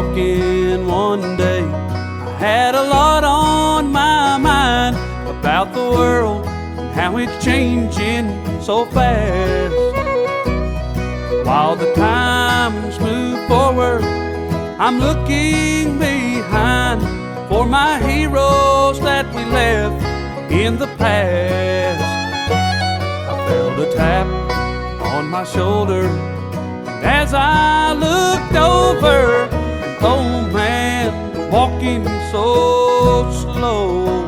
talking one day. I had a lot on my mind about the world and how it's changing so fast. While the times move forward, I'm looking behind for my heroes that we left in the past. I felt a tap on my shoulder, and as I looked over, an old man walking so slow.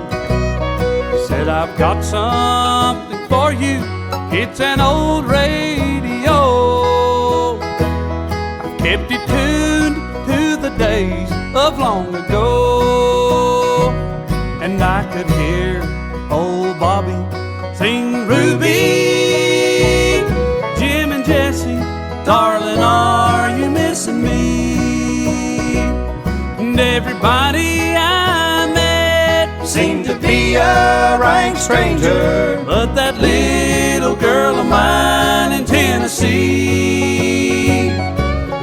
He said, "I've got something for you, it's an old radio. I've kept it tuned to the days of long ago." And I could hear old Bobby sing, "Ruby, Jim and Jesse, darling, are you missing me?" And everybody I met seemed to be a rank stranger, but that little girl of mine in Tennessee.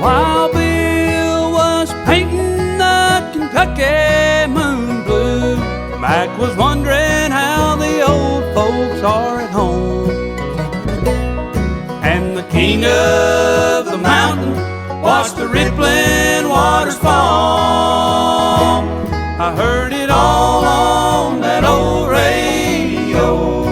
While Bill was painting the Kentucky moon blue, Mac was wondering how the old folks are at home. And the king of the mountain watched the rippling waters fall. I heard it all on that old radio.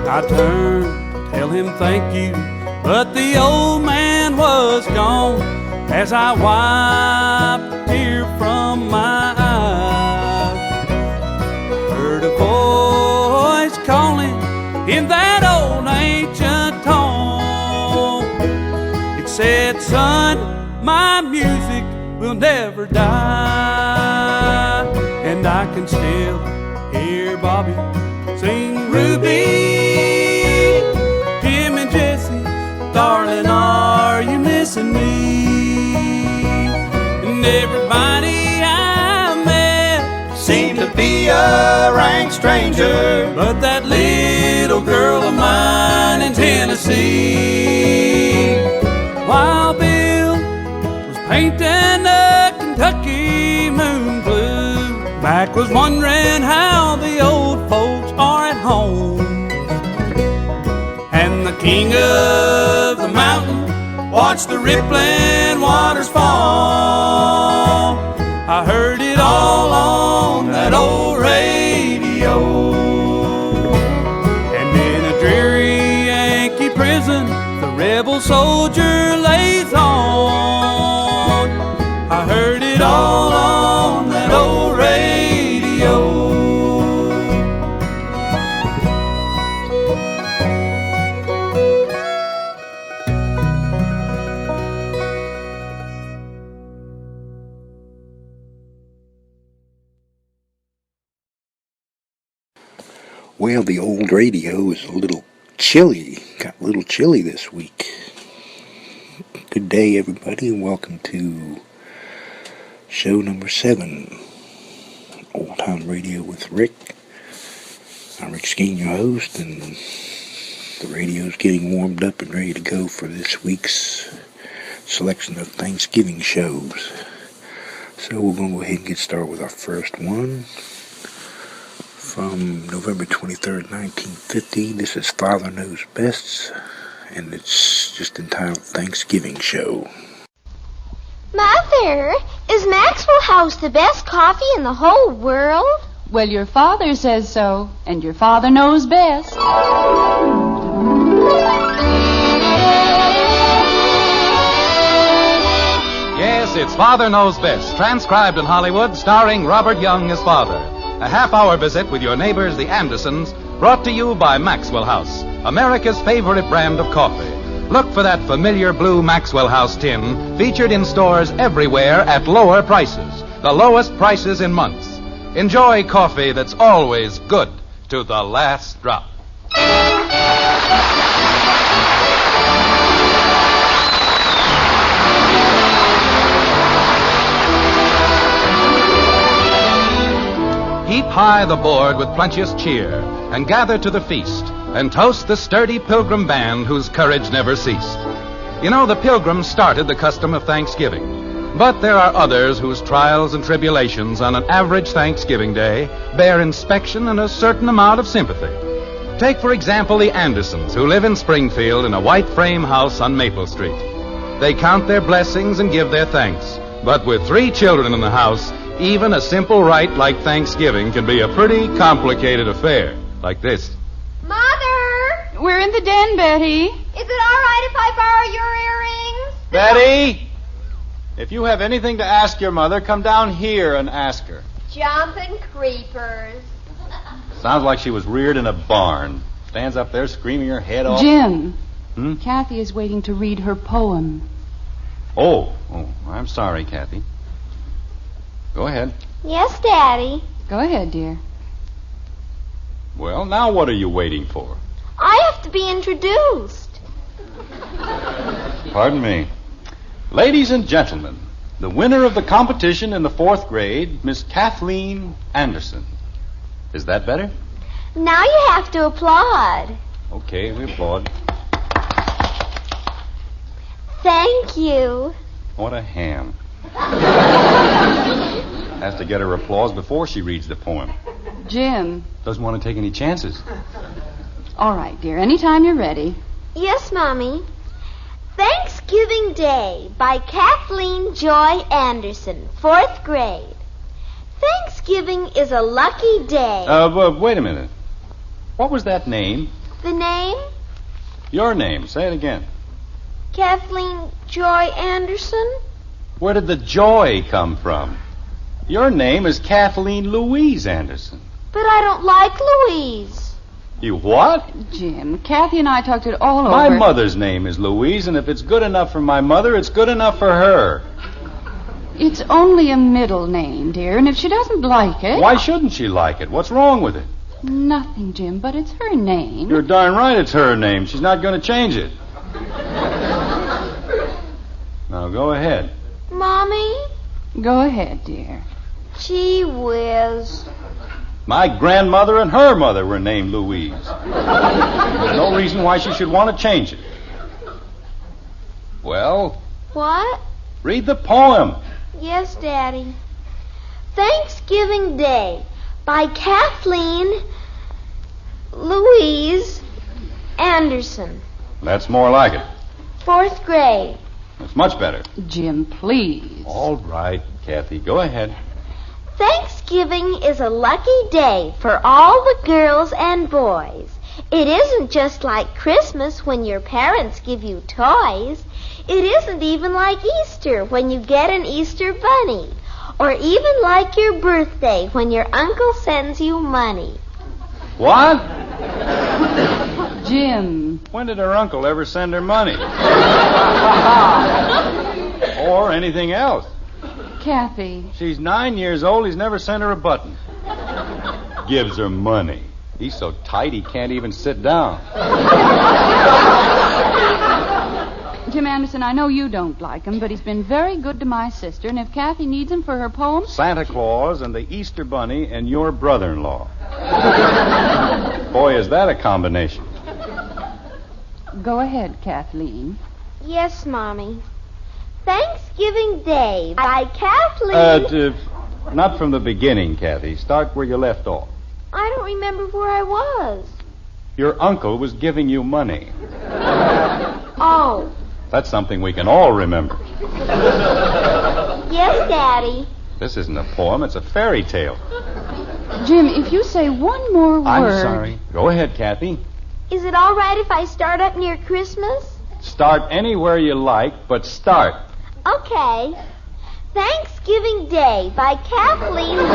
I turned to tell him thank you, but the old man was gone. As I wiped a tear from my eyes, I heard a voice calling in that old ancient tone. It said, "Son, my music will never die." And I can still hear Bobby sing, "Ruby, Jim and Jesse, darling, are you missing me?" And everybody I met seemed to be a rank stranger, but that little girl of mine in Tennessee. While Bill was painting a Kentucky moon blue, Mac was wondering how the old folks are at home. And the king of the mountain watched the rippling waters fall. I heard it all on that old radio. And in a dreary Yankee prison, the rebel soldier lays on. I heard it all on that old radio. Well, the old radio is a little chilly. Got a little chilly this week. Good day, everybody, and welcome to show number 7, Old Time Radio with Rick. I'm Rick Skeen, your host, and the radio's getting warmed up and ready to go for this week's selection of Thanksgiving shows. So we're going to go ahead and get started with our first one. From November 23rd, 1950, this is Father Knows Best, and it's just entitled Thanksgiving Show. Mother, is Maxwell House the best coffee in the whole world? Well, your father says so, and your father knows best. Yes, it's Father Knows Best, transcribed in Hollywood, starring Robert Young as father. A half-hour visit with your neighbors, the Andersons, brought to you by Maxwell House, America's favorite brand of coffee. Look for that familiar blue Maxwell House tin, featured in stores everywhere at lower prices, the lowest prices in months. Enjoy coffee that's always good to the last drop. Heap high the board with plenteous cheer, and gather to the feast, and toast the sturdy Pilgrim band whose courage never ceased. You know, the Pilgrims started the custom of Thanksgiving, but there are others whose trials and tribulations on an average Thanksgiving day bear inspection and a certain amount of sympathy. Take, for example, the Andersons, who live in Springfield in a white frame house on Maple Street. They count their blessings and give their thanks, but with 3 children in the house, even a simple rite like Thanksgiving can be a pretty complicated affair, like this. Mother! We're in the den, Betty. Is it all right if I borrow your earrings? Betty! If you have anything to ask your mother, come down here and ask her. Jumping creepers. Sounds like she was reared in a barn. Stands up there screaming her head off. Jim. Hmm? Kathy is waiting to read her poem. Oh, I'm sorry, Kathy. Go ahead. Yes, Daddy. Go ahead, dear. Well, now what are you waiting for? I have to be introduced. Pardon me. Ladies and gentlemen, the winner of the competition in the 4th grade, Miss Kathleen Anderson. Is that better? Now you have to applaud. Okay, we applaud. Thank you. What a ham. Has to get her applause before she reads the poem. Jim. Doesn't want to take any chances. All right, dear. Anytime you're ready. Yes, Mommy. Thanksgiving Day by Kathleen Joy Anderson, 4th grade. Thanksgiving is a lucky day. Wait a minute. What was that name? The name? Your name. Say it again. Kathleen Joy Anderson. Where did the joy come from? Your name is Kathleen Louise Anderson. But I don't like Louise. You what? Jim, Kathy and I talked it all My over. mother's name is Louise, and if it's good enough for my mother, it's good enough for her. It's only a middle name, dear, and if she doesn't like it... Why shouldn't she like it? What's wrong with it? Nothing, Jim, but it's her name. You're darn right it's her name. She's not going to change it. Now, go ahead. Mommy? Go ahead, dear. Gee whiz. My grandmother and her mother were named Louise. There's no reason why she should want to change it. Well, What? read the poem. Yes, Daddy. Thanksgiving Day by Kathleen Louise Anderson, That's more like it. 4th grade. That's much better. Jim, please. All right, Kathy, go ahead. Thanksgiving is a lucky day for all the girls and boys. It isn't just like Christmas when your parents give you toys. It isn't even like Easter when you get an Easter bunny. Or even like your birthday when your uncle sends you money. What? Jim. When did her uncle ever send her money? Or anything else? Kathy. She's 9 years old. He's never sent her a button. Gives her money. He's so tight he can't even sit down. Jim Anderson, I know you don't like him, but he's been very good to my sister, and if Kathy needs him for her poems... Santa Claus and the Easter Bunny and your brother-in-law. Boy, is that a combination. Go ahead, Kathleen. Yes, Mommy. Thanksgiving Day by Kathleen... Not from the beginning, Kathy. Start where you left off. I don't remember where I was. Your uncle was giving you money. Oh. That's something we can all remember. Yes, Daddy. This isn't a poem, it's a fairy tale. Jim, if you say one more word... I'm sorry. Go ahead, Kathy. Is it all right if I start up near Christmas? Start anywhere you like, but start. Okay. Thanksgiving Day by Kathleen Louise,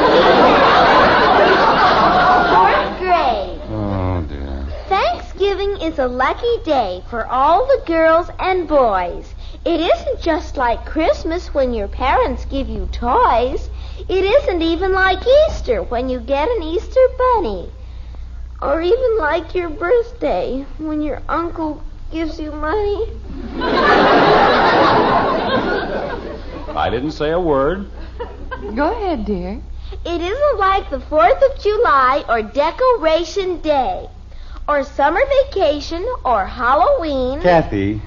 4th grade. Oh, dear. Thanksgiving is a lucky day for all the girls and boys. It isn't just like Christmas when your parents give you toys. It isn't even like Easter when you get an Easter bunny. Or even like your birthday when your uncle gives you money. I didn't say a word. Go ahead, dear. It isn't like the 4th of July or Decoration Day or summer vacation or Halloween. Kathy,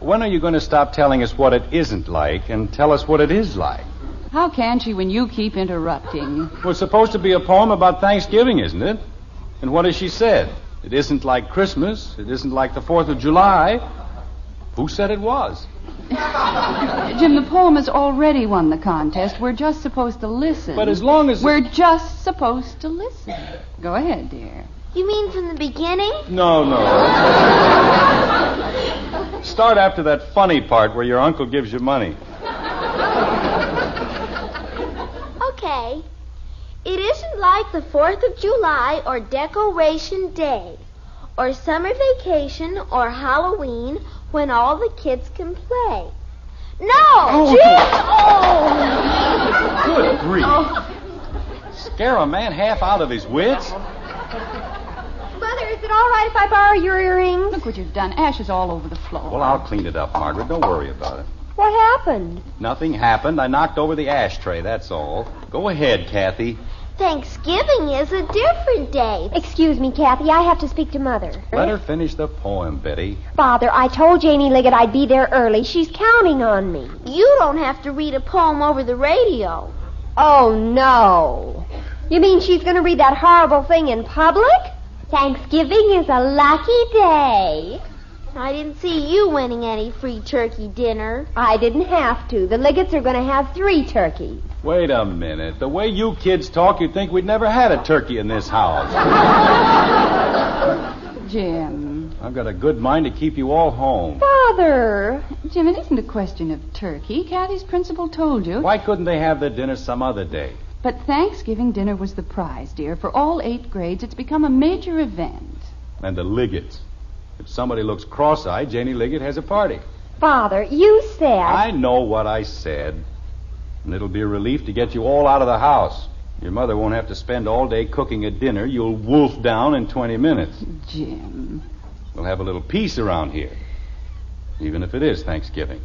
when are you going to stop telling us what it isn't like and tell us what it is like? How can she when you keep interrupting? Well, it's supposed to be a poem about Thanksgiving, isn't it? And what has she said? It isn't like Christmas. It isn't like the 4th of July. Who said it was? Jim, the poem has already won the contest. We're just supposed to listen. But as long as... We're just supposed to listen. Go ahead, dear. You mean from the beginning? No. Start after that funny part where your uncle gives you money. Okay. It isn't like the 4th of July or Decoration Day or summer vacation or Halloween when all the kids can play. No! Jim! Oh! Good grief. Oh. Scare a man half out of his wits? Mother, is it all right if I borrow your earrings? Look what you've done. Ashes all over the floor. Well, I'll clean it up, Margaret. Don't worry about it. What happened? Nothing happened. I knocked over the ashtray, that's all. Go ahead, Kathy. Thanksgiving is a different day. Excuse me, Kathy. I have to speak to Mother. Let her finish the poem, Betty. Father, I told Janie Liggett I'd be there early. She's counting on me. You don't have to read a poem over the radio. Oh, no. You mean she's going to read that horrible thing in public? Thanksgiving is a lucky day. I didn't see you winning any free turkey dinner. I didn't have to. The Liggets are going to have 3 turkeys. Wait a minute. The way you kids talk, you'd think we'd never had a turkey in this house. Jim. I've got a good mind to keep you all home. Father. Jim, it isn't a question of turkey. Kathy's principal told you. Why couldn't they have their dinner some other day? But Thanksgiving dinner was the prize, dear. For all 8 grades, it's become a major event. And the Liggets. If somebody looks cross-eyed, Janie Liggett has a party. Father, you said... I know what I said. And it'll be a relief to get you all out of the house. Your mother won't have to spend all day cooking a dinner you'll wolf down in 20 minutes. Jim. We'll have a little peace around here. Even if it is Thanksgiving.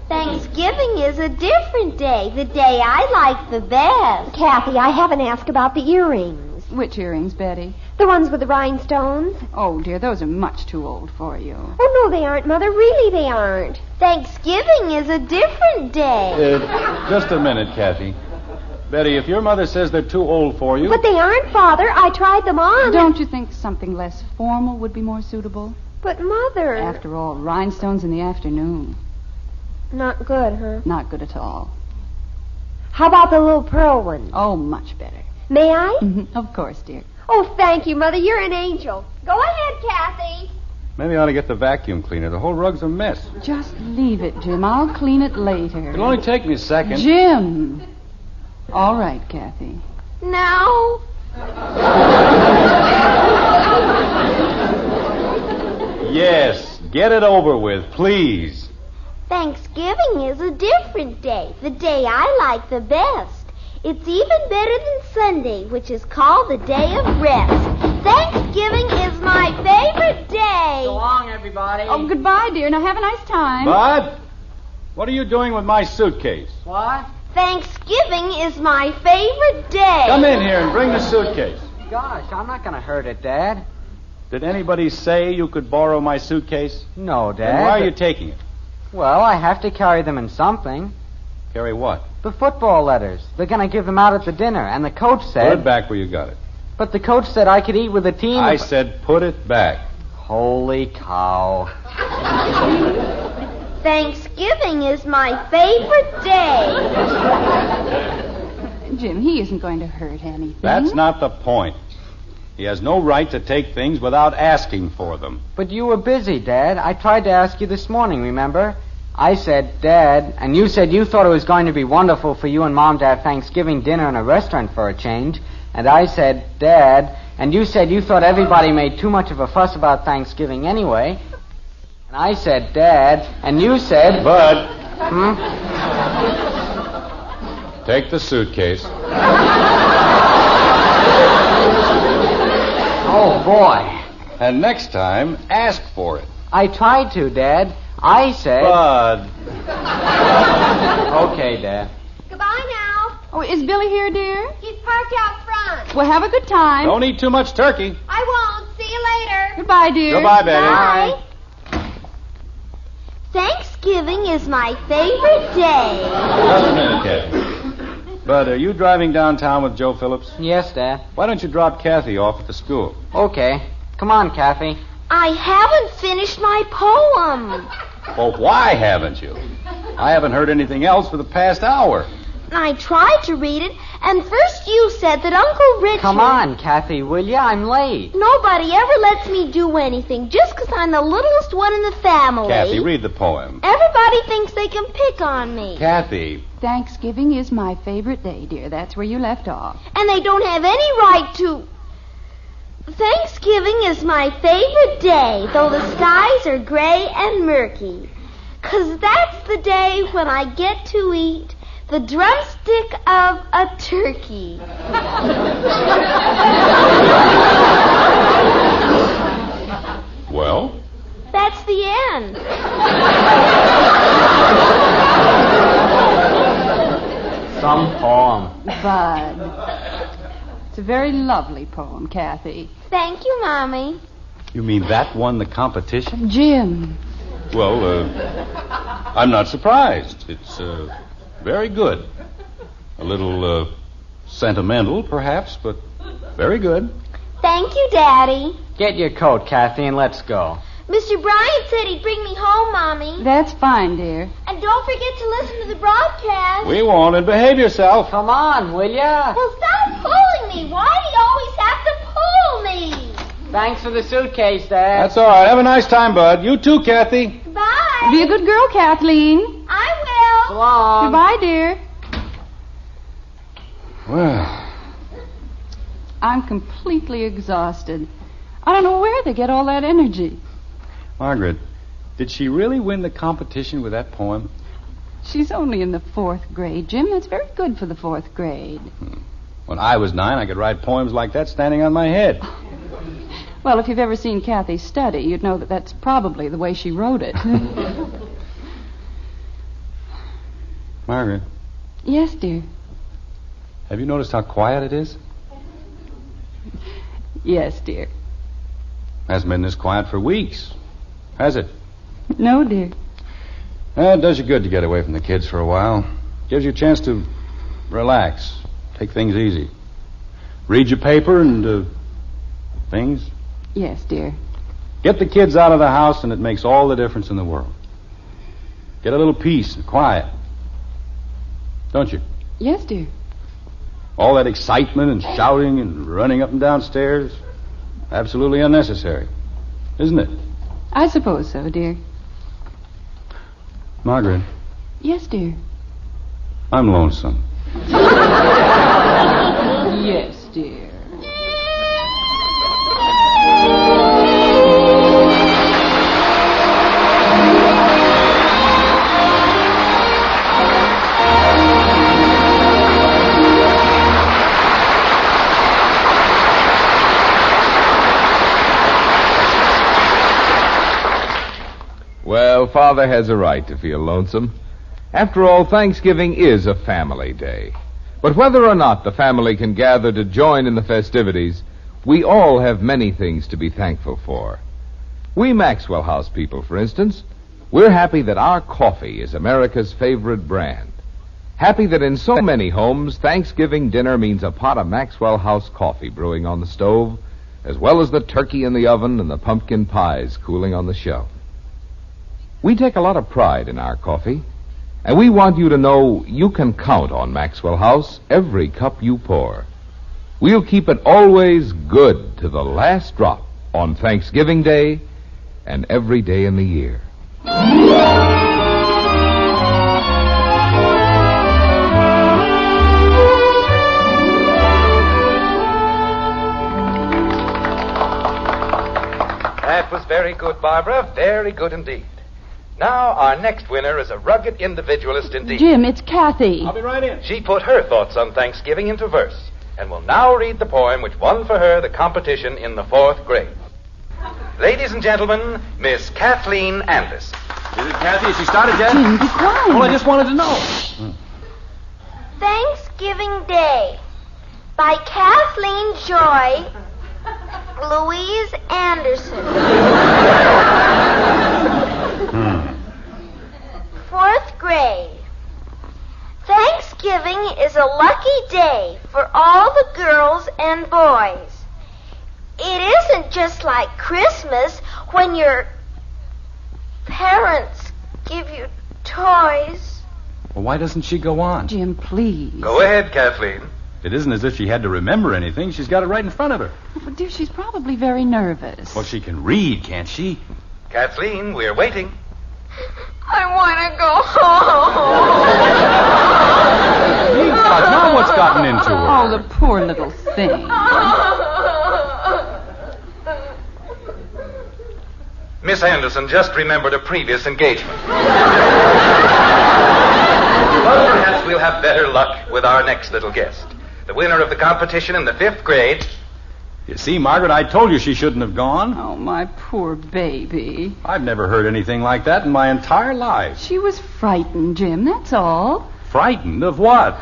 Thanksgiving is a different day. The day I like the best. Kathy, I haven't asked about the earrings. Which earrings, Betty? The ones with the rhinestones. Oh, dear, those are much too old for you. Oh, no, they aren't, Mother. Really, they aren't. Thanksgiving is a different day. Just a minute, Kathy. Betty, if your mother says they're too old for you... But they aren't, Father. I tried them on. Don't you think something less formal would be more suitable? But, Mother... After all, rhinestones in the afternoon. Not good, huh? Not good at all. How about the little pearl ones? Oh, much better. May I? Of course, dear. Oh, thank you, Mother. You're an angel. Go ahead, Kathy. Maybe I ought to get the vacuum cleaner. The whole rug's a mess. Just leave it, Jim. I'll clean it later. It'll only take me a second. Jim! All right, Kathy. No. Yes, get it over with, please. Thanksgiving is a different day. The day I like the best. It's even better than Sunday, which is called the day of rest. Thanksgiving is my favorite day. So long, everybody. Oh, goodbye, dear. Now have a nice time. Bud, what are you doing with my suitcase? What? Thanksgiving is my favorite day. Come in here and bring the suitcase. Gosh, I'm not going to hurt it, Dad. Did anybody say you could borrow my suitcase? No, Dad. Then why are you taking it? Well, I have to carry them in something. Carry what? The football letters. They're going to give them out at the dinner, and the coach said... Put it back where you got it. But the coach said I could eat with the team. I said put it back. Holy cow. Thanksgiving is my favorite day. Jim, he isn't going to hurt anything. That's not the point. He has no right to take things without asking for them. But you were busy, Dad. I tried to ask you this morning, remember? I said, Dad, and you said you thought it was going to be wonderful for you and Mom to have Thanksgiving dinner in a restaurant for a change. And I said, Dad, and you said you thought everybody made too much of a fuss about Thanksgiving anyway. And I said, Dad, and you said... Bud. Take the suitcase. Oh, boy. And next time, ask for it. I tried to, Dad. I said... Bud. Okay, Dad. Goodbye now. Oh, is Billy here, dear? He's parked out front. Well, have a good time. Don't eat too much turkey. I won't. See you later. Goodbye, dear. Goodbye, Betty. Bye. Thanksgiving is my favorite day. Just a minute, Kathy. Bud, are you driving downtown with Joe Phillips? Yes, Dad. Why don't you drop Kathy off at the school? Okay. Come on, Kathy. I haven't finished my poem. Well, why haven't you? I haven't heard anything else for the past hour. I tried to read it, and first you said that Uncle Richard... Come on, Kathy, will you? I'm late. Nobody ever lets me do anything just 'cause I'm the littlest one in the family. Kathy, read the poem. Everybody thinks they can pick on me. Kathy. Thanksgiving is my favorite day, dear. That's where you left off. And they don't have any right to... Thanksgiving is my favorite day, though the skies are gray and murky. 'Cause that's the day when I get to eat the drumstick of a turkey. Well? That's the end. Some poem. Bud. It's a very lovely poem, Kathy. Thank you, Mommy. You mean that won the competition? Jim. Well, I'm not surprised. It's very good. A little sentimental, perhaps, but very good. Thank you, Daddy. Get your coat, Kathy, and let's go. Mr. Bryant said he'd bring me home, Mommy. That's fine, dear. And don't forget to listen to the broadcast. We won't, and behave yourself. Come on, will ya? Well, stop pulling me. Why do you always have to pull me? Thanks for the suitcase, Dad. That's all right. Have a nice time, Bud. You too, Kathy. Bye. Be a good girl, Kathleen. I will. So long. Goodbye, dear. Well, I'm completely exhausted. I don't know where they get all that energy. Margaret, did she really win the competition with that poem? She's only in the 4th grade, Jim. That's very good for the 4th grade. When I was 9, I could write poems like that standing on my head. Well, if you've ever seen Kathy study, you'd know that that's probably the way she wrote it. Margaret, Yes, dear. have you noticed how quiet it is? Yes, dear. Hasn't been this quiet for weeks, has it? No, dear. It does you good to get away from the kids for a while. Gives you a chance to relax, take things easy. Read your paper and things. Yes, dear. Get the kids out of the house and it makes all the difference in the world. Get a little peace and quiet. Don't you? Yes, dear. All that excitement and shouting and running up and down stairs, absolutely unnecessary, isn't it? I suppose so, dear. Margaret, Yes, dear. I'm lonesome. Yes, dear. Well, Father has a right to feel lonesome. After all, Thanksgiving is a family day. But whether or not the family can gather to join in the festivities, we all have many things to be thankful for. We Maxwell House people, for instance, we're happy that our coffee is America's favorite brand. Happy that in so many homes, Thanksgiving dinner means a pot of Maxwell House coffee brewing on the stove, as well as the turkey in the oven and the pumpkin pies cooling on the shelf. We take a lot of pride in our coffee, and we want you to know you can count on Maxwell House every cup you pour. We'll keep it always good to the last drop on Thanksgiving Day and every day in the year. That was very good, Barbara. Very good indeed. Now, our next winner is a rugged individualist indeed. Jim, it's Kathy. I'll be right in. She put her thoughts on Thanksgiving into verse and will now read the poem which won for her the competition in the 4th grade. Ladies and gentlemen, Miss Kathleen Anderson. Is it Kathy? Has she started yet? Jim, be quiet. Well, I just wanted to know. Thanksgiving Day by Kathleen Joy, Louise Anderson. 4th grade. Thanksgiving is a lucky day for all the girls and boys. It isn't just like Christmas when your parents give you toys. Well, why doesn't she go on? Jim, please. Go ahead, Kathleen. It isn't as if she had to remember anything. She's got it right in front of her. But, dear, she's probably very nervous. Well, she can read, can't she? Kathleen, we're waiting. I want to go home. God, now what's gotten into her? Oh, the poor little thing. Miss Anderson just remembered a previous engagement. Well, perhaps we'll have better luck with our next little guest. The winner of the competition in the 5th grade. You see, Margaret, I told you she shouldn't have gone. Oh, my poor baby. I've never heard anything like that in my entire life. She was frightened, Jim, that's all. Frightened of what?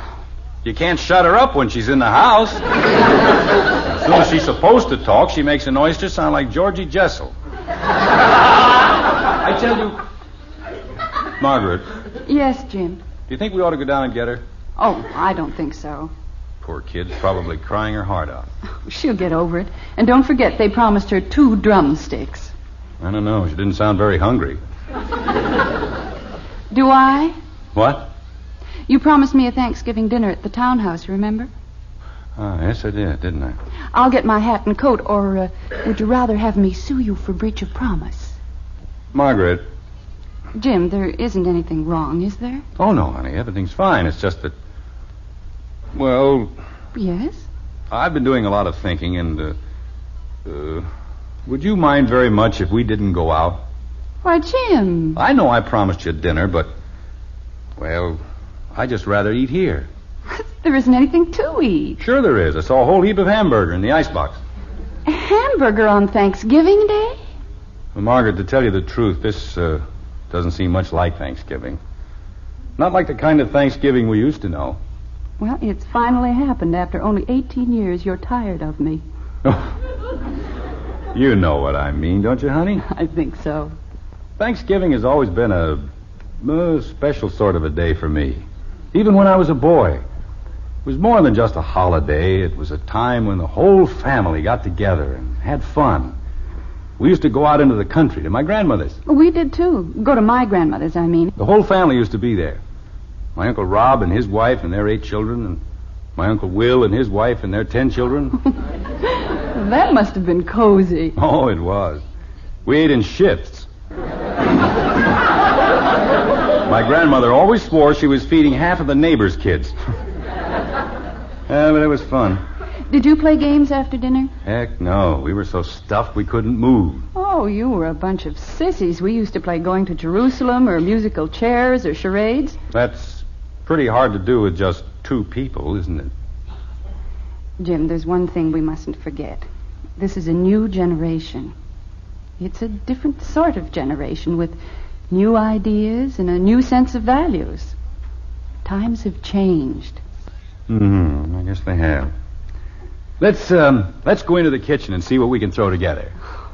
You can't shut her up when she's in the house. As soon as she's supposed to talk, she makes a noise to sound like Georgie Jessel. I tell you, Margaret, Yes, Jim. do you think we ought to go down and get her? Oh, I don't think so. Poor kid's probably crying her heart out. She'll get over it. And don't forget, they promised her 2 drumsticks. I don't know. She didn't sound very hungry. Do I? What? You promised me a Thanksgiving dinner at the townhouse, remember? Oh, yes, I did, didn't I? I'll get my hat and coat, or would you rather have me sue you for breach of promise? Margaret. Jim, there isn't anything wrong, is there? Oh, no, honey. Everything's fine. It's just that... Well, Yes? I've been doing a lot of thinking, and, would you mind very much if we didn't go out? Why, Jim. I know I promised you dinner, but, well, I'd just rather eat here. There isn't anything to eat. Sure there is. I saw a whole heap of hamburger in the icebox. A hamburger on Thanksgiving Day? Well, Margaret, to tell you the truth, this doesn't seem much like Thanksgiving. Not like the kind of Thanksgiving we used to know. Well, it's finally happened. After only 18 years, you're tired of me. You know what I mean, don't you, honey? I think so. Thanksgiving has always been a special sort of a day for me. Even when I was a boy. It was more than just a holiday. It was a time when the whole family got together and had fun. We used to go out into the country to my grandmother's. We did, too. Go to my grandmother's, I mean. The whole family used to be there. My Uncle Rob and his wife and their 8 children, and my Uncle Will and his wife and their 10 children. That must have been cozy. Oh, it was. We ate in shifts. My grandmother always swore she was feeding half of the neighbors' kids. But it was fun. Did you play games after dinner? Heck no. We were so stuffed we couldn't move. Oh, you were a bunch of sissies. We used to play Going to Jerusalem or musical chairs or charades. That's pretty hard to do with just 2 people, isn't it? Jim, there's one thing we mustn't forget. This is a new generation. It's a different sort of generation with new ideas and a new sense of values. Times have changed. I guess they have. Let's go into the kitchen and see what we can throw together.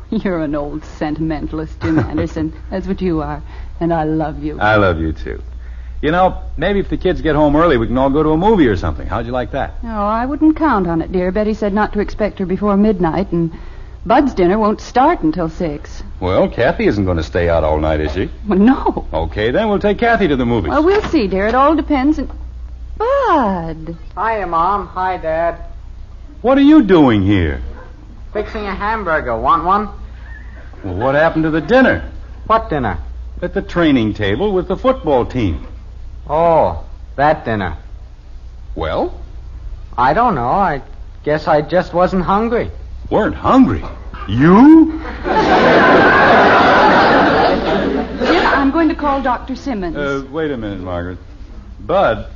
You're an old sentimentalist, Jim Anderson. That's what you are. And I love you. I love you, too. You know, maybe if the kids get home early, we can all go to a movie or something. How'd you like that? Oh, I wouldn't count on it, dear. Betty said not to expect her before midnight, and Bud's dinner won't start until 6. Well, Kathy isn't going to stay out all night, is she? Well, no. Okay, then we'll take Kathy to the movies. Well, we'll see, dear. It all depends. Bud. Hiya, Mom. Hi, Dad. What are you doing here? Fixing a hamburger. Want one? Well, what happened to the dinner? What dinner? At the training table with the football team. Oh, that dinner. Well? I don't know. I guess I just wasn't hungry. Weren't hungry? You? Jim, I'm going to call Dr. Simmons. Wait a minute, Margaret. Bud,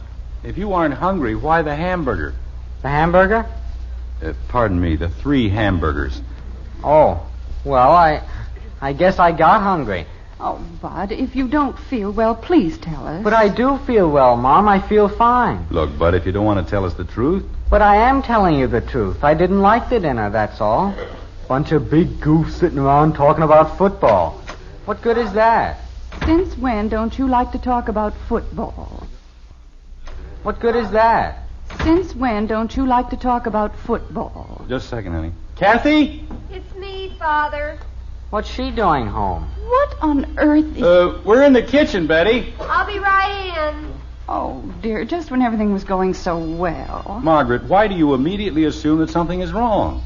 if you aren't hungry, why the hamburger? The hamburger? Pardon me, the 3 hamburgers. Oh, well, I guess I got hungry. Oh, Bud, if you don't feel well, please tell us. But I do feel well, Mom. I feel fine. Look, Bud, if you don't want to tell us the truth. But I am telling you the truth. I didn't like the dinner, that's all. Bunch of big goofs sitting around talking about football. What good is that? Since when don't you like to talk about football? What good is that? Since when don't you like to talk about football? Just a second, honey. Kathy? It's me, Father. What's she doing home? What on earth is... We're in the kitchen, Betty. I'll be right in. Oh, dear, just when everything was going so well. Margaret, why do you immediately assume that something is wrong?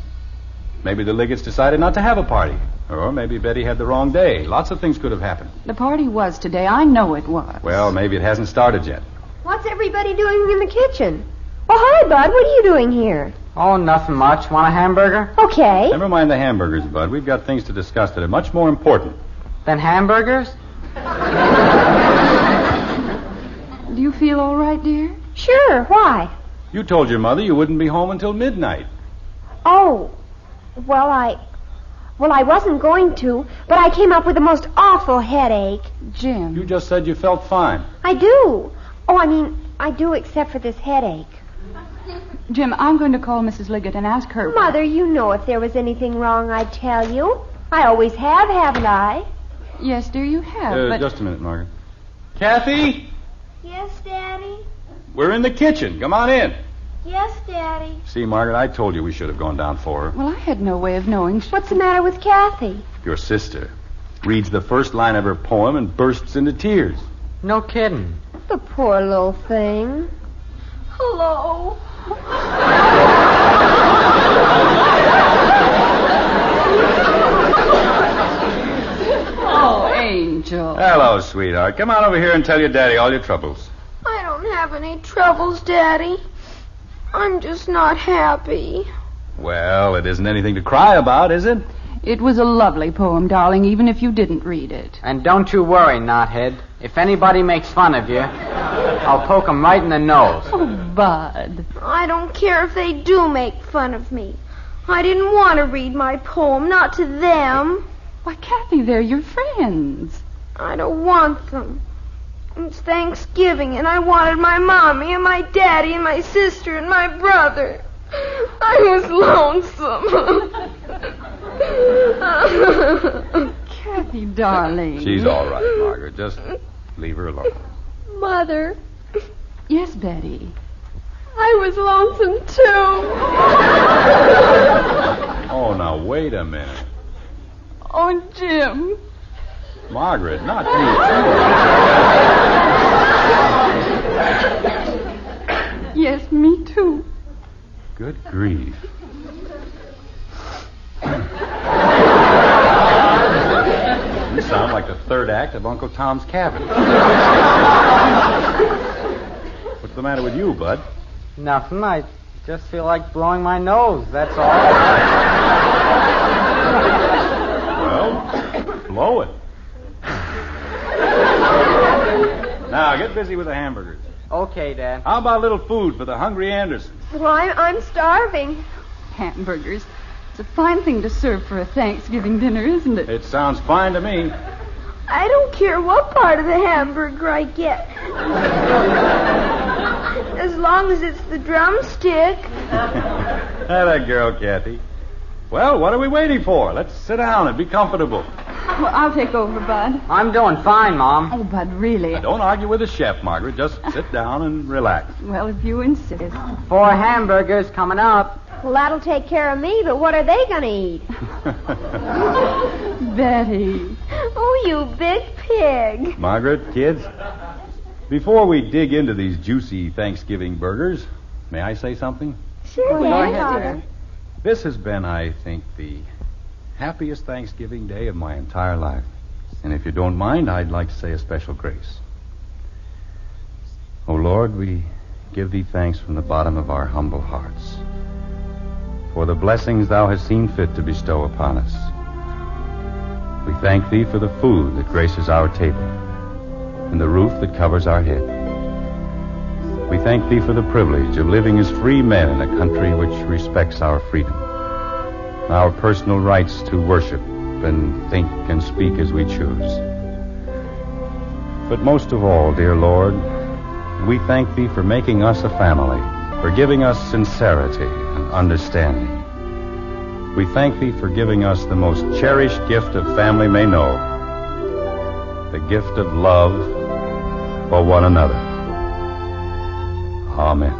Maybe the Liggets decided not to have a party. Or maybe Betty had the wrong day. Lots of things could have happened. The party was today. I know it was. Well, maybe it hasn't started yet. What's everybody doing in the kitchen? Oh, hi, Bud. What are you doing here? Oh, nothing much. Want a hamburger? Okay. Never mind the hamburgers, Bud. We've got things to discuss that are much more important. Then hamburgers? Do you feel all right, dear? Sure. Why? You told your mother you wouldn't be home until midnight. Oh, well, I wasn't going to, but I came up with the most awful headache. Jim. You just said you felt fine. I do. Oh, I mean, I do except for this headache. Jim, I'm going to call Mrs. Liggett and ask her... Mother, you know if there was anything wrong, I'd tell you. I always have, haven't I? Yes, dear, you have, but... Just a minute, Margaret. Kathy? Yes, Daddy? We're in the kitchen. Come on in. Yes, Daddy. See, Margaret, I told you we should have gone down for her. Well, I had no way of knowing. What's the matter with Kathy? Your sister reads the first line of her poem and bursts into tears. No kidding. The poor little thing. Hello. Oh, Angel. Hello, sweetheart. Come on over here and tell your daddy all your troubles. I don't have any troubles, Daddy. I'm just not happy. Well, it isn't anything to cry about, is it? It was a lovely poem, darling, even if you didn't read it. And don't you worry, knothead. If anybody makes fun of you, I'll poke 'em right in the nose. Oh, Bud. I don't care if they do make fun of me. I didn't want to read my poem, not to them. Why, Kathy, they're your friends. I don't want them. It's Thanksgiving, and I wanted my mommy and my daddy and my sister and my brother. I was lonesome. Kathy, darling. She's all right, Margaret. Just leave her alone. Mother, Yes, Betty. I was lonesome too. Oh, now, wait a minute. Oh, Jim. Margaret, not you. Yes, me too. Good grief. You sound like the third act of Uncle Tom's Cabin. What's the matter with you, Bud? Nothing. I just feel like blowing my nose, that's all. Well, blow it. Now, get busy with the hamburgers. Okay, Dad. How about a little food for the hungry Andersons? Well, I'm starving. Hamburgers. It's a fine thing to serve for a Thanksgiving dinner, isn't it? It sounds fine to me. I don't care what part of the hamburger I get. As long as it's the drumstick. That girl, Kathy. Well, what are we waiting for? Let's sit down and be comfortable. Well, I'll take over, Bud. I'm doing fine, Mom. Oh, Bud, really? Now, don't argue with the chef, Margaret. Just sit down and relax. Well, if you insist. 4 hamburgers coming up. Well, that'll take care of me, but what are they going to eat? Betty. Oh, you big pig. Margaret, kids, before we dig into these juicy Thanksgiving burgers, may I say something? Sure, Go Dad. ahead, dear. This has been, I think, the happiest Thanksgiving day of my entire life. And if you don't mind, I'd like to say a special grace. Oh, Lord, we give thee thanks from the bottom of our humble hearts for the blessings thou hast seen fit to bestow upon us. We thank thee for the food that graces our table, and the roof that covers our head. We thank thee for the privilege of living as free men in a country which respects our freedom, our personal rights to worship and think and speak as we choose. But most of all, dear Lord, we thank thee for making us a family, for giving us sincerity and understanding. We thank thee for giving us the most cherished gift a family may know, the gift of love for one another. Amen.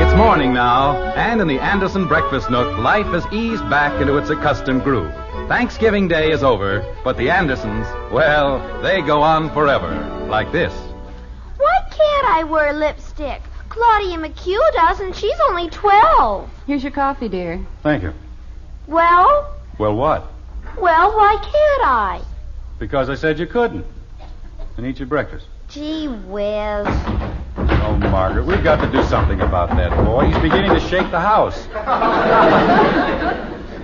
It's morning now, and in the Anderson breakfast nook, life has eased back into its accustomed groove. Thanksgiving Day is over, but the Andersons, well, they go on forever, like this. Why can't I wear lipstick? Claudia McHugh does, and she's only 12. Here's your coffee, dear. Thank you. Well, Well, what? why can't I? Because I said you couldn't. And eat your breakfast. Gee whiz. Oh, Margaret, we've got to do something about that boy. He's beginning to shake the house.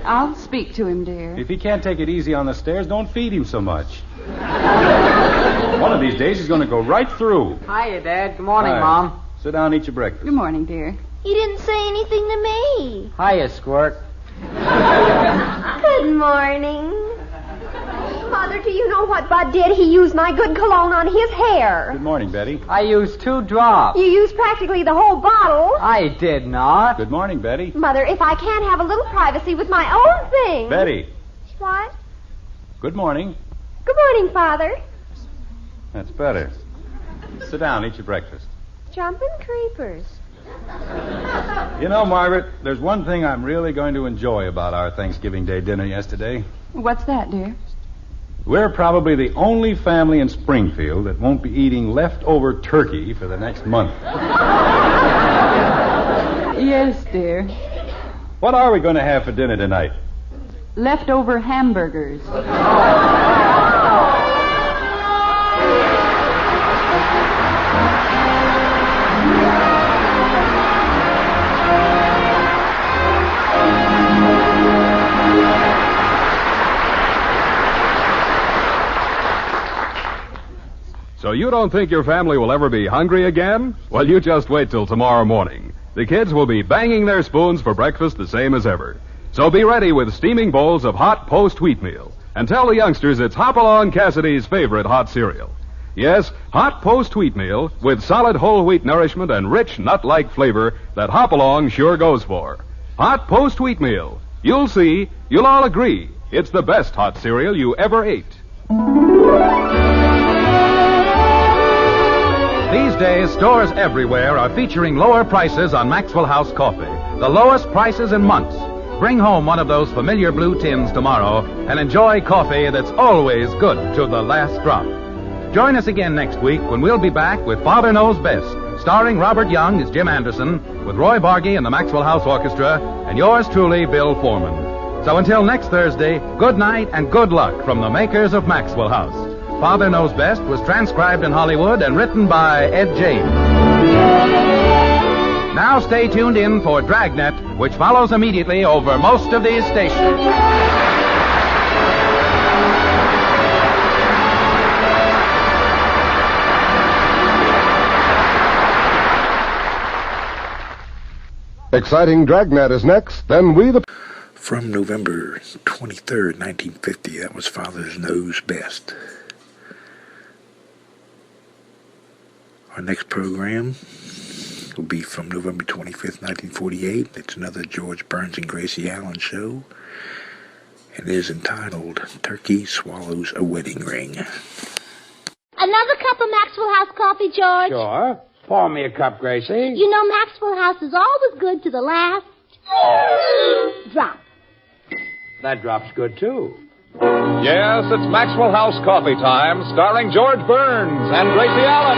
I'll speak to him, dear. If he can't take it easy on the stairs, don't feed him so much. One of these days he's going to go right through. Hiya, Dad. Good morning, Hi. Mom. Sit down and eat your breakfast. Good morning, dear. He didn't say anything to me. Hiya, Squirt. Good morning. Mother, do you know what Bud did? He used my good cologne on his hair. Good morning, Betty. I used 2 drops. You used practically the whole bottle. I did not. Good morning, Betty. Mother, if I can't have a little privacy with my own thing. Betty. What? Good morning. Good morning, Father. That's better. Sit down, eat your breakfast. Jumping creepers. You know, Margaret, there's one thing I'm really going to enjoy about our Thanksgiving Day dinner yesterday. What's that, dear? We're probably the only family in Springfield that won't be eating leftover turkey for the next month. Yes, dear. What are we going to have for dinner tonight? Leftover hamburgers. So you don't think your family will ever be hungry again? Well, you just wait till tomorrow morning. The kids will be banging their spoons for breakfast the same as ever. So be ready with steaming bowls of hot post wheatmeal. And tell the youngsters it's Hopalong Cassidy's favorite hot cereal. Yes, hot post wheatmeal with solid whole wheat nourishment and rich nut-like flavor that Hopalong sure goes for. Hot post wheatmeal. You'll see, you'll all agree, it's the best hot cereal you ever ate. These days, stores everywhere are featuring lower prices on Maxwell House coffee. The lowest prices in months. Bring home one of those familiar blue tins tomorrow and enjoy coffee that's always good to the last drop. Join us again next week when we'll be back with Father Knows Best, starring Robert Young as Jim Anderson, with Roy Bargy and the Maxwell House Orchestra, and yours truly, Bill Foreman. So until next Thursday, good night and good luck from the makers of Maxwell House. Father Knows Best was transcribed in Hollywood and written by Ed James. Now stay tuned in for Dragnet, which follows immediately over most of these stations. Exciting Dragnet is next, then we the... From November 23rd, 1950, that was Father Knows Best. Our next program will be from November 25th, 1948. It's another George Burns and Gracie Allen show. And it is entitled Turkey Swallows a Wedding Ring. Another cup of Maxwell House coffee, George? Sure. Pour me a cup, Gracie. You know Maxwell House is always good to the last drop. That drop's good, too. Yes, it's Maxwell House Coffee Time, starring George Burns and Gracie Allen.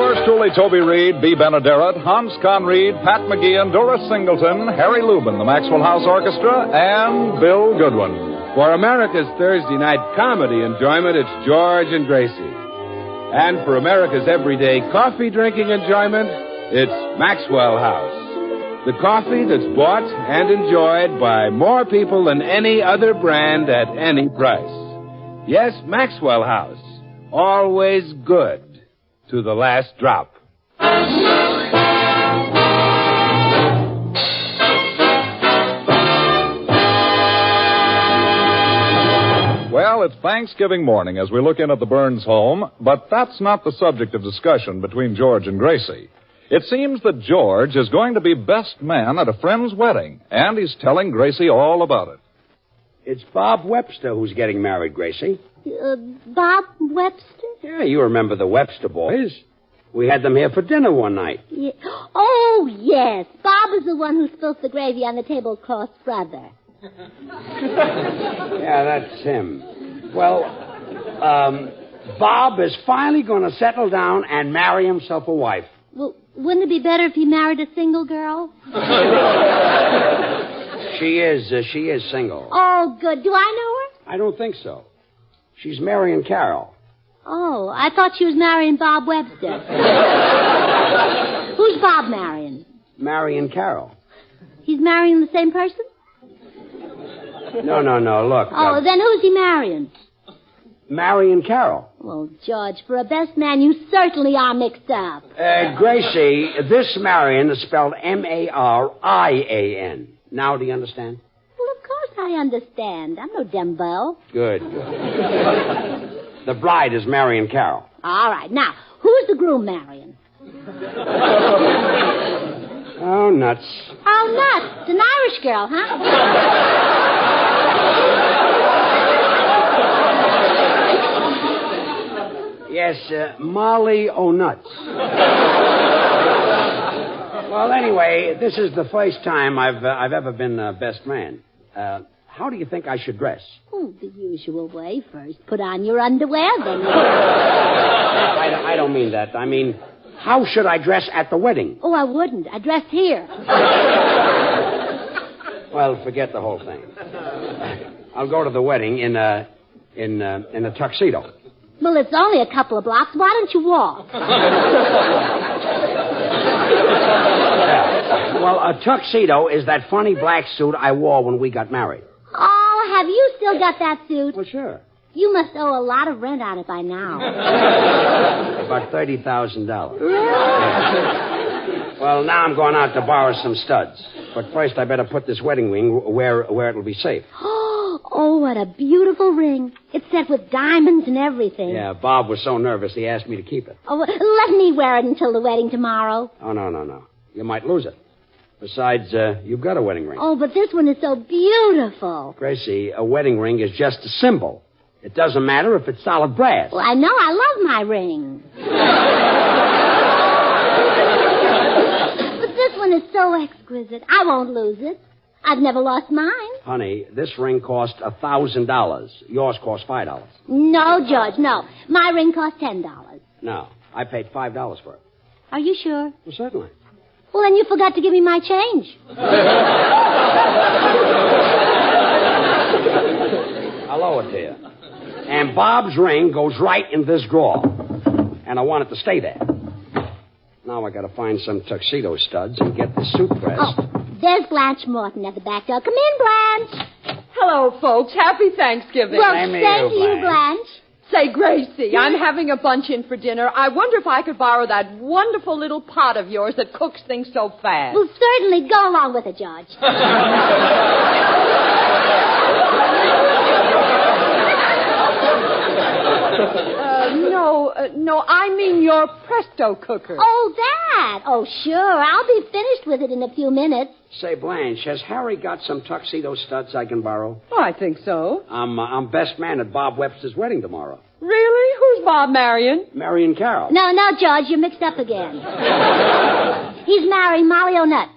yours truly, Toby Reed, B. Benaderet, Hans Conried, Pat McGee, and Doris Singleton, Harry Lubin, the Maxwell House Orchestra, and Bill Goodwin. For America's Thursday night comedy enjoyment, it's George and Gracie. And for America's everyday coffee drinking enjoyment, it's Maxwell House. The coffee that's bought and enjoyed by more people than any other brand at any price. Yes, Maxwell House. Always good to the last drop. Well, it's Thanksgiving morning as we look in at the Burns home, but that's not the subject of discussion between George and Gracie. It seems that George is going to be best man at a friend's wedding, and he's telling Gracie all about it. It's Bob Webster who's getting married, Gracie. Bob Webster? Yeah, you remember the Webster boys. We had them here for dinner one night. Yeah. Oh, yes. Bob is the one who spilled the gravy on the tablecloth's brother. Yeah, that's him. Well, Bob is finally going to settle down and marry himself a wife. Well, wouldn't it be better if he married a single girl? She is single. Oh, good. Do I know her? I don't think so. She's marrying Carol. Oh, I thought she was marrying Bob Webster. Who's Bob marrying? Marrying Carol. He's marrying the same person? No. Look. Oh, then who's he marrying? Marrying Carol. Well, George, for a best man, you certainly are mixed up. Gracie, this Marion is spelled Marian. Now do you understand? Well, of course I understand. I'm no dumbbell. Good. The bride is marrying Carol. All right. Now, who's the groom marrying? Oh, nuts. Oh, nuts. It's an Irish girl, huh? Yes, Molly O'Nuts. Well, anyway, this is the first time I've ever been best man. How do you think I should dress? Oh, the usual way. First, put on your underwear, then... I don't mean that. I mean, how should I dress at the wedding? Oh, I wouldn't. I dressed here. Well, forget the whole thing. I'll go to the wedding in a tuxedo. Well, it's only a couple of blocks. Why don't you walk? Yeah. Well, a tuxedo is that funny black suit I wore when we got married. Oh, have you still got that suit? Well, sure. You must owe a lot of rent on it by now. About $30,000. Well, now I'm going out to borrow some studs. But first I better put this wedding ring where it'll be safe. Oh, what a beautiful ring. It's set with diamonds and everything. Yeah, Bob was so nervous he asked me to keep it. Oh, let me wear it until the wedding tomorrow. Oh, no. You might lose it. Besides, you've got a wedding ring. Oh, but this one is so beautiful. Gracie, a wedding ring is just a symbol. It doesn't matter if it's solid brass. Well, I know. I love my ring. But this one is so exquisite. I won't lose it. I've never lost mine. Honey, this ring cost $1,000. Yours cost $5. No, George, no. My ring cost $10. No, I paid $5 for it. Are you sure? Well, certainly. Well, then you forgot to give me my change. I'll owe it to you. And Bob's ring goes right in this drawer. And I want it to stay there. Now I gotta find some tuxedo studs and get the suit pressed. Oh, there's Blanche Morton at the back door. Come in, Blanche. Hello, folks. Happy Thanksgiving. Well, same to you, Blanche. Say, Gracie, I'm having a bunch in for dinner. I wonder if I could borrow that wonderful little pot of yours that cooks things so fast. Well, certainly. Go along with it, George. No, I mean your Presto cooker. Oh, that. Oh, sure. I'll be finished with it in a few minutes. Say, Blanche, has Harry got some tuxedo studs I can borrow? Oh, I think so. I'm best man at Bob Webster's wedding tomorrow. Really? Who's Bob marrying? Marrying Carol. No, George, you're mixed up again. He's marrying Molly O'Nutt.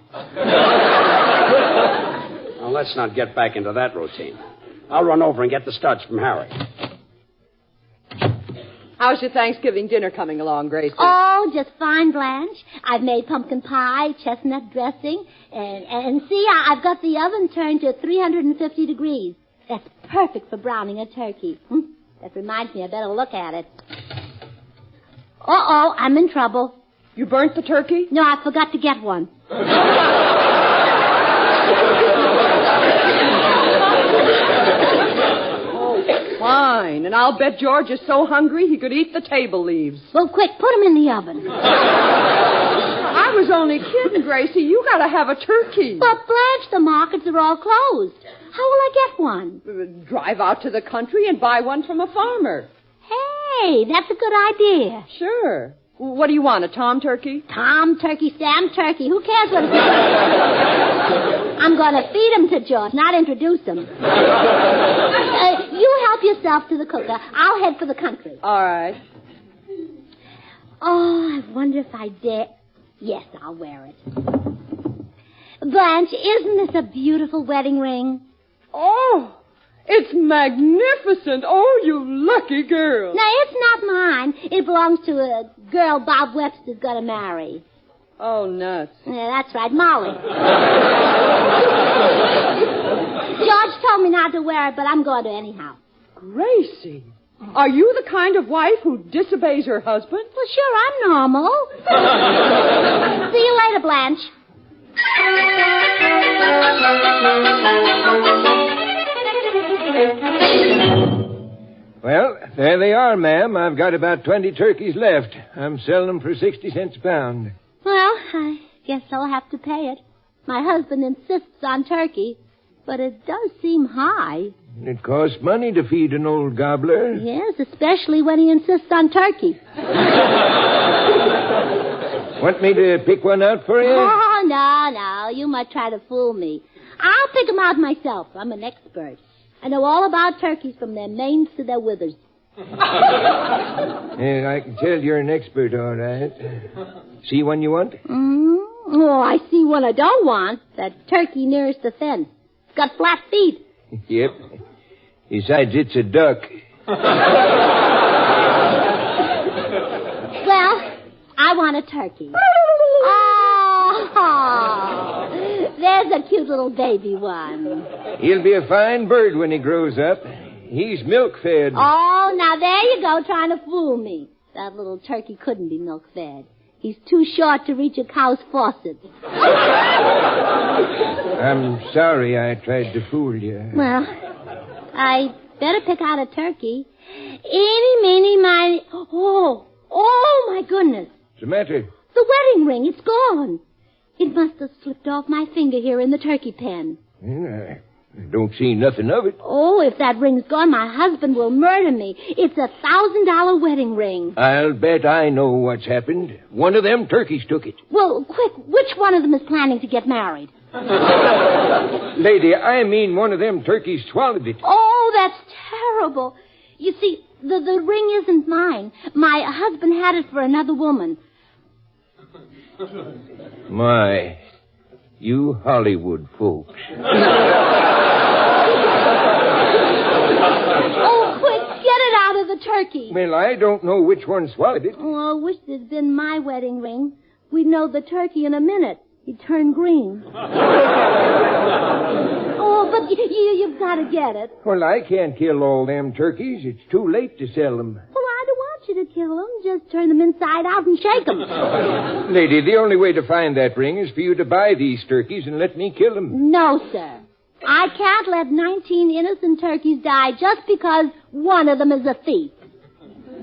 Well, let's not get back into that routine. I'll run over and get the studs from Harry. How's your Thanksgiving dinner coming along, Gracie? Oh, just fine, Blanche. I've made pumpkin pie, chestnut dressing, and see, I've got the oven turned to 350 degrees. That's perfect for browning a turkey. That reminds me, I better look at it. Uh-oh, I'm in trouble. You burnt the turkey? No, I forgot to get one. Fine, and I'll bet George is so hungry he could eat the table leaves. Well, quick, put him in the oven. I was only kidding, Gracie. You gotta have a turkey. But, Blanche, the markets are all closed. How will I get one? Drive out to the country and buy one from a farmer. Hey, that's a good idea. Sure. What do you want, a tom turkey? Tom turkey, Sam turkey. Who cares what it's I'm going to feed him to George, not introduce him. You help yourself to the cooker. I'll head for the country. All right. Oh, I wonder if I dare. Yes, I'll wear it. Blanche, isn't this a beautiful wedding ring? Oh, it's magnificent. Oh, you lucky girl. No, it's not mine. It belongs to a girl Bob Webster's going to marry. Oh, nuts. Yeah, that's right, Molly. George told me not to wear it, but I'm going to anyhow. Gracie, are you the kind of wife who disobeys her husband? Well, sure, I'm normal. See you later, Blanche. Well, there they are, ma'am. I've got about 20 turkeys left. I'm selling them for 60 cents a pound. Well, I guess I'll have to pay it. My husband insists on turkey, but it does seem high. It costs money to feed an old gobbler. Yes, especially when he insists on turkey. Want me to pick one out for you? Oh, no. You might try to fool me. I'll pick them out myself. I'm an expert. I know all about turkeys from their manes to their withers. Yeah, I can tell you're an expert, all right. See one you want? Oh, I see one I don't want. That turkey nearest the fence. It's got flat feet. Yep. Besides, it's a duck. Well, I want a turkey. Oh, there's a cute little baby one. He'll be a fine bird when he grows up. He's milk-fed. Oh, now there you go, trying to fool me. That little turkey couldn't be milk-fed. He's too short to reach a cow's faucet. I'm sorry I tried to fool you. Well, I better pick out a turkey. Eeny, meeny, miny. Oh, my goodness. What's the matter? The wedding ring, it's gone. It must have slipped off my finger here in the turkey pen. I don't see nothing of it. Oh, if that ring's gone, my husband will murder me. It's $1,000 wedding ring. I'll bet I know what's happened. One of them turkeys took it. Well, quick, which one of them is planning to get married? Lady, I mean one of them turkeys swallowed it. Oh, that's terrible. You see, the ring isn't mine. My husband had it for another woman. My, you Hollywood folks. Oh, quick, get it out of the turkey. Well, I don't know which one swallowed it. Oh, I wish it had been my wedding ring. We'd know the turkey in a minute. He'd turn green. Oh, but you've got to get it. Well, I can't kill all them turkeys. It's too late to sell them. Well, I don't want you to kill them. Just turn them inside out and shake them. Lady, the only way to find that ring is for you to buy these turkeys and let me kill them. No, sir. I can't let 19 innocent turkeys die just because one of them is a thief.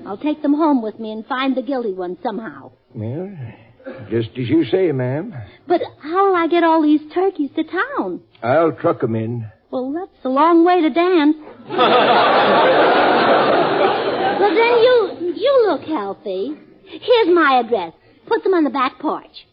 I'll take them home with me and find the guilty one somehow. Well, just as you say, ma'am. But how will I get all these turkeys to town? I'll truck them in. Well, that's a long way to dance. Well, then you look healthy. Here's my address. Put them on the back porch.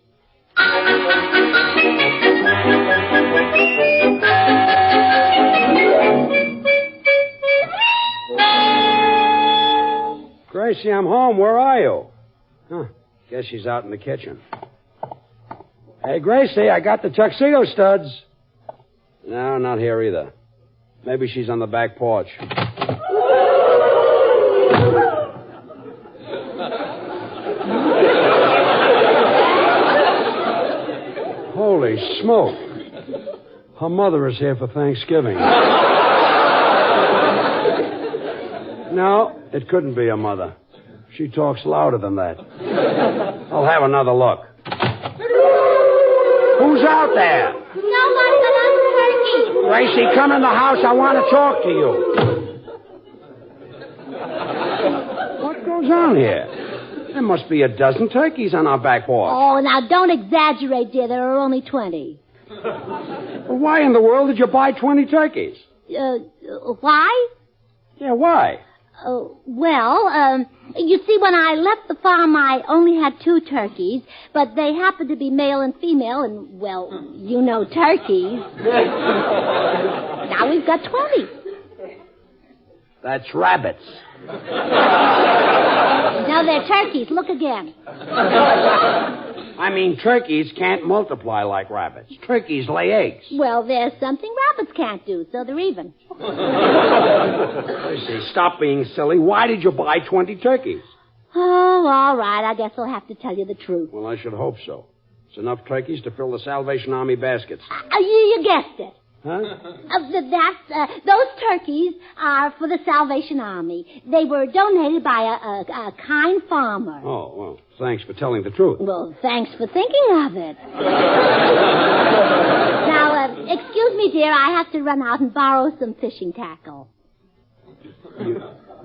Gracie, I'm home. Where are you? Huh. Guess she's out in the kitchen. Hey, Gracie, I got the tuxedo studs. No, not here either. Maybe she's on the back porch. Holy smoke. Her mother is here for Thanksgiving. No, it couldn't be her mother. She talks louder than that. I'll have another look. Who's out there? Nobody but us turkeys. Gracie, come in the house. I want to talk to you. What goes on here? There must be a dozen turkeys on our back porch. Oh, now don't exaggerate, dear. There are only 20. Well, why in the world did you buy 20 turkeys? Why? Yeah, why? You see, when I left the farm, I only had 2 turkeys, but they happened to be male and female, and, well, you know turkeys. Now we've got 20. That's rabbits. No, they're turkeys. Look again. I mean, turkeys can't multiply like rabbits. Turkeys lay eggs. Well, there's something rabbits can't do, so they're even. Gracie, stop being silly. Why did you buy 20 turkeys? Oh, all right. I guess I'll have to tell you the truth. Well, I should hope so. It's enough turkeys to fill the Salvation Army baskets. You guessed it. Huh? Those turkeys are for the Salvation Army. They were donated by a kind farmer. Oh, well, thanks for telling the truth. Well, thanks for thinking of it. Now, excuse me, dear. I have to run out and borrow some fishing tackle. You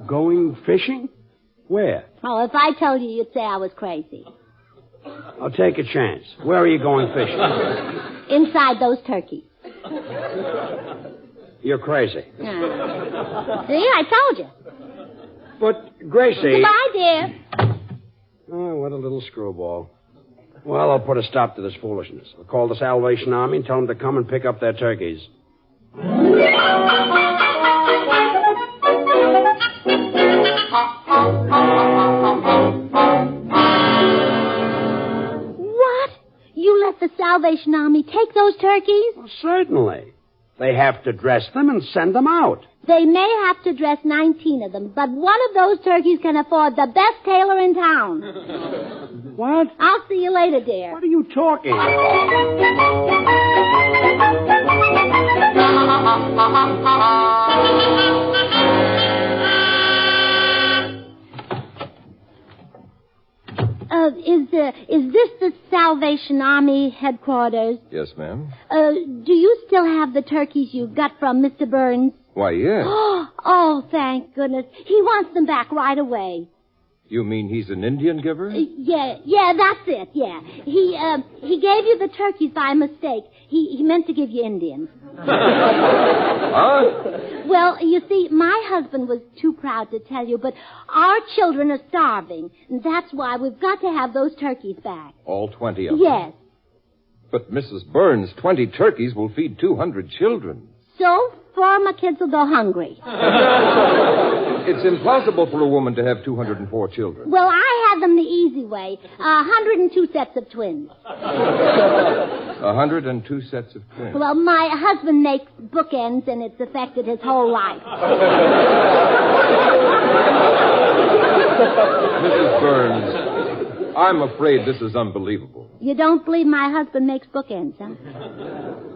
going fishing? Where? Oh, if I told you, you'd say I was crazy. I'll take a chance. Where are you going fishing? Inside those turkeys. You're crazy. See, I told you. But, Gracie... Goodbye, dear. Oh, what a little screwball. Well, I'll put a stop to this foolishness. I'll call the Salvation Army and tell them to come and pick up their turkeys. What? You let the Salvation Army take those turkeys? Well, certainly. They have to dress them and send them out. They may have to dress 19 of them, but one of those turkeys can afford the best tailor in town. What? I'll see you later, dear. What are you talking Is this the Salvation Army headquarters? Yes, ma'am. Do you still have the turkeys you got from Mr. Burns? Why, yes. Oh, thank goodness. He wants them back right away. You mean he's an Indian giver? Yeah, that's it, yeah. He gave you the turkeys by mistake. He meant to give you Indians. Huh? Well, you see, my husband was too proud to tell you, but our children are starving, and that's why we've got to have those turkeys back. All 20 of them? Yes. But, Mrs. Burns, 20 turkeys will feed 200 children. So, 4 of my kids will go hungry. It's impossible for a woman to have 204 children. Well, I had them the easy way. 102 sets of twins. 102 sets of twins. Well, my husband makes bookends, and it's affected his whole life. Mrs. Burns, I'm afraid this is unbelievable. You don't believe my husband makes bookends, huh?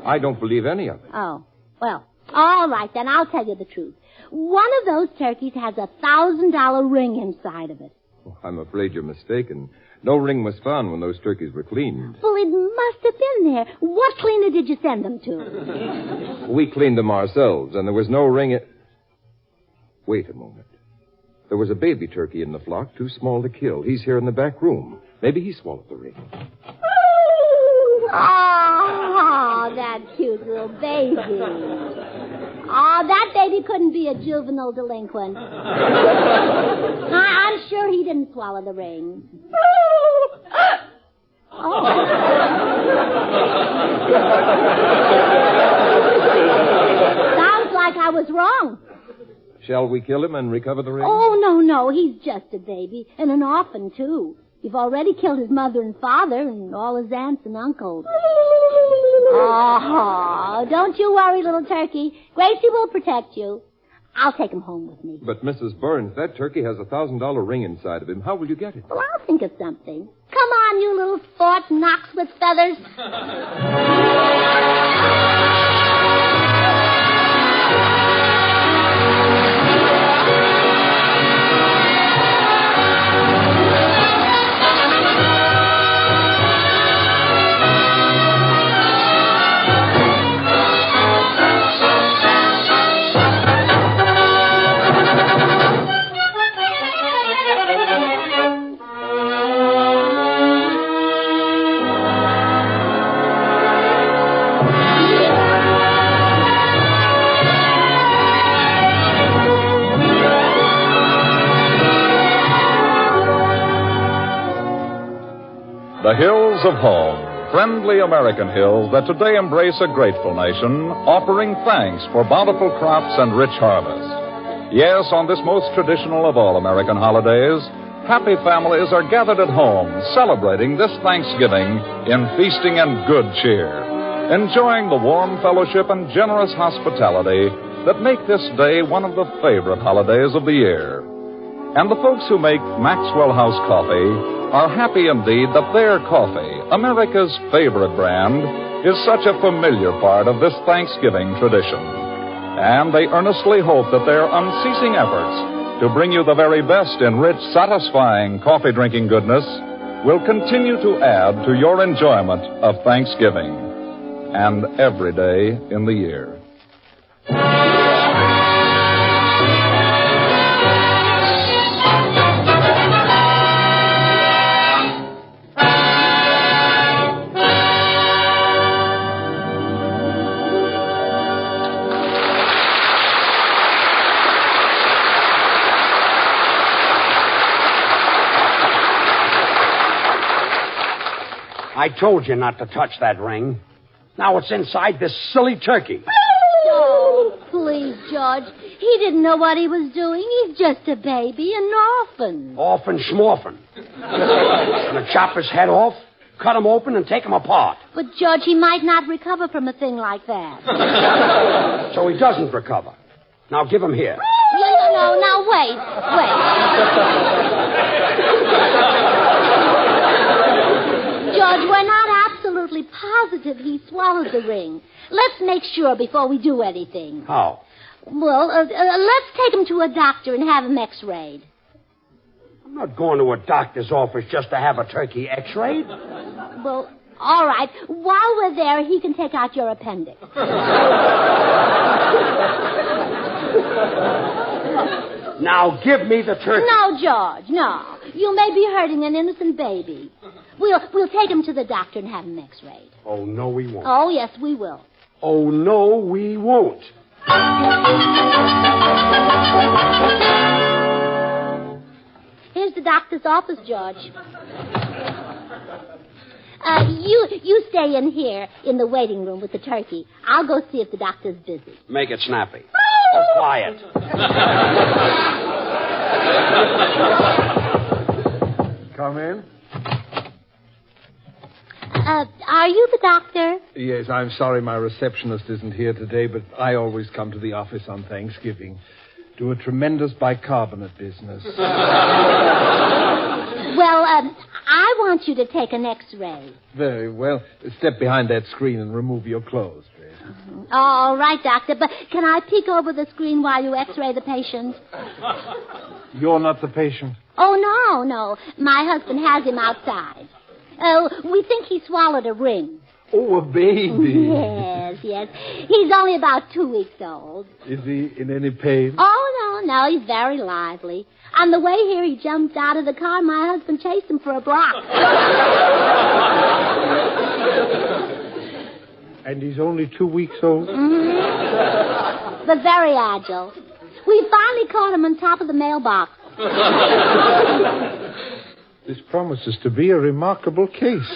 I don't believe any of it. Oh, well, all right, then I'll tell you the truth. One of those turkeys has a $1,000 ring inside of it. Oh, I'm afraid you're mistaken. No ring was found when those turkeys were cleaned. Well, it must have been there. What cleaner did you send them to? We cleaned them ourselves, and there was no ring. Wait a moment. There was a baby turkey in the flock, too small to kill. He's here in the back room. Maybe he swallowed the ring. Oh, that cute little baby. Oh, that baby couldn't be a juvenile delinquent. I'm sure he didn't swallow the ring. Oh. Sounds like I was wrong. Shall we kill him and recover the ring? Oh, no. He's just a baby, and an orphan, too. You've already killed his mother and father and all his aunts and uncles. Oh, don't you worry, little turkey. Gracie will protect you. I'll take him home with me. But, Mrs. Burns, that turkey has a $1,000 ring inside of him. How will you get it? Well, I'll think of something. Come on, you little Fort Knox with feathers. The hills of home, friendly American hills that today embrace a grateful nation, offering thanks for bountiful crops and rich harvests. Yes, on this most traditional of all American holidays, happy families are gathered at home, celebrating this Thanksgiving in feasting and good cheer, enjoying the warm fellowship and generous hospitality that make this day one of the favorite holidays of the year. And the folks who make Maxwell House coffee are happy indeed that their coffee, America's favorite brand, is such a familiar part of this Thanksgiving tradition. And they earnestly hope that their unceasing efforts to bring you the very best in rich, satisfying coffee drinking goodness will continue to add to your enjoyment of Thanksgiving and every day in the year. I told you not to touch that ring. Now it's inside this silly turkey. Oh, please, George. He didn't know what he was doing. He's just a baby, an orphan. Orphan schmorphin. Gonna chop his head off, cut him open, and take him apart. But, George, he might not recover from a thing like that. So he doesn't recover. Now give him here. No. Now, wait. George, we're not absolutely positive he swallowed the ring. Let's make sure before we do anything. How? Well, let's take him to a doctor and have him x-rayed. I'm not going to a doctor's office just to have a turkey x-rayed. Well, all right. While we're there, he can take out your appendix. Now give me the turkey. No, George, no. You may be hurting an innocent baby. We'll take him to the doctor and have him x-rayed. Oh, no, we won't. Oh, yes, we will. Oh, no, we won't. Here's the doctor's office, George. You stay in here in the waiting room with the turkey. I'll go see if the doctor's busy. Make it snappy. Oh, quiet. Come in. Are you the doctor? Yes, I'm sorry my receptionist isn't here today, but I always come to the office on Thanksgiving. Do a tremendous bicarbonate business. Well, I want you to take an x-ray. Very well. Step behind that screen and remove your clothes, please. All right, doctor, but can I peek over the screen while you x-ray the patient? You're not the patient? Oh, no. My husband has him outside. We think he swallowed a ring. Oh, a baby. Yes. He's only about 2 weeks old. Is he in any pain? Oh, no. He's very lively. On the way here, he jumped out of the car. My husband chased him for a block. And he's only 2 weeks old? Mm-hmm. But very agile. We finally caught him on top of the mailbox. This promises to be a remarkable case.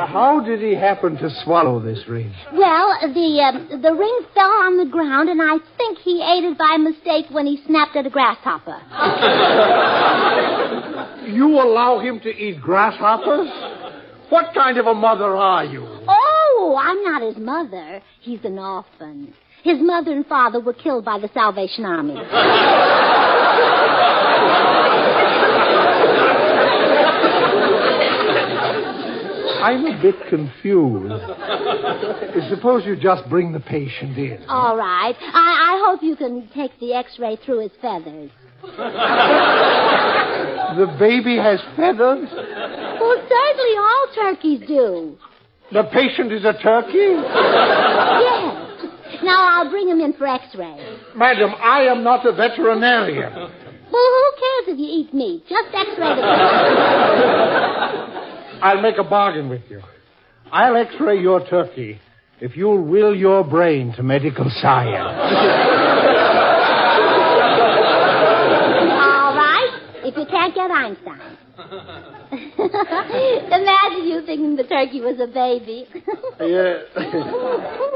How did he happen to swallow this ring? Well, the ring fell on the ground, and I think he ate it by mistake when he snapped at a grasshopper. You allow him to eat grasshoppers? What kind of a mother are you? Oh, I'm not his mother. He's an orphan. His mother and father were killed by the Salvation Army. I'm a bit confused. Suppose you just bring the patient in. All right. I hope you can take the X-ray through his feathers. The baby has feathers? Well, certainly all turkeys do. The patient is a turkey? Yes. Now I'll bring him in for X-ray. Madam, I am not a veterinarian. Well, who cares if you eat meat? Just X-ray the I'll make a bargain with you. I'll X-ray your turkey if you'll will your brain to medical science. All right. If you can't get Einstein. Imagine you thinking the turkey was a baby. Yeah.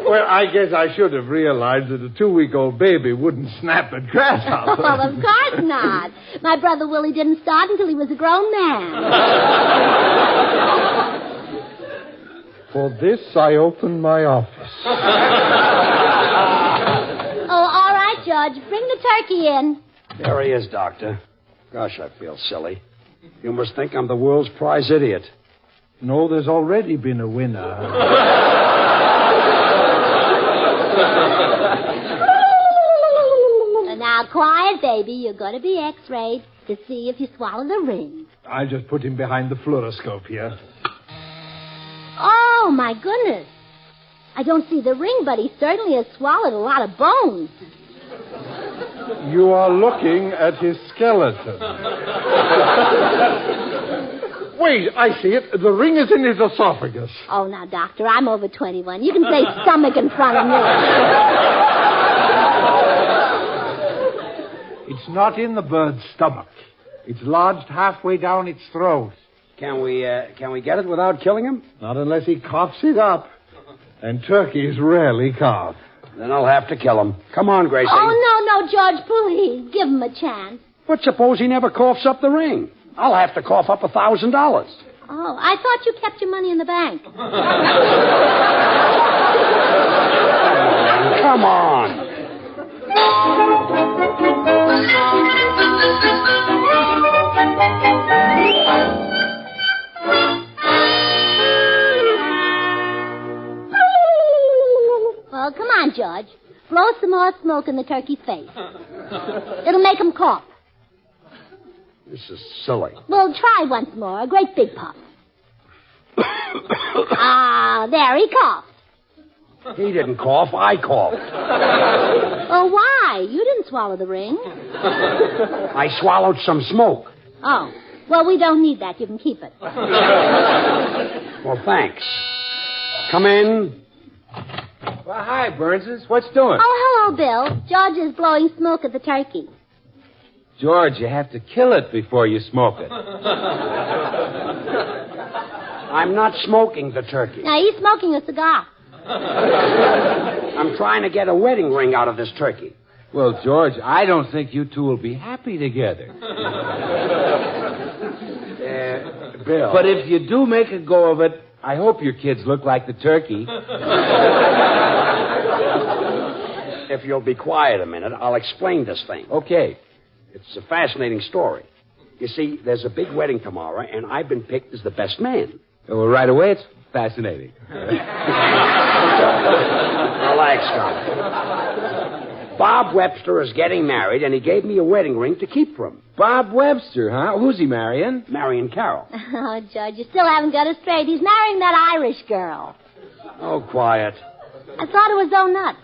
Well, I guess I should have realized that a 2-week-old baby wouldn't snap a grasshopper. Well, of course not. My brother Willie didn't start until he was a grown man. For this, I open my office. Oh, all right, George. Bring the turkey in. There he is, Doctor. Gosh, I feel silly. You must think I'm the world's prize idiot. No, there's already been a winner. Now, quiet, baby. You're going to be X-rayed to see if you swallow the ring. I'll just put him behind the fluoroscope here. Oh, my goodness. I don't see the ring, but he certainly has swallowed a lot of bones. You are looking at his skeleton. Wait, I see it. The ring is in his esophagus. Oh, now, Doctor, I'm over 21. You can say stomach in front of me. It's not in the bird's stomach. It's lodged halfway down its throat. Can we get it without killing him? Not unless he coughs it up. And turkeys rarely cough. Then I'll have to kill him. Come on, Gracie. Oh, no, George, please. Give him a chance. But suppose he never coughs up the ring. I'll have to cough up $1,000. Oh, I thought you kept your money in the bank. Come on. Well, come on, George. Blow some more smoke in the turkey's face. It'll make him cough. This is silly. Well, try once more. A great big puff. Ah, there, he coughed. He didn't cough. I coughed. Oh, why? You didn't swallow the ring. I swallowed some smoke. Oh. Well, we don't need that. You can keep it. Well, thanks. Come in. Well, hi, Burnses. What's doing? Oh, hello, Bill. George is blowing smoke at the turkey. George, you have to kill it before you smoke it. I'm not smoking the turkey. Now, he's smoking a cigar. I'm trying to get a wedding ring out of this turkey. Well, George, I don't think you two will be happy together. Bill. But if you do make a go of it, I hope your kids look like the turkey. If you'll be quiet a minute, I'll explain this thing. Okay. It's a fascinating story. You see, there's a big wedding tomorrow, and I've been picked as the best man. Well, right away, it's fascinating. Relax, Tom. Bob Webster is getting married, and he gave me a wedding ring to keep for him. Bob Webster, huh? Who's he marrying? Marrying Carol. Oh, George, you still haven't got it straight. He's marrying that Irish girl. Oh, quiet. I thought it was Donut.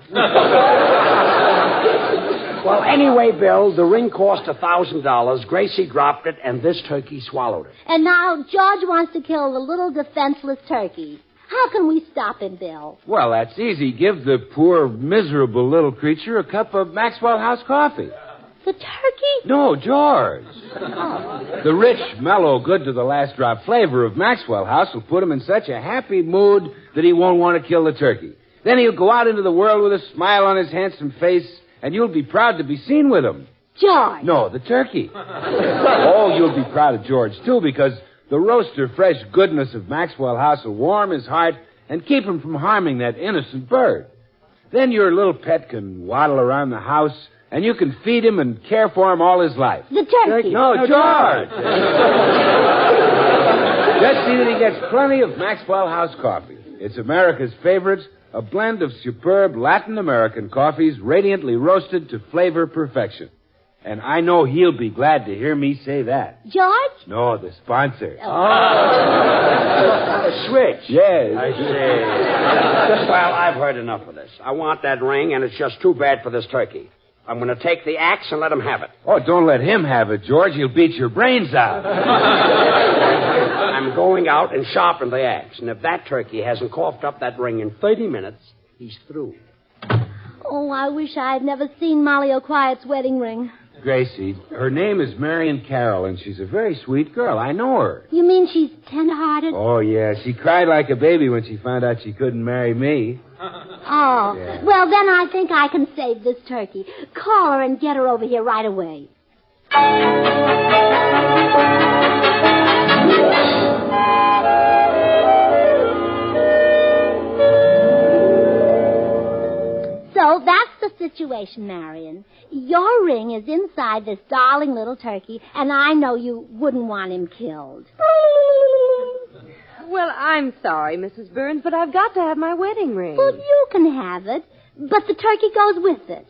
Well, anyway, Bill, the ring cost $1,000. Gracie dropped it, and this turkey swallowed it. And now George wants to kill the little defenseless turkey. How can we stop him, Bill? Well, that's easy. Give the poor, miserable little creature a cup of Maxwell House coffee. The turkey? No, George. The rich, mellow, good-to-the-last-drop flavor of Maxwell House will put him in such a happy mood that he won't want to kill the turkey. Then he'll go out into the world with a smile on his handsome face, and you'll be proud to be seen with him. George. No, the turkey. Oh, you'll be proud of George, too, because the roaster fresh goodness of Maxwell House will warm his heart and keep him from harming that innocent bird. Then your little pet can waddle around the house, and you can feed him and care for him all his life. The turkey. No, George! Just see that he gets plenty of Maxwell House coffee. It's America's favorite, a blend of superb Latin American coffees radiantly roasted to flavor perfection. And I know he'll be glad to hear me say that. George? No, the sponsor. The switch. Yes. I see. Well, I've heard enough of this. I want that ring, and it's just too bad for this turkey. I'm going to take the axe and let him have it. Oh, don't let him have it, George. He'll beat your brains out. I'm going out and sharpen the axe, and if that turkey hasn't coughed up that ring in 30 minutes, he's through. Oh, I wish I had never seen Molly O'Quiet's wedding ring. Gracie, her name is Marion Carroll, and she's a very sweet girl. I know her. You mean she's tender-hearted? Oh, yeah. She cried like a baby when she found out she couldn't marry me. Oh. Yeah. Well, then I think I can save this turkey. Call her and get her over here right away. So that's the situation, Marion. Your ring is inside this darling little turkey, and I know you wouldn't want him killed. Well, I'm sorry, Mrs. Burns, but I've got to have my wedding ring. Well, you can have it, but the turkey goes with it.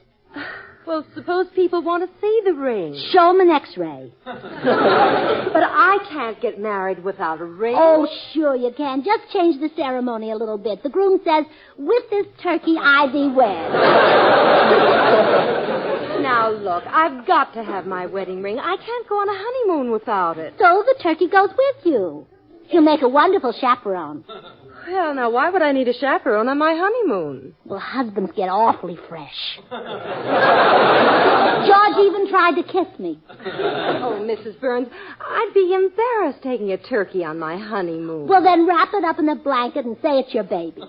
Well, suppose people want to see the ring. Show them an X-ray. But I can't get married without a ring. Oh, sure you can. Just change the ceremony a little bit. The groom says, "With this turkey I thee wed." Now, look, I've got to have my wedding ring. I can't go on a honeymoon without it. So the turkey goes with you. He'll make a wonderful chaperone. Well, now, why would I need a chaperone on my honeymoon? Well, husbands get awfully fresh. George even tried to kiss me. Oh, Mrs. Burns, I'd be embarrassed taking a turkey on my honeymoon. Well, then wrap it up in a blanket and say it's your baby.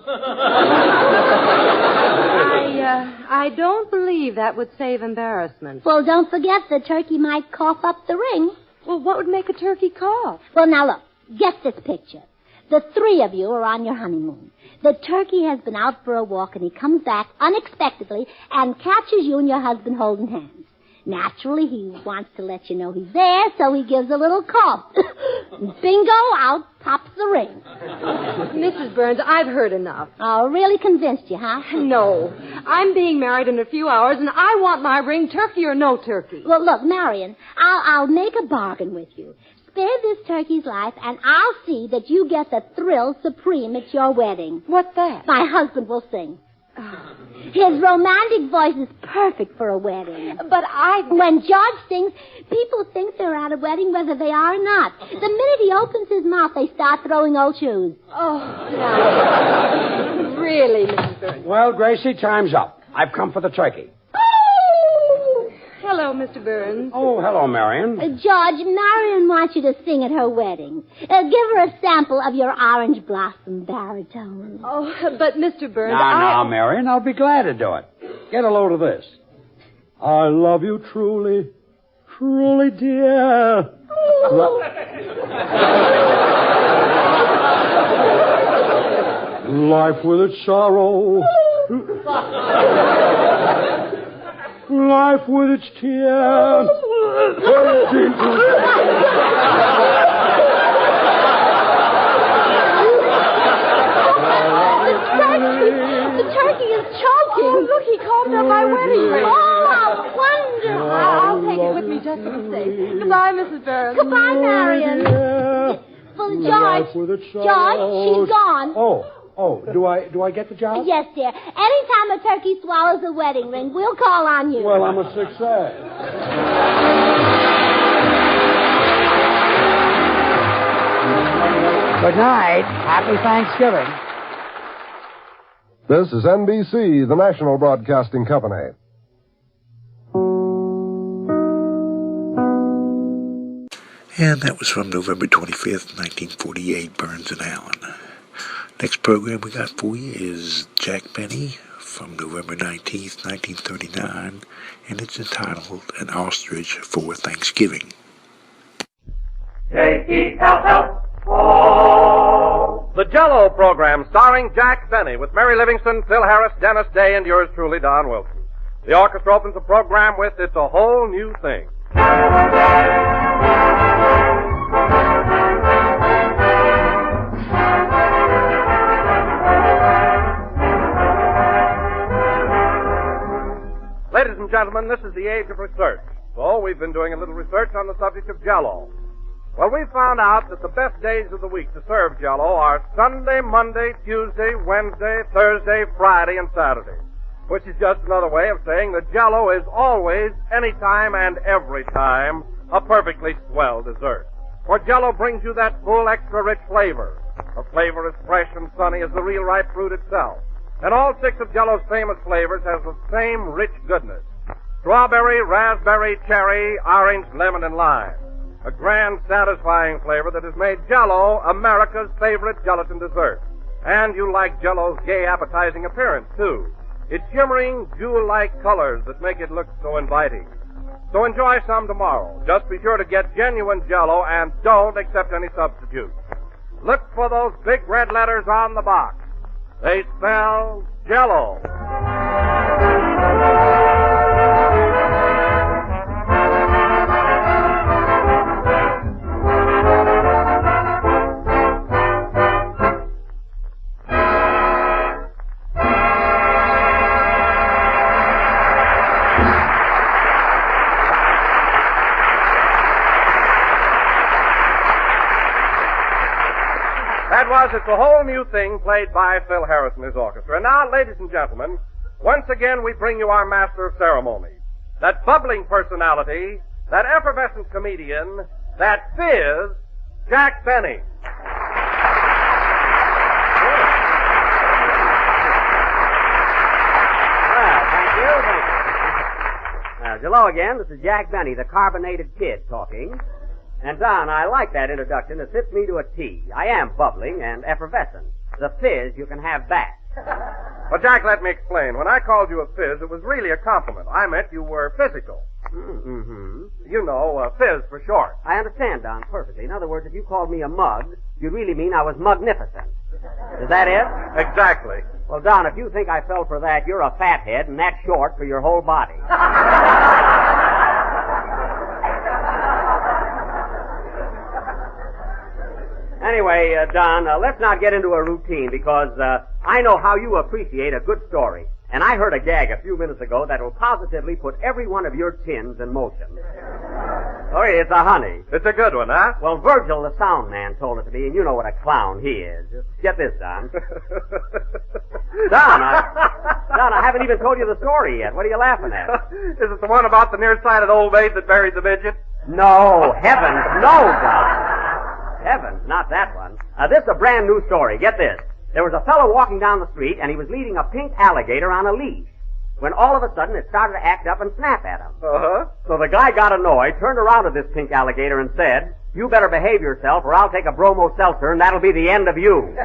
I don't believe that would save embarrassment. Well, don't forget the turkey might cough up the ring. Well, what would make a turkey cough? Well, now look, get this picture. The three of you are on your honeymoon. The turkey has been out for a walk, and he comes back unexpectedly and catches you and your husband holding hands. Naturally, he wants to let you know he's there, so he gives a little cough. Bingo, out pops the ring. Mrs. Burns, I've heard enough. Oh, really convinced you, huh? No. I'm being married in a few hours, and I want my ring, turkey or no turkey. Well, look, Marion, I'll make a bargain with you. Spare this turkey's life, and I'll see that you get the thrill supreme at your wedding. What's that? My husband will sing. His romantic voice is perfect for a wedding. But When George sings, people think they're at a wedding whether they are or not. The minute he opens his mouth, they start throwing old shoes. Oh, no. Really, Mrs. Burns. Well, Gracie, time's up. I've come for the turkey. Hello, Mr. Burns. Oh, hello, Marion. George, Marion wants you to sing at her wedding. Give her a sample of your orange blossom baritone. Oh, but Mr. Burns, Now, Marion, I'll be glad to do it. Get a load of this. I love you truly, truly, dear. Life with its sorrow. Life with its tears. The turkey is choking. Oh, look, he called up my wedding ring. Oh, how wonderful. I'll take it with me just to be safe. Goodbye, Mrs. Burns. Goodbye, Marion. Well, George, she's gone. Oh, do I get the job? Yes, dear. Anytime a turkey swallows a wedding ring, we'll call on you. Well, I'm a success. Good night. Happy Thanksgiving. This is NBC, the national broadcasting company. And that was from November 25th, 1948, Burns and Allen. Next program we got for you is Jack Benny from November 19th, 1939, and it's entitled An Ostrich for Thanksgiving. J-E-L-L-O. The Jell-O program starring Jack Benny with Mary Livingston, Phil Harris, Dennis Day, and yours truly, Don Wilson. The orchestra opens the program with It's a Whole New Thing. Ladies and gentlemen, this is the age of research. So we've been doing a little research on the subject of Jell-O. Well, we found out that the best days of the week to serve Jell-O are Sunday, Monday, Tuesday, Wednesday, Thursday, Friday, and Saturday. Which is just another way of saying that Jell-O is always, anytime, and every time, a perfectly swell dessert. For Jell-O brings you that full, extra-rich flavor. A flavor as fresh and sunny as the real ripe fruit itself. And all 6 of Jell-O's famous flavors has the same rich goodness. Strawberry, raspberry, cherry, orange, lemon, and lime. A grand, satisfying flavor that has made Jell-O America's favorite gelatin dessert. And you like Jell-O's gay, appetizing appearance, too. Its shimmering, jewel-like colors that make it look so inviting. So enjoy some tomorrow. Just be sure to get genuine Jell-O and don't accept any substitutes. Look for those big red letters on the box. They spell Jell-O. It's a Whole New Thing, played by Phil Harris and his orchestra. And now, ladies and gentlemen, once again we bring you our master of ceremonies. That bubbling personality, that effervescent comedian, that fizz, Jack Benny. Well, thank you. Hello again. This is Jack Benny, the carbonated kid, talking. And, Don, I like that introduction. It fits me to a T. I am bubbling and effervescent. The fizz you can have back. Well, Jack, let me explain. When I called you a fizz, it was really a compliment. I meant you were physical. Mm-hmm. You know, fizz for short. I understand, Don, perfectly. In other words, if you called me a mug, you'd really mean I was magnificent. Is that it? Exactly. Well, Don, if you think I fell for that, you're a fathead, and that's short for your whole body. Anyway, Don, let's not get into a routine because I know how you appreciate a good story. And I heard a gag a few minutes ago that will positively put every one of your tins in motion. Oh, it's a honey. It's a good one, huh? Well, Virgil, the sound man, told it to me, and you know what a clown he is. Get this, Don. Don, I haven't even told you the story yet. What are you laughing at? Is it the one about the nearsighted old maid that buried the midget? No, heavens, no, Don. Heavens, not that one. This is a brand new story. Get this. There was a fellow walking down the street, and he was leading a pink alligator on a leash, when all of a sudden it started to act up and snap at him. Uh-huh. So the guy got annoyed, turned around to this pink alligator and said, "You better behave yourself, or I'll take a bromo seltzer, and that'll be the end of you."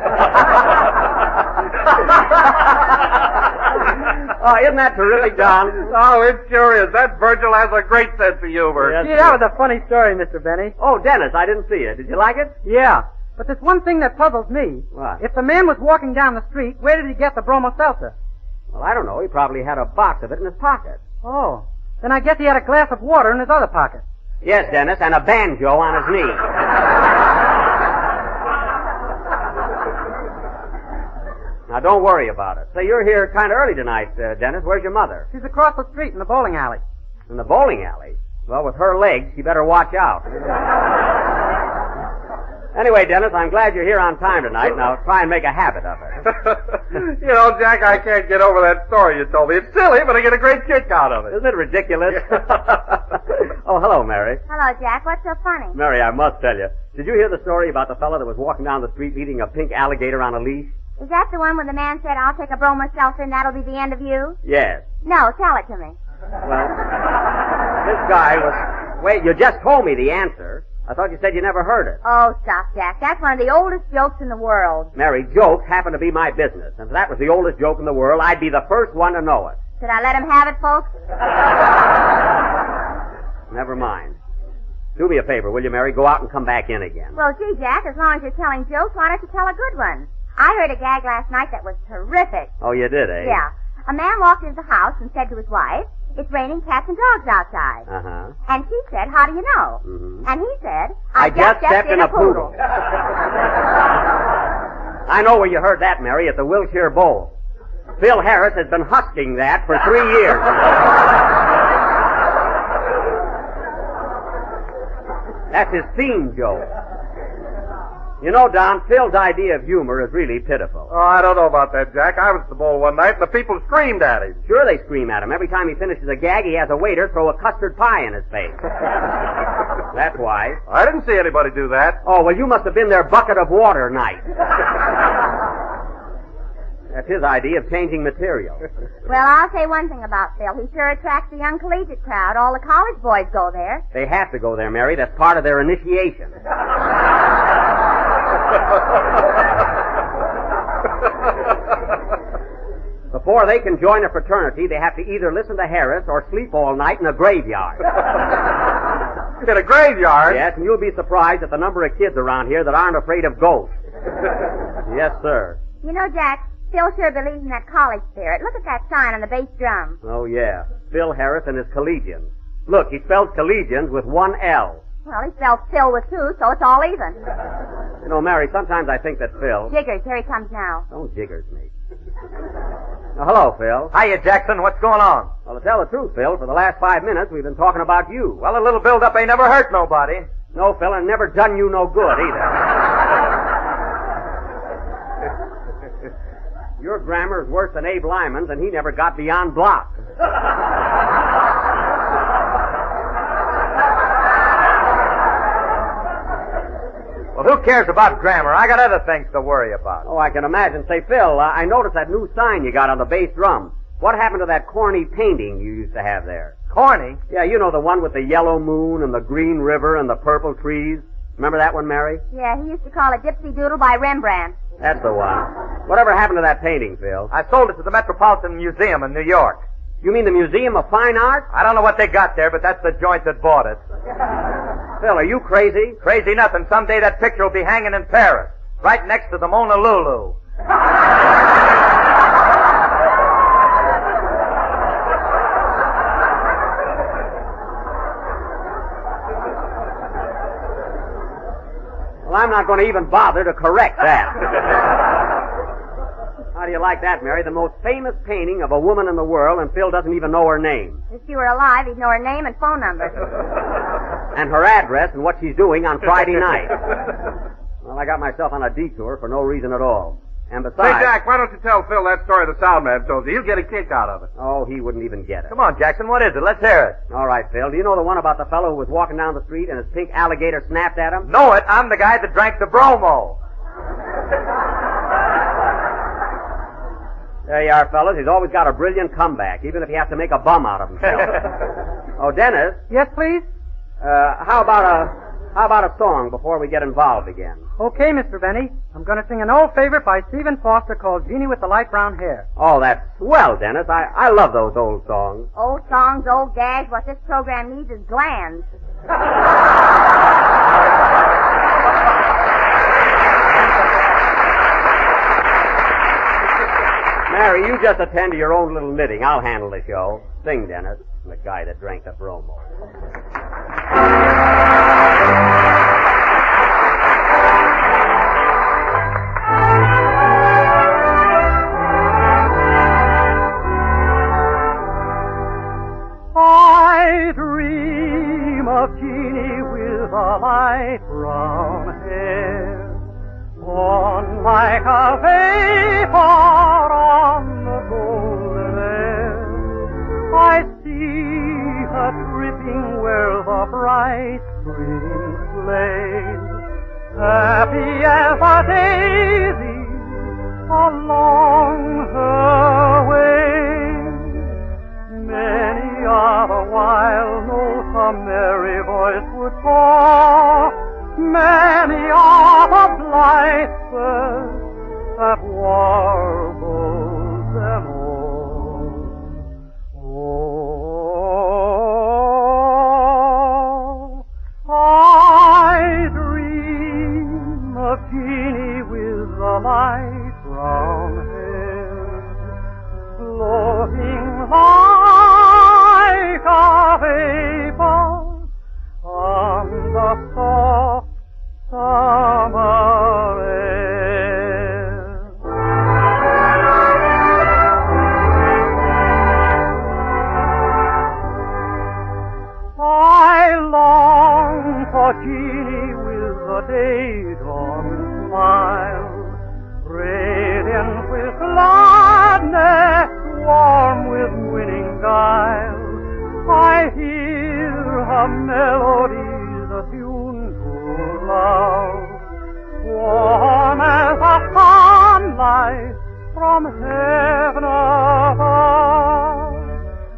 Oh, isn't that terrific, Don? Oh, it sure is. That Virgil has a great sense of humor. Yes, Gee, that was a funny story, Mr. Benny. Oh, Dennis, I didn't see it. Did you like it? Yeah. But there's one thing that puzzles me. What? If the man was walking down the street, where did he get the bromo seltzer? Well, I don't know. He probably had a box of it in his pocket. Oh. Then I guess he had a glass of water in his other pocket. Yes, Dennis, and a banjo on his knee. Now, don't worry about it. Say, you're here kind of early tonight, Dennis. Where's your mother? She's across the street in the bowling alley. In the bowling alley? Well, with her legs, you better watch out. Anyway, Dennis, I'm glad you're here on time tonight. Now, try and make a habit of it. You know, Jack, I can't get over that story you told me. It's silly, but I get a great kick out of it. Isn't it ridiculous? Oh, hello, Mary. Hello, Jack. What's so funny? Mary, I must tell you. Did you hear the story about the fellow that was walking down the street leading a pink alligator on a leash? Is that the one where the man said, "I'll take a bromo seltzer and that'll be the end of you"? Yes. No, tell it to me. Well, this guy was... Wait, you just told me the answer. I thought you said you never heard it. Oh, stop, Jack. That's one of the oldest jokes in the world. Mary, jokes happen to be my business. And if that was the oldest joke in the world, I'd be the first one to know it. Should I let him have it, folks? Never mind. Do me a favor, will you, Mary? Go out and come back in again. Well, gee, Jack, as long as you're telling jokes, why don't you tell a good one? I heard a gag last night that was terrific. Oh, you did, eh? Yeah. A man walked into the house and said to his wife, "It's raining cats and dogs outside." Uh-huh. And she said, "How do you know?" Mm-hmm. And he said, I just stepped in a poodle. I know where you heard that, Mary, at the Wilshire Bowl. Phil Harris has been husking that for 3 years. That's his theme joke. You know, Don, Phil's idea of humor is really pitiful. Oh, I don't know about that, Jack. I was at the bowl one night, and the people screamed at him. Sure they scream at him. Every time he finishes a gag, he has a waiter throw a custard pie in his face. That's why. I didn't see anybody do that. Oh, well, you must have been their bucket of water night. That's his idea of changing material. Well, I'll say one thing about Phil. He sure attracts the young collegiate crowd. All the college boys go there. They have to go there, Mary. That's part of their initiation. Before they can join a fraternity, they have to either listen to Harris or sleep all night in a graveyard. In a graveyard? Yes, and you'll be surprised at the number of kids around here that aren't afraid of ghosts. Yes, sir. You know, Jack, Phil sure believes in that college spirit. Look at that sign on the bass drum. Oh, yeah. Phil Harris and his collegians. Look, he spells collegians with one L. Well, he spells Phil with two, so it's all even. You know, Mary, sometimes I think that Phil... Jiggers, here he comes now. Don't jiggers me. Now, hello, Phil. Hiya, Jackson. What's going on? Well, to tell the truth, Phil, for the last 5 minutes, we've been talking about you. Well, a little build-up ain't never hurt nobody. No, Phil, and never done you no good, either. Your grammar is worse than Abe Lyman's, and he never got beyond block. Well, who cares about grammar? I got other things to worry about. Oh, I can imagine. Say, Phil, I noticed that new sign you got on the bass drum. What happened to that corny painting you used to have there? Corny? Yeah, you know, the one with the yellow moon and the green river and the purple trees. Remember that one, Mary? Yeah, he used to call it Gypsy Doodle by Rembrandt. That's the one. Whatever happened to that painting, Phil? I sold it to the Metropolitan Museum in New York. You mean the Museum of Fine Art? I don't know what they got there, but that's the joint that bought it. Phil, are you crazy? Crazy nothing. Someday that picture will be hanging in Paris, right next to the Mona Lulu. Well, I'm not going to even bother to correct that. How do you like that, Mary? The most famous painting of a woman in the world, and Phil doesn't even know her name. If she were alive, he'd know her name and phone number. And her address and what she's doing on Friday night. Well, I got myself on a detour for no reason at all. And besides... Say, Jack, why don't you tell Phil that story the sound man told you? He'll get a kick out of it. Oh, he wouldn't even get it. Come on, Jackson, what is it? Let's hear it. All right, Phil. Do you know the one about the fellow who was walking down the street and his pink alligator snapped at him? Know it. I'm the guy that drank the bromo. There you are, fellas. He's always got a brilliant comeback, even if he has to make a bum out of himself. Oh, Dennis. Yes, please? How about a song before we get involved again? Okay, Mr. Benny. I'm going to sing an old favorite by Stephen Foster called Jeannie with the Light Brown Hair. Oh, that's swell, Dennis. I love those old songs. Old songs, old gags. What this program needs is glands. Mary, you just attend to your own little knitting. I'll handle the show. Sing, Dennis. The guy that drank the bromo. I dream of Jeannie with a light brown hair, on like a vapor on the golden air. I see her tripping where the bright spring plays, happy as a daisy along her way. Many are the wild notes a merry voice would call, many are the blithe birds that warble them all. Oh, for Jeannie with the day-dawn smile, radiant with gladness, warm with winning guile. I hear her melodies attuned to love, warm as a sunlight from heaven above.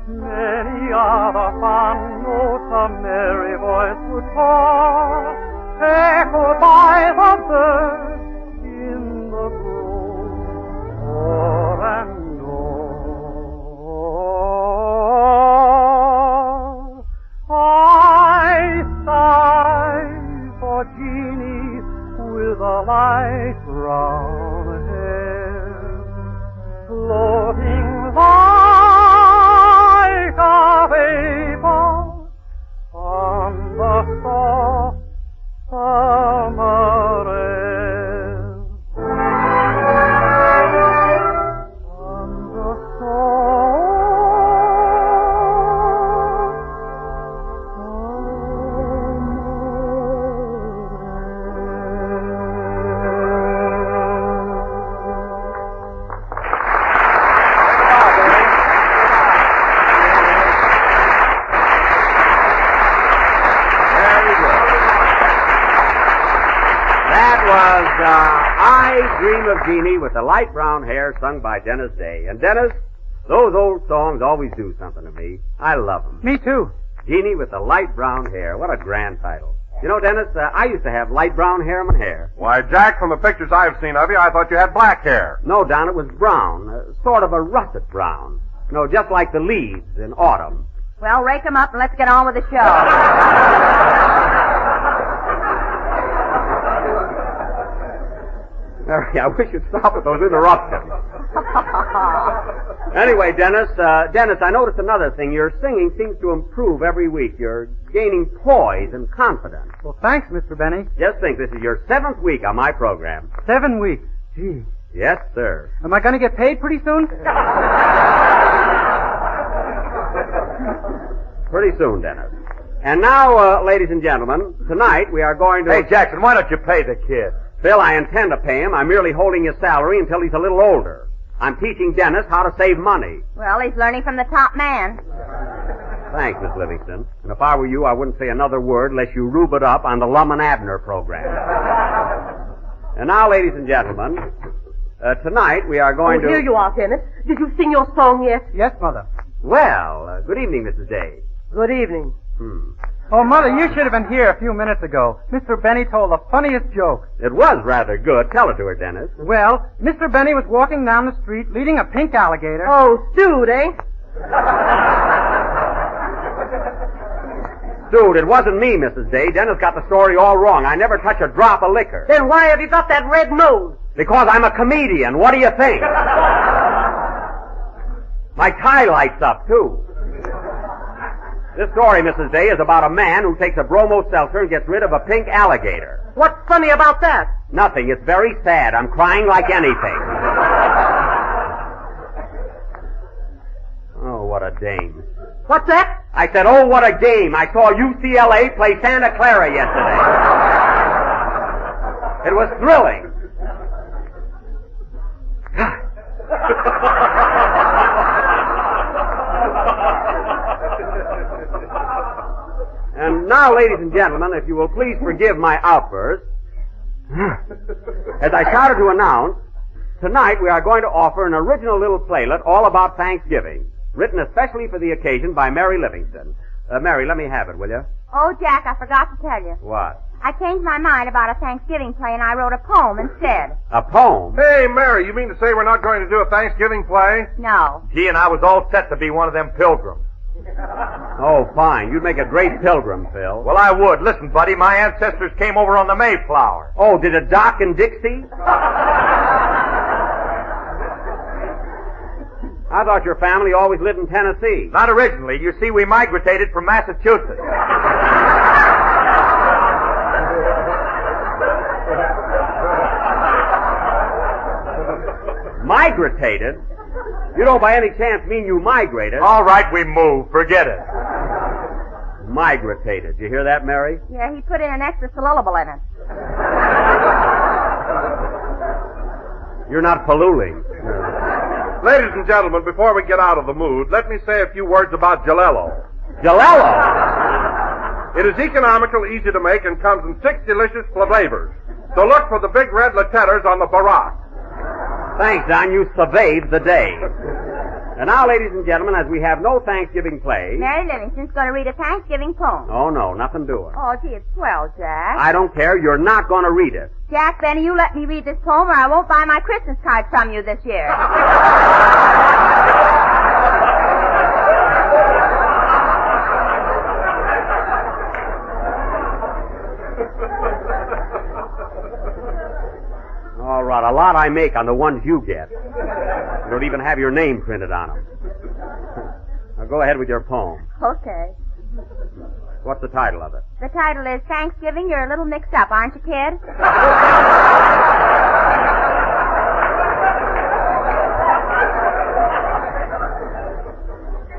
Many are the fond notes a merry voice would call, echoed by the birds in the grove, o'er and o'er. I sigh for Jeannie with a light brown hair, floating like a vapor on the soft summer air. On the I Dream of Jeannie with the light brown hair, sung by Dennis Day. And Dennis, those old songs always do something to me. I love them. Me too. Jeannie with the light brown hair. What a grand title. You know, Dennis, I used to have light brown hair in my hair. Why, Jack, from the pictures I've seen of you, I thought you had black hair. No, Don, it was brown. Sort of a russet brown. You know, just like the leaves in autumn. Well, rake 'em up and let's get on with the show. I wish you'd stop with those interruptions. Anyway, Dennis, I noticed another thing. Your singing seems to improve every week. You're gaining poise and confidence. Well, thanks, Mr. Benny. Just think, this is your 7th week on my program. 7 weeks. Gee. Yes, sir. Am I going to get paid pretty soon? Pretty soon, Dennis. And now, ladies and gentlemen, tonight we are going to... Hey, Jackson, why don't you pay the kid? Phil, I intend to pay him. I'm merely holding his salary until he's a little older. I'm teaching Dennis how to save money. Well, he's learning from the top man. Thanks, Miss Livingston. And if I were you, I wouldn't say another word unless you rube it up on the Lum and Abner program. And now, ladies and gentlemen, tonight we are going to... Here you are, Dennis. Did you sing your song yet? Yes, Mother. Well, good evening, Mrs. Day. Good evening. Oh, Mother, you should have been here a few minutes ago. Mr. Benny told the funniest joke. It was rather good. Tell it to her, Dennis. Well, Mr. Benny was walking down the street leading a pink alligator. Oh, Stewed, eh? Dude, it wasn't me, Mrs. Day. Dennis got the story all wrong. I never touch a drop of liquor. Then why have you got that red nose? Because I'm a comedian. What do you think? My tie lights up, too. This story, Mrs. Day, is about a man who takes a bromo seltzer and gets rid of a pink alligator. What's funny about that? Nothing. It's very sad. I'm crying like anything. Oh, what a dame. What's that? I said, oh, what a game. I saw UCLA play Santa Clara yesterday. It was thrilling. And now, ladies and gentlemen, if you will please forgive my outburst, as I started to announce, tonight we are going to offer an original little playlet all about Thanksgiving, written especially for the occasion by Mary Livingston. Mary, let me have it, will you? Oh, Jack, I forgot to tell you. What? I changed my mind about a Thanksgiving play and I wrote a poem instead. A poem? Hey, Mary, you mean to say we're not going to do a Thanksgiving play? No. Gee, and I was all set to be one of them pilgrims. Oh, fine. You'd make a great pilgrim, Phil. Well, I would. Listen, buddy, my ancestors came over on the Mayflower. Oh, did it dock in Dixie? I thought your family always lived in Tennessee. Not originally. You see, we migrated from Massachusetts. Migrated? You don't by any chance mean you migrated? All right, we moved. Forget it. Migritated. You hear that, Mary? Yeah, he put in an extra syllable in it. You're not polluting. Ladies and gentlemen, before we get out of the mood, let me say a few words about Jalelo. Jalelo? It is economical, easy to make, and comes in 6 delicious flavors. So look for the big red letters on the barack. Thanks, Don. You surveyed the day. And now, ladies and gentlemen, as we have no Thanksgiving play... Mary Livingston's going to read a Thanksgiving poem. Oh, no, nothing doing. Oh, gee, it's swell, Jack. I don't care. You're not going to read it. Jack Benny, you let me read this poem or I won't buy my Christmas card from you this year. All right, a lot I make on the ones you get. You don't even have your name printed on them. Now go ahead with your poem. Okay. What's the title of it? The title is Thanksgiving. You're a little mixed up, aren't you, kid?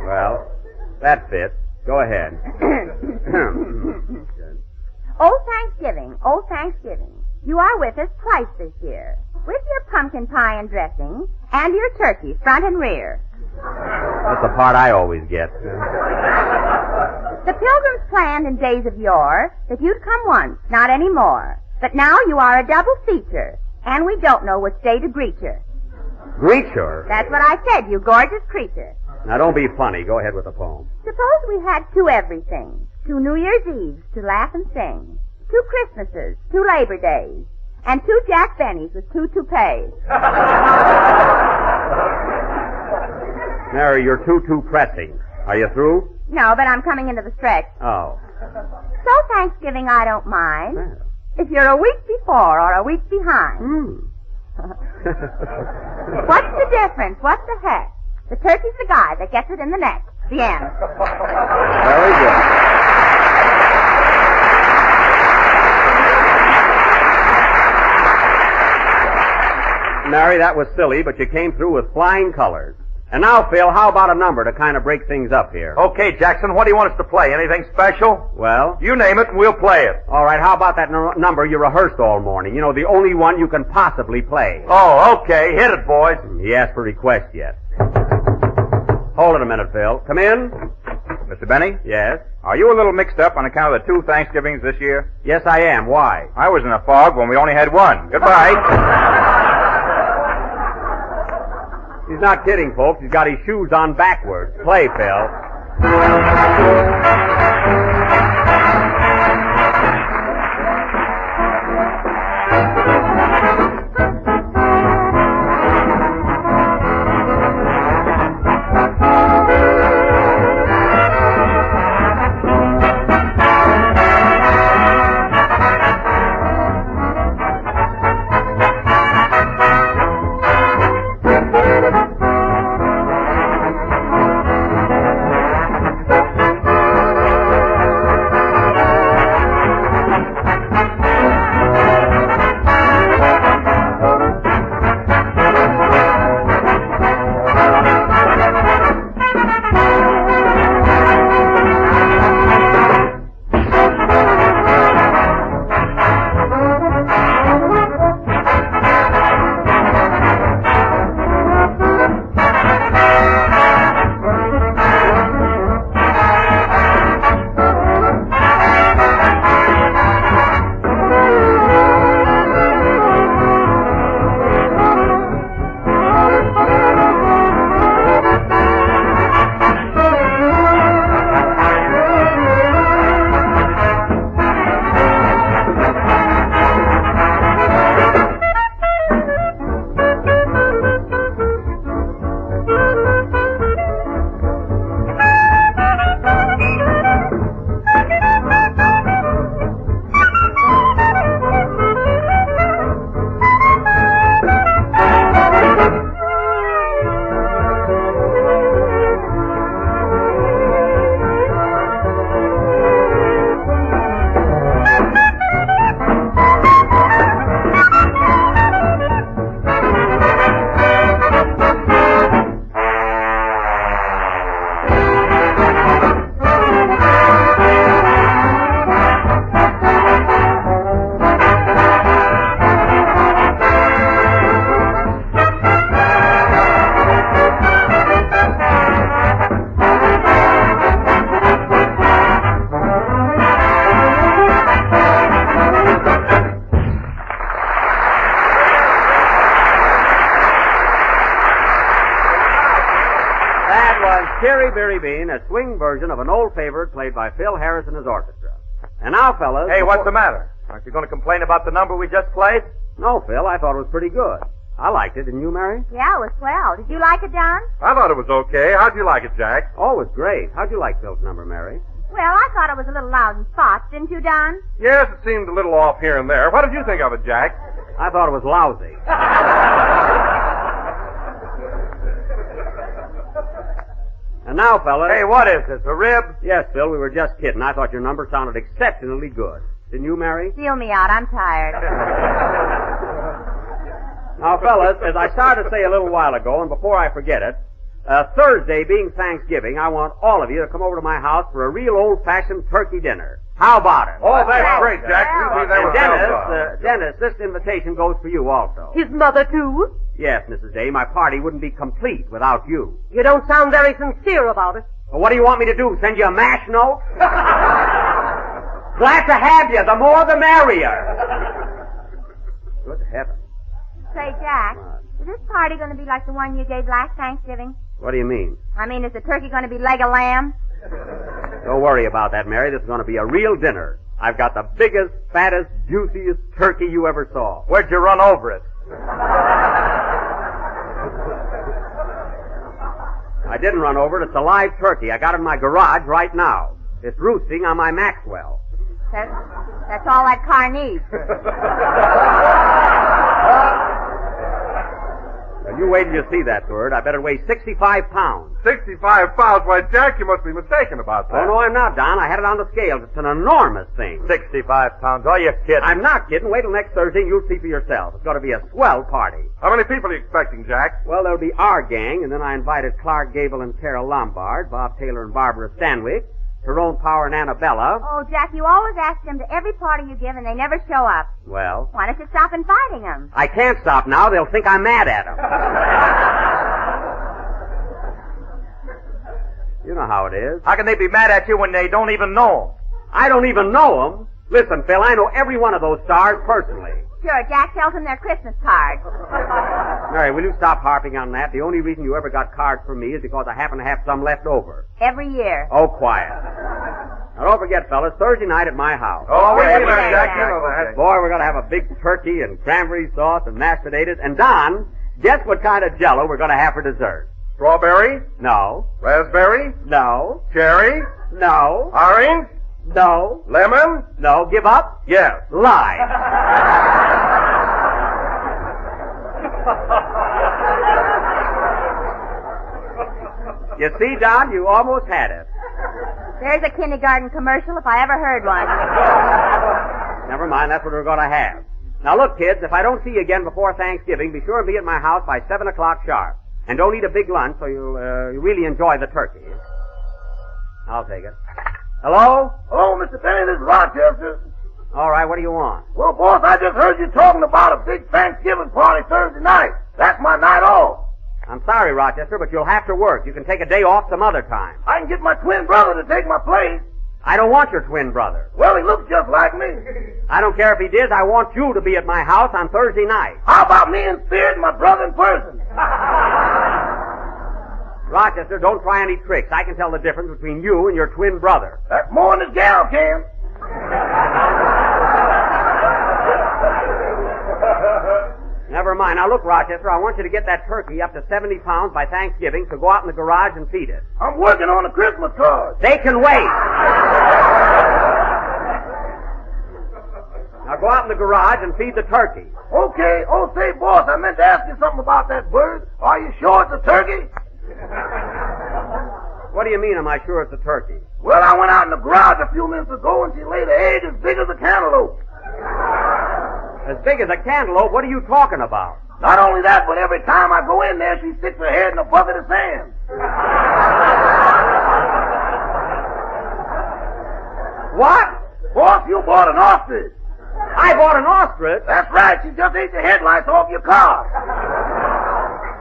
Well, that fits. Go ahead. Oh, Thanksgiving. Oh, Thanksgiving. You are with us twice this year. With your pumpkin pie and dressing, and your turkey, front and rear. That's the part I always get. The Pilgrims planned in days of yore that you'd come once, not any more. But now you are a double feature, and we don't know which day to greet you. Greet her? That's what I said, you gorgeous creature. Now don't be funny. Go ahead with the poem. Suppose we had 2 everythings, 2 New Year's Eves to laugh and sing, 2 Christmases, 2 Labor Days, and 2 Jack Bennies with 2 toupees. Mary, you're too pressing. Are you through? No, but I'm coming into the stretch. Oh. So Thanksgiving I don't mind. If you're a week before or a week behind. What's the difference? What the heck? The turkey's the guy that gets it in the neck. The end. Very good. Mary, that was silly, but you came through with flying colors. And now, Phil, how about a number to kind of break things up here? Okay, Jackson, what do you want us to play? Anything special? Well? You name it and we'll play it. All right, how about that number you rehearsed all morning? You know, the only one you can possibly play. Oh, okay. Hit it, boys. He asked for request yet. Hold it a minute, Phil. Come in. Mr. Benny? Yes? Are you a little mixed up on account of the 2 Thanksgivings this year? Yes, I am. Why? I was in a fog when we only had one. Goodbye. He's not kidding, folks. He's got his shoes on backwards. Play, Phil. Berry, Berry Bean, a swing version of an old favorite played by Phil Harris and his orchestra. And now, fellas... Hey, what's the matter? Aren't you going to complain about the number we just played? No, Phil, I thought it was pretty good. I liked it, didn't you, Mary? Yeah, it was swell. Did you like it, Don? I thought it was okay. How'd you like it, Jack? Oh, it was great. How'd you like Phil's number, Mary? Well, I thought it was a little loud in spots, didn't you, Don? Yes, it seemed a little off here and there. What did you think of it, Jack? I thought it was lousy. And now, fellas... Hey, what is this, a rib? Yes, Phil, we were just kidding. I thought your number sounded exceptionally good. Didn't you, Mary? Feel me out. I'm tired. Now, fellas, as I started to say a little while ago, and before I forget it, Thursday being Thanksgiving, I want all of you to come over to my house for a real old-fashioned turkey dinner. How about it? Oh, that's great, Jack. We'll be there with Dennis, this invitation goes for you also. His mother, too? Yes, Mrs. Day, my party wouldn't be complete without you. You don't sound very sincere about it. Well, what do you want me to do, send you a mash note? Glad to have you. The more the merrier. Good heavens. Say, Jack, is this party going to be like the one you gave last Thanksgiving? What do you mean? I mean, is the turkey going to be leg of lamb? Don't worry about that, Mary. This is going to be a real dinner. I've got the biggest, fattest, juiciest turkey you ever saw. Where'd you run over it? I didn't run over it. It's a live turkey. I got it in my garage right now. It's roosting on my Maxwell. That's all that car needs. Well, you wait till you see that bird. I bet it weighs 65 pounds. 65 pounds? Why, Jack, you must be mistaken about that. Oh, no, I'm not, Don. I had it on the scales. It's an enormous thing. 65 pounds. Are you kidding? I'm not kidding. Wait till next Thursday and you'll see for yourself. It's going to be a swell party. How many people are you expecting, Jack? Well, there'll be our gang, and then I invited Clark Gable and Carol Lombard, Bob Taylor and Barbara Stanwyck, Tyrone Power and Annabella. Oh, Jack, you always ask them to every party you give, and they never show up. Well? Why don't you stop inviting them? I can't stop now. They'll think I'm mad at them. You know how it is. How can they be mad at you when they don't even know them? I don't even know them. Listen, Phil, I know every one of those stars personally. Sure, Jack tells them their Christmas cards. Mary, will you stop harping on that? The only reason you ever got cards from me is because I happen to have some left over. Every year. Oh, quiet. Now, don't forget, fellas, Thursday night at my house. Oh, we'll be there, Okay, Jack. You know that. Boy, we're going to have a big turkey and cranberry sauce and mashed potatoes. And, Don, guess what kind of Jell-O we're going to have for dessert? Strawberry? No. Raspberry? No. Cherry? No. Orange? No. Lemon? No. Give up? Yes. Lie. You see, Don, you almost had it. There's a kindergarten commercial if I ever heard one. Never mind, that's what we're going to have. Now look, kids, if I don't see you again before Thanksgiving, be sure and be at my house by 7 o'clock sharp. And don't eat a big lunch so you'll really enjoy the turkey. I'll take it. Hello? Hello, Mr. Benny, this is Rochester. All right, what do you want? Well, boss, I just heard you talking about a big Thanksgiving party Thursday night. That's my night off. I'm sorry, Rochester, but you'll have to work. You can take a day off some other time. I can get my twin brother to take my place. I don't want your twin brother. Well, he looks just like me. I don't care if he did. I want you to be at my house on Thursday night. How about me in spirit and my brother in person? Rochester, don't try any tricks. I can tell the difference between you and your twin brother. That's more than this gal can. Never mind. Now look, Rochester, I want you to get that turkey up to 70 pounds by Thanksgiving, so go out in the garage and feed it. I'm working on a Christmas card. They can wait. Now go out in the garage and feed the turkey. Okay. Oh, say, boss, I meant to ask you something about that bird. Are you sure it's a turkey? What do you mean, am I sure it's a turkey? Well, I went out in the garage a few minutes ago and she laid an egg as big as a cantaloupe. As big as a cantaloupe? What are you talking about? Not only that, but every time I go in there, she sticks her head in a bucket of sand. What? Boss, you bought an ostrich. I bought an ostrich? That's right. She just ate the headlights off your car.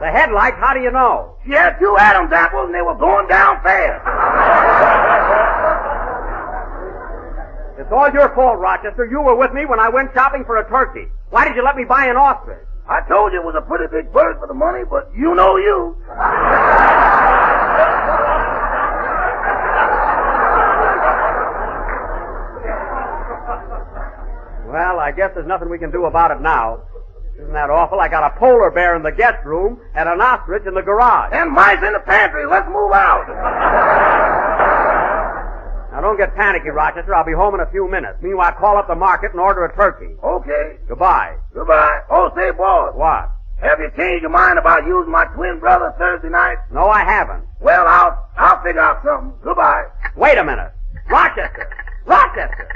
The headlights? How do you know? She had 2 Adam's apples and they were going down fast. It's all your fault, Rochester. You were with me when I went shopping for a turkey. Why did you let me buy an ostrich? I told you it was a pretty big bird for the money, but you know you. I guess there's nothing we can do about it now. Isn't that awful? I got a polar bear in the guest room and an ostrich in the garage. And mice in the pantry. Let's move out. Now, don't get panicky, Rochester. I'll be home in a few minutes. Meanwhile, call up the market and order a turkey. Okay. Goodbye. Goodbye. Oh, say, boss. What? Have you changed your mind about using my twin brother Thursday night? No, I haven't. Well, I'll figure out something. Goodbye. Wait a minute. Rochester! Rochester!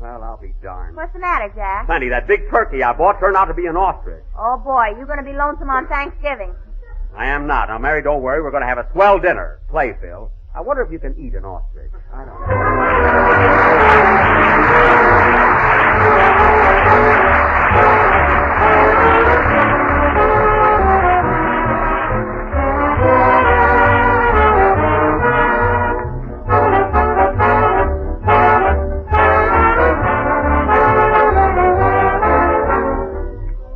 Well, I'll be darned. What's the matter, Jack? Plenty, that big turkey I bought turned out to be an ostrich. Oh, boy, you going to be lonesome on Thanksgiving. I am not. Now, Mary, don't worry. We're going to have a swell dinner. Play, Phil. I wonder if you can eat an ostrich. I don't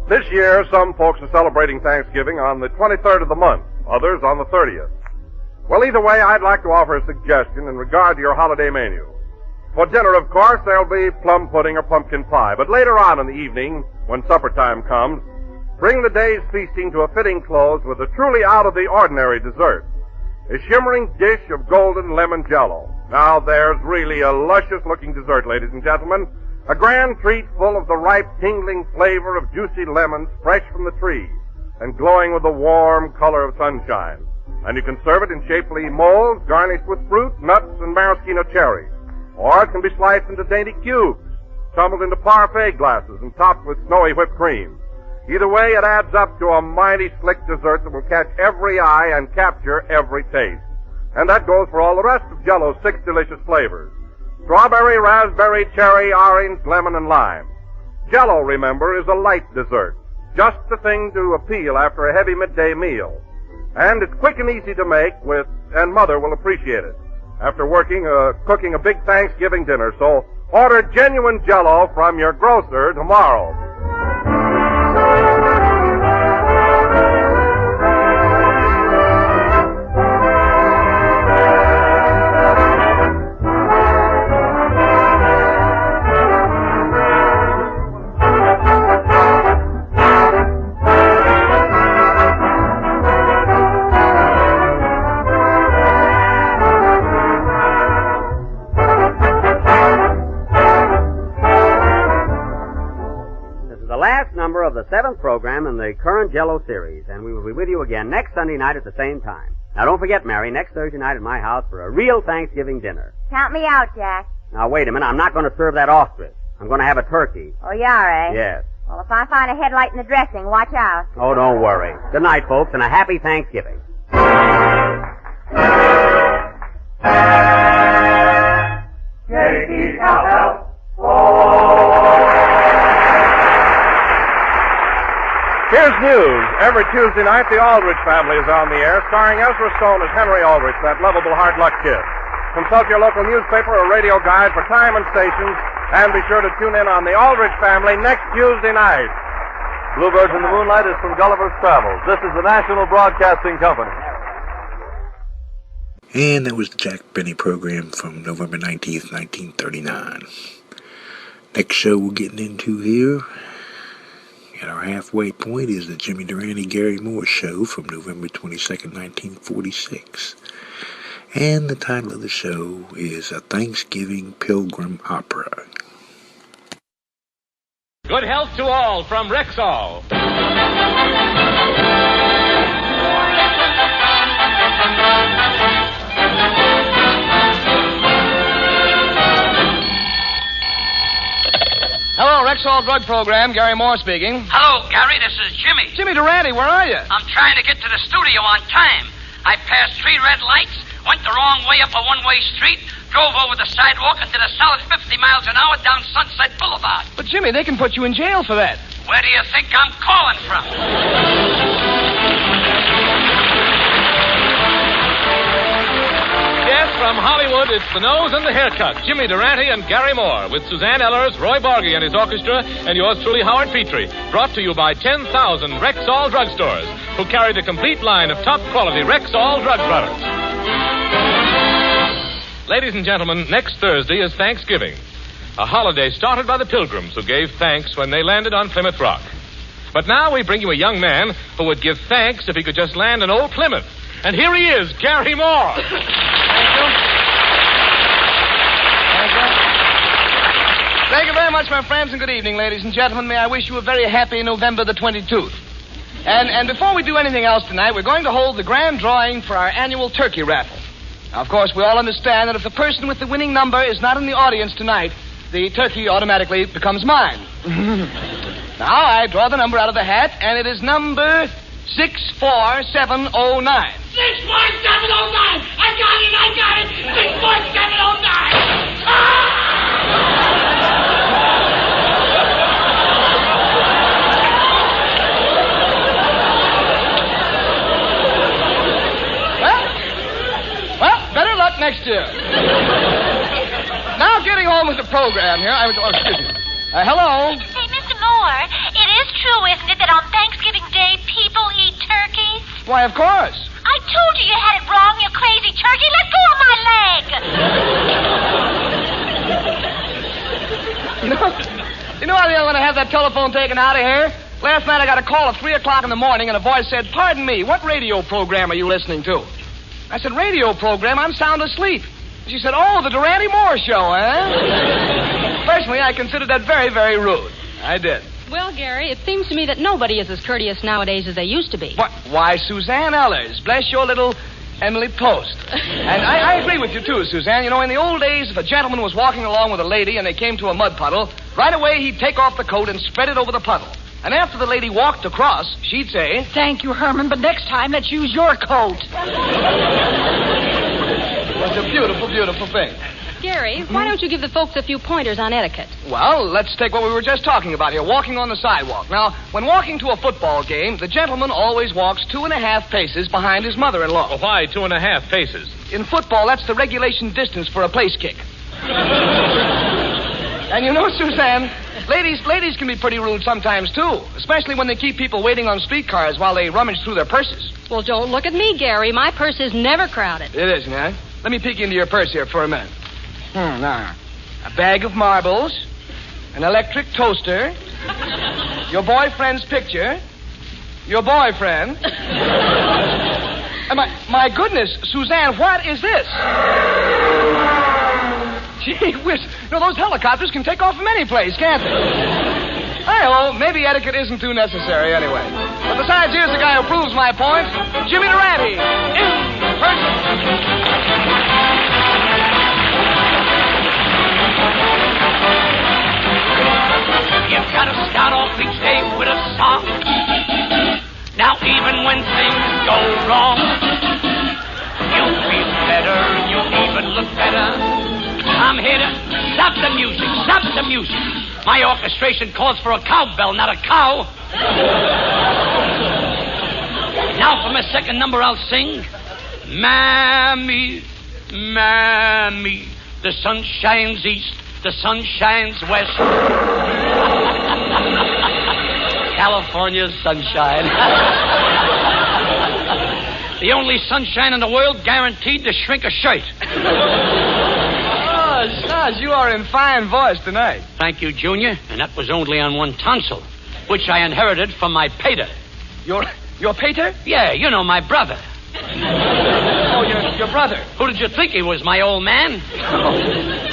This year, some folks are celebrating Thanksgiving on the 23rd of the month, others on the 30th. Well, either way, I'd like to offer a suggestion in regard to your holiday menu. For dinner, of course, there'll be plum pudding or pumpkin pie, but later on in the evening, when supper time comes, bring the day's feasting to a fitting close with a truly out-of-the-ordinary dessert. A shimmering dish of golden lemon jello. Now, there's really a luscious-looking dessert, ladies and gentlemen. A grand treat full of the ripe, tingling flavor of juicy lemons fresh from the tree and glowing with the warm color of sunshine. And you can serve it in shapely molds garnished with fruit, nuts, and maraschino cherries. Or it can be sliced into dainty cubes, tumbled into parfait glasses, and topped with snowy whipped cream. Either way, it adds up to a mighty slick dessert that will catch every eye and capture every taste. And that goes for all the rest of Jell-O's 6 delicious flavors. Strawberry, raspberry, cherry, orange, lemon, and lime. Jell-O, remember, is a light dessert. Just the thing to appeal after a heavy midday meal. And it's quick and easy to make and Mother will appreciate it after cooking a big Thanksgiving dinner. So order genuine Jell-O from your grocer tomorrow. Of the 7th program in the current Jell-O series, and we will be with you again next Sunday night at the same time. Now, don't forget, Mary, next Thursday night at my house for a real Thanksgiving dinner. Count me out, Jack. Now, wait a minute. I'm not going to serve that ostrich. I'm going to have a turkey. Oh, you are, eh? Yes. Well, if I find a headlight in the dressing, watch out. Oh, don't worry. Good night, folks, and a happy Thanksgiving. Here's news. Every Tuesday night, the Aldrich family is on the air, starring Ezra Stone as Henry Aldrich, that lovable hard luck kid. Consult your local newspaper or radio guide for time and stations, and be sure to tune in on the Aldrich family next Tuesday night. Bluebirds in the Moonlight is from Gulliver's Travels. This is the National Broadcasting Company. And that was the Jack Benny program from November 19th, 1939. Next show we're getting into here at our halfway point is the Jimmy Durante Gary Moore show from November 22nd, 1946. And the title of the show is A Thanksgiving Pilgrim Opera. Good health to all from Rexall. Hello, Rexall Drug Program. Gary Moore speaking. Hello, Gary. This is Jimmy. Jimmy Durante, where are you? I'm trying to get to the studio on time. I passed 3 red lights, went the wrong way up a one-way street, drove over the sidewalk, and did a solid 50 miles an hour down Sunset Boulevard. But, Jimmy, they can put you in jail for that. Where do you think I'm calling from? Yes, from Hollywood, it's the nose and the haircut. Jimmy Durante and Gary Moore with Suzanne Ellers, Roy Borgy and his orchestra, and yours truly, Howard Petrie. Brought to you by 10,000 Rexall drugstores, who carry the complete line of top-quality Rexall drug products. Ladies and gentlemen, next Thursday is Thanksgiving. a holiday started by the Pilgrims who gave thanks when they landed on Plymouth Rock. But now we bring you a young man who would give thanks if he could just land in old Plymouth. And here he is, Gary Moore. Thank you. Thank you very much, my friends, and good evening, ladies and gentlemen. May I wish you a very happy November the 22nd. And before we do anything else tonight, we're going to hold the grand drawing for our annual turkey raffle. Now, of course, we all understand that if the person with the winning number is not in the audience tonight, the turkey automatically becomes mine. Now, I draw the number out of the hat, and it is number 64709. 64709! I got it! 64709! Well, better luck next year. Now, getting on with the program here. Excuse me. Hello? Say, Mr. Moore, it is true, isn't it, that on Thanksgiving Day people eat turkeys? Why, of course. I told you had it wrong, you crazy turkey. Let go of my leg. You know how I'm going to have that telephone taken out of here? Last night I got a call at 3 o'clock in the morning, and a voice said, "Pardon me, what radio program are you listening to?" I said, "Radio program? I'm sound asleep." She said, "Oh, the Durante Moore Show, eh?" Personally, I considered that very, very rude. I did. Well, Gary, it seems to me that nobody is as courteous nowadays as they used to be. What? Why, Suzanne Ellers. Bless your little Emily Post. And I agree with you, too, Suzanne. You know, in the old days, if a gentleman was walking along with a lady and they came to a mud puddle, right away he'd take off the coat and spread it over the puddle. And after the lady walked across, she'd say, "Thank you, Herman, but next time let's use your coat." It was a beautiful, beautiful thing. Gary, why don't you give the folks a few pointers on etiquette? Well, let's take what we were just talking about here, walking on the sidewalk. Now, when walking to a football game, the gentleman always walks 2.5 paces behind his mother-in-law. Well, why 2.5 paces? In football, that's the regulation distance for a place kick. And you know, Suzanne, ladies can be pretty rude sometimes, too, especially when they keep people waiting on streetcars while they rummage through their purses. Well, don't look at me, Gary. My purse is never crowded. It isn't, huh? Let me peek into your purse here for a minute. Now, a bag of marbles, an electric toaster, your boyfriend's picture, your boyfriend. And my goodness, Suzanne, what is this? Gee whiz. No, those helicopters can take off from any place, can't they? Hi-ho, maybe etiquette isn't too necessary anyway. But besides, here's the guy who proves my point, Jimmy Durante, in person. You've got to start off each day with a song. Now, even when things go wrong, you'll feel better, you'll even look better. I'm here to stop the music, stop the music. My orchestration calls for a cowbell, not a cow. Now for my second number, I'll sing. Mammy, Mammy, the sun shines east, the sun shines west. California's sunshine. The only sunshine in the world guaranteed to shrink a shirt. Oh, Saz, you are in fine voice tonight. Thank you, Junior. And that was only on one tonsil, which I inherited from my pater. Your pater? Yeah, you know, my brother. Oh, your brother. Who did you think he was, my old man?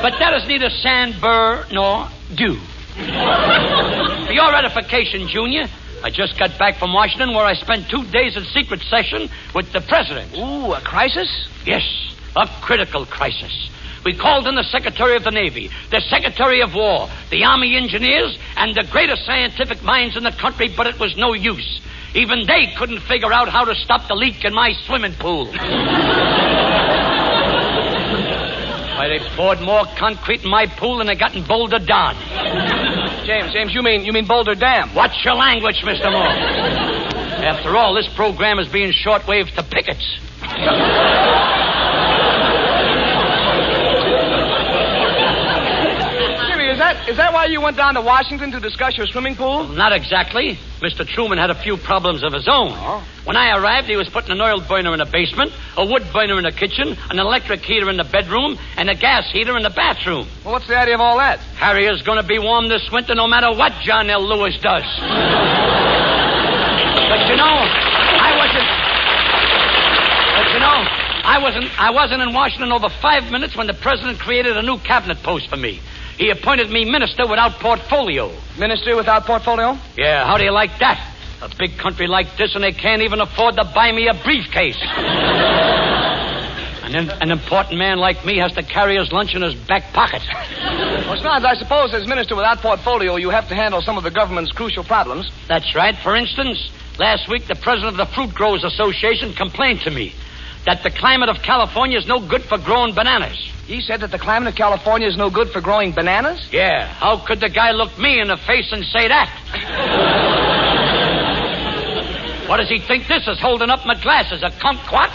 But that is neither sand, burr, nor dew. For your edification, Junior, I just got back from Washington where I spent 2 days in secret session with the president. Ooh, a crisis? Yes, a critical crisis. We called in the Secretary of the Navy, the Secretary of War, the Army engineers, and the greatest scientific minds in the country, but it was no use. Even they couldn't figure out how to stop the leak in my swimming pool. Why, they poured more concrete in my pool than they got in Boulder Don. James, you mean Boulder Dam? Watch your language, Mr. Moore. After all, this program is being shortwaved to pickets. Jimmy, is Is that why you went down to Washington to discuss your swimming pool? Not exactly. Mr. Truman had a few problems of his own. Oh. When I arrived, he was putting an oil burner in the basement, a wood burner in the kitchen, an electric heater in the bedroom, and a gas heater in the bathroom. Well, what's the idea of all that? Harriet's going to be warm this winter no matter what John L. Lewis does. But you know, I wasn't in Washington over 5 minutes when the president created a new cabinet post for me. He appointed me minister without portfolio. Minister without portfolio? Yeah, how do you like that? A big country like this, and they can't even afford to buy me a briefcase. An important man like me has to carry his lunch in his back pocket. Well, Snods, I suppose as minister without portfolio, you have to handle some of the government's crucial problems. That's right. For instance, last week the president of the Fruit Growers Association complained to me that the climate of California is no good for growing bananas. He said that the climate of California is no good for growing bananas? Yeah. How could the guy look me in the face and say that? What does he think this is, holding up my glasses? A kumquat?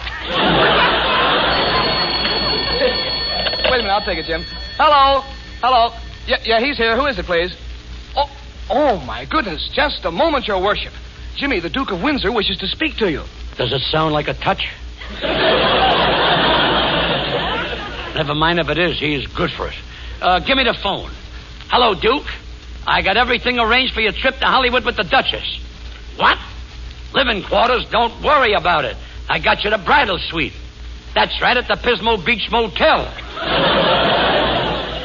Wait a minute, I'll take it, Jim. Hello? Yeah, he's here. Who is it, please? Oh, my goodness. Just a moment, Your Worship. Jimmy, the Duke of Windsor, wishes to speak to you. Does it sound like a touch? Never mind if it is. He's good for it. Give me the phone. Hello, Duke. I got everything arranged for your trip to Hollywood with the Duchess. What? Living quarters? Don't worry about it. I got you the bridal suite. That's right, at the Pismo Beach Motel.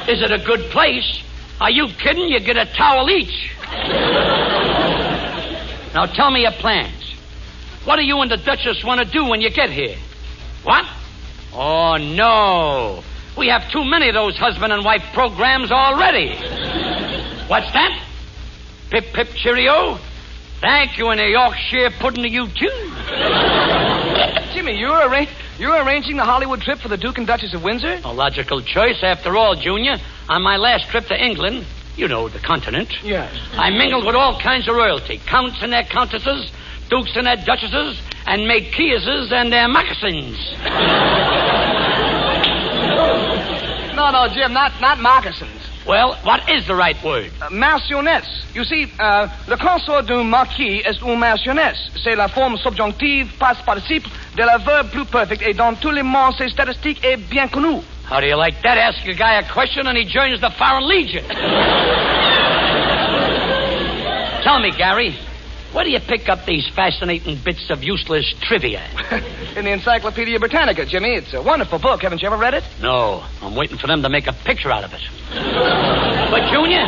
Is it a good place? Are you kidding? You get a towel each. Now tell me your plans. What do you and the Duchess want to do when you get here? What? Oh, no. We have too many of those husband and wife programs already. What's that? Pip, pip, cheerio? Thank you, and a Yorkshire pudding to you, too. Jimmy, you're arranging the Hollywood trip for the Duke and Duchess of Windsor? A logical choice. After all, Junior, on my last trip to England, you know, the continent. Yes. I mingled with all kinds of royalty. Counts and their countesses, dukes and their duchesses, and marquises and their moccasins. No, Jim, not moccasins. Well, what is the right word? Marchionnettes. You see, le consort d'un marquis est une marchionnaise. C'est la forme subjonctive, past participle, de la verbe plus perfect, et dans tous les mondes, c'est statistique et bien connu. How do you like that? Ask a guy a question and he joins the Foreign Legion. Tell me, Gary, where do you pick up these fascinating bits of useless trivia? In the Encyclopedia Britannica, Jimmy. It's a wonderful book. Haven't you ever read it? No. I'm waiting for them to make a picture out of it. But, Junior,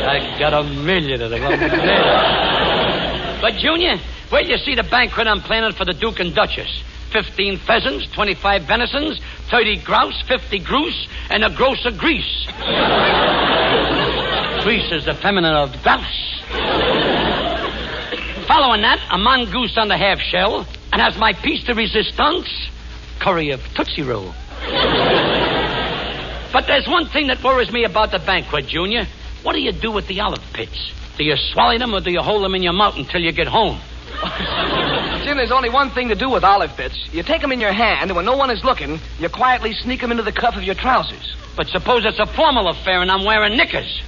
I got a million of them. But, Junior, where'd you see the banquet I'm planning for the Duke and Duchess? 15 pheasants, 25 venisons, 30 grouse, 50 grouse, and a gross of grease. Grease is the feminine of grouse. Following that, a mongoose on the half shell, and as my piece de resistance, curry of Tootsie Roll. But there's one thing that worries me about the banquet, Junior. What do you do with the olive pits? Do you swallow them or do you hold them in your mouth until you get home? Jim, there's only one thing to do with olive pits. You take them in your hand, and when no one is looking, you quietly sneak them into the cuff of your trousers. But suppose it's a formal affair and I'm wearing knickers.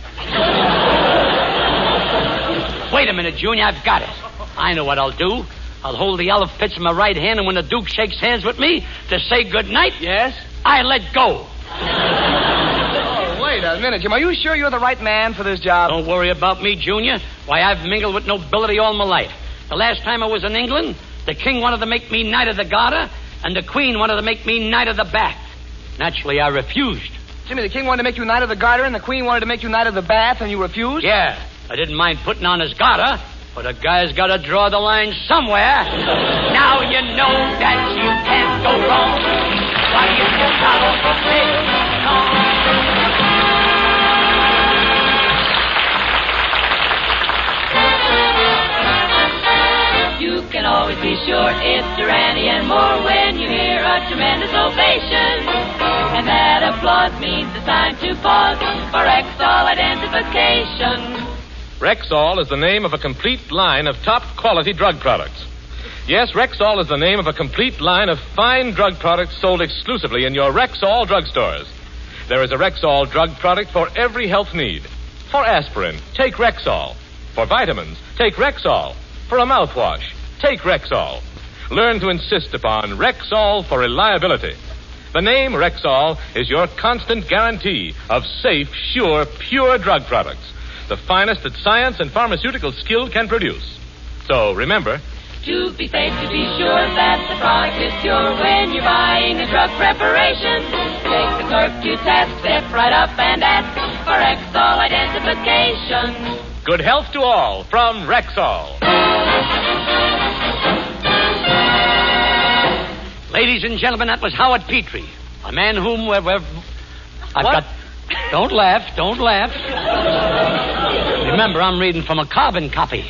Wait a minute, Junior, I've got it. I know what I'll do. I'll hold the olive pits in my right hand, and when the Duke shakes hands with me to say good night, yes, I let go. Oh, wait a minute, Jim. Are you sure you're the right man for this job? Don't worry about me, Junior. Why, I've mingled with nobility all my life. The last time I was in England, the king wanted to make me Knight of the Garter, and the queen wanted to make me Knight of the Bath. Naturally, I refused. Jimmy, the king wanted to make you Knight of the Garter, and the queen wanted to make you Knight of the Bath, and you refused? Yeah. I didn't mind putting on his garter, but a guy's got to draw the line somewhere. Now you know that you can't go wrong. Why you follow the You can always be sure it's Durante and more when you hear a tremendous ovation. And that applause means it's time to pause for Rexall identification. Rexall is the name of a complete line of top-quality drug products. Yes, Rexall is the name of a complete line of fine drug products sold exclusively in your Rexall drugstores. There is a Rexall drug product for every health need. For aspirin, take Rexall. For vitamins, take Rexall. For a mouthwash, take Rexall. Learn to insist upon Rexall for reliability. The name Rexall is your constant guarantee of safe, sure, pure drug products. The finest that science and pharmaceutical skill can produce. So remember, to be safe, to be sure that the product is pure when you're buying a drug preparation. Take the clerk to task, step right up and ask for Rexall identification. good health to all from Rexall. Ladies and gentlemen, that was Howard Petrie, a man whom Don't laugh, don't laugh. Remember, I'm reading from a carbon copy.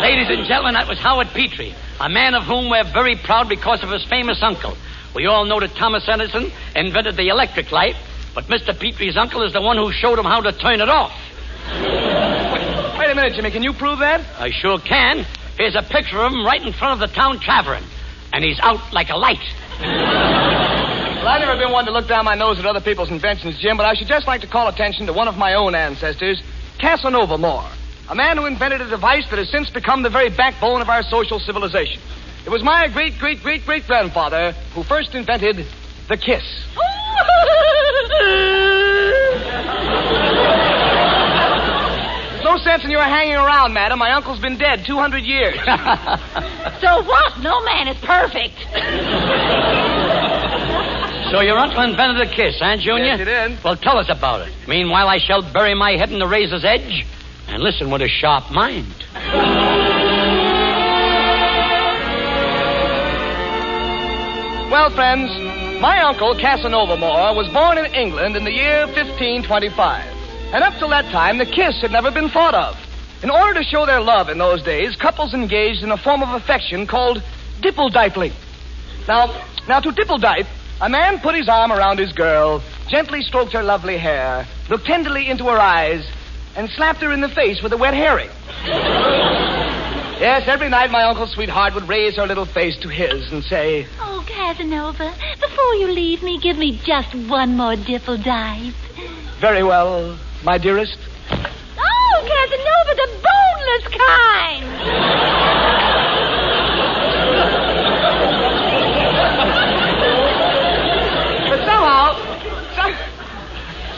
Ladies and gentlemen, that was Howard Petrie, a man of whom we're very proud because of his famous uncle. We all know that Thomas Edison invented the electric light, but Mr. Petrie's uncle is the one who showed him how to turn it off. Wait a minute, Jimmy. Can you prove that? I sure can. Here's a picture of him right in front of the town tavern, and he's out like a light. Well, I've never been one to look down my nose at other people's inventions, Jim, but I should just like to call attention to one of my own ancestors, Casanova Moore, a man who invented a device that has since become the very backbone of our social civilization. It was my great-great-great-great-grandfather who first invented the kiss. There's no sense in your hanging around, madam. My uncle's been dead 200 years. So what? No man is perfect. So your uncle invented a kiss, huh, Junior? Yes, he did. Well, tell us about it. Meanwhile, I shall bury my head in the razor's edge and listen with a sharp mind. Well, friends, my uncle, Casanova Moore, was born in England in the year 1525. And up till that time, the kiss had never been thought of. In order to show their love in those days, couples engaged in a form of affection called dipple-dipling. Now, to dipple-dipe, a man put his arm around his girl, gently stroked her lovely hair, looked tenderly into her eyes, and slapped her in the face with a wet herring. Yes, every night my uncle's sweetheart would raise her little face to his and say, "Oh, Casanova, before you leave me, give me just one more dipple-dive." "Very well, my dearest." "Oh, Casanova, the boneless kind." But